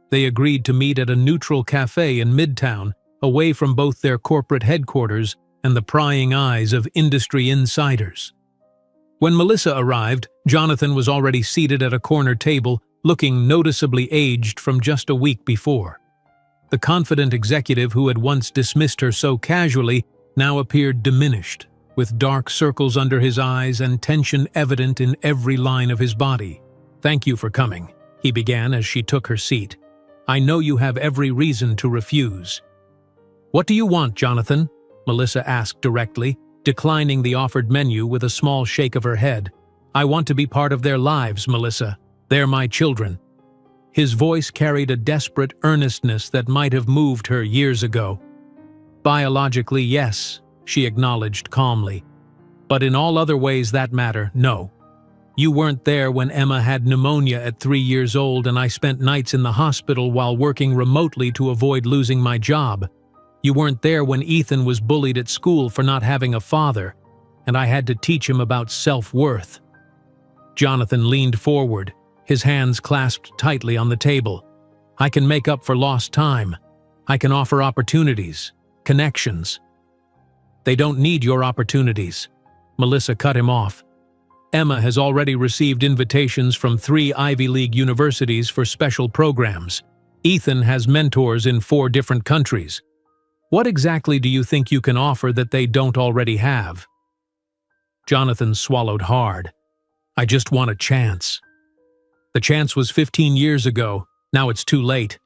They agreed to meet at a neutral cafe in Midtown, away from both their corporate headquarters and the prying eyes of industry insiders. When Melissa arrived, Jonathan was already seated at a corner table, looking noticeably aged from just a week before. The confident executive who had once dismissed her so casually now appeared diminished, with dark circles under his eyes and tension evident in every line of his body. "Thank you for coming," he began as she took her seat. "I know you have every reason to refuse." "What do you want, Jonathan?" Melissa asked directly, declining the offered menu with a small shake of her head. "I want to be part of their lives, Melissa. They're my children." His voice carried a desperate earnestness that might have moved her years ago. "Biologically, yes," she acknowledged calmly. "But in all other ways that matter, no. You weren't there when Emma had pneumonia at 3 years old and I spent nights in the hospital while working remotely to avoid losing my job. You weren't there when Ethan was bullied at school for not having a father, and I had to teach him about self-worth." Jonathan leaned forward, his hands clasped tightly on the table. "I can make up for lost time. I can offer opportunities, connections." "They don't need your opportunities," Melissa cut him off. "Emma has already received invitations from 3 Ivy League universities for special programs. Ethan has mentors in 4 different countries. What exactly do you think you can offer that they don't already have?" Jonathan swallowed hard. "I just want a chance." "The chance was 15 years ago. Now it's too late.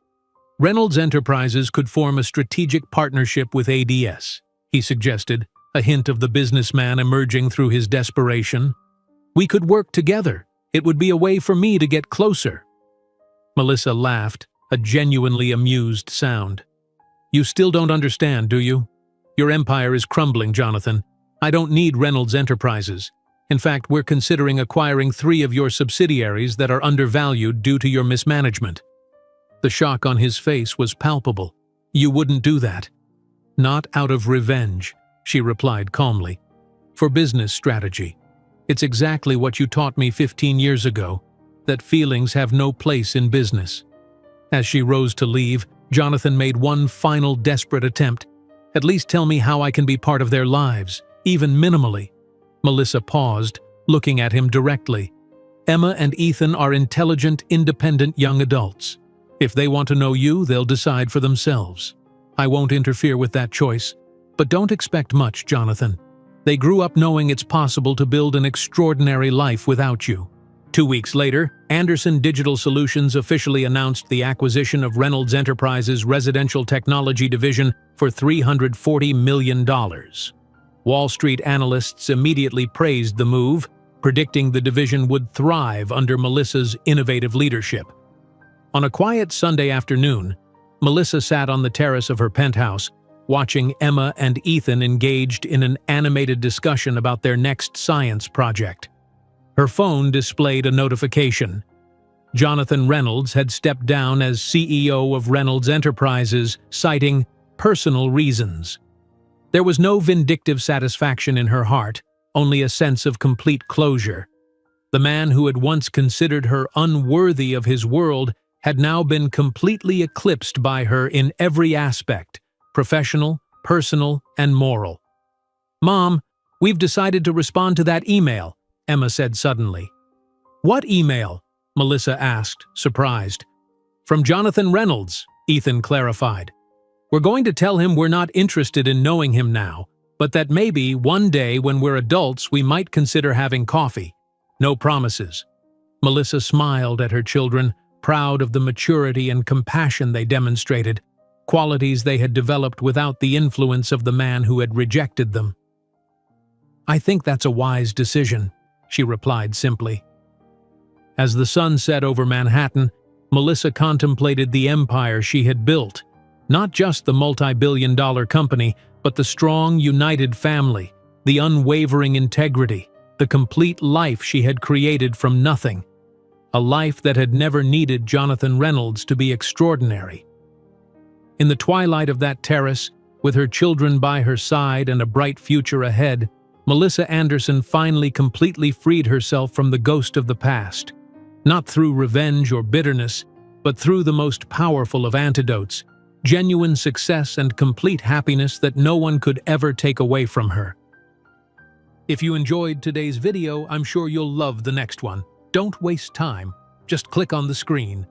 Reynolds Enterprises could form a strategic partnership with ADS," he suggested, a hint of the businessman emerging through his desperation. "We could work together. It would be a way for me to get closer." Melissa laughed, a genuinely amused sound. "You still don't understand, do you? Your empire is crumbling, Jonathan. I don't need Reynolds Enterprises. In fact, we're considering acquiring 3 of your subsidiaries that are undervalued due to your mismanagement." The shock on his face was palpable. "You wouldn't do that." "Not out of revenge," she replied calmly. "For business strategy. It's exactly what you taught me 15 years ago, that feelings have no place in business." As she rose to leave, Jonathan made one final desperate attempt. "At least tell me how I can be part of their lives, even minimally." Melissa paused, looking at him directly. "Emma and Ethan are intelligent, independent young adults. If they want to know you, they'll decide for themselves. I won't interfere with that choice. But don't expect much, Jonathan. They grew up knowing it's possible to build an extraordinary life without you." 2 weeks later, Anderson Digital Solutions officially announced the acquisition of Reynolds Enterprises' residential technology division for $340 million. Wall Street analysts immediately praised the move, predicting the division would thrive under Melissa's innovative leadership. On a quiet Sunday afternoon, Melissa sat on the terrace of her penthouse, watching Emma and Ethan engaged in an animated discussion about their next science project. Her phone displayed a notification. Jonathan Reynolds had stepped down as CEO of Reynolds Enterprises, citing personal reasons. There was no vindictive satisfaction in her heart, only a sense of complete closure. The man who had once considered her unworthy of his world had now been completely eclipsed by her in every aspect, professional, personal, and moral. "Mom, we've decided to respond to that email," Emma said suddenly. "What email?" Melissa asked, surprised. "From Jonathan Reynolds," Ethan clarified. "We're going to tell him we're not interested in knowing him now, but that maybe one day when we're adults we might consider having coffee. No promises." Melissa smiled at her children, proud of the maturity and compassion they demonstrated, qualities they had developed without the influence of the man who had rejected them. "I think that's a wise decision," she replied simply. As the sun set over Manhattan, Melissa contemplated the empire she had built. Not just the multi-billion-dollar company, but the strong, united family, the unwavering integrity, the complete life she had created from nothing. A life that had never needed Jonathan Reynolds to be extraordinary. In the twilight of that terrace, with her children by her side and a bright future ahead, Melissa Anderson finally completely freed herself from the ghost of the past. Not through revenge or bitterness, but through the most powerful of antidotes, genuine success and complete happiness that no one could ever take away from her. If you enjoyed today's video, I'm sure you'll love the next one. Don't waste time. Just click on the screen.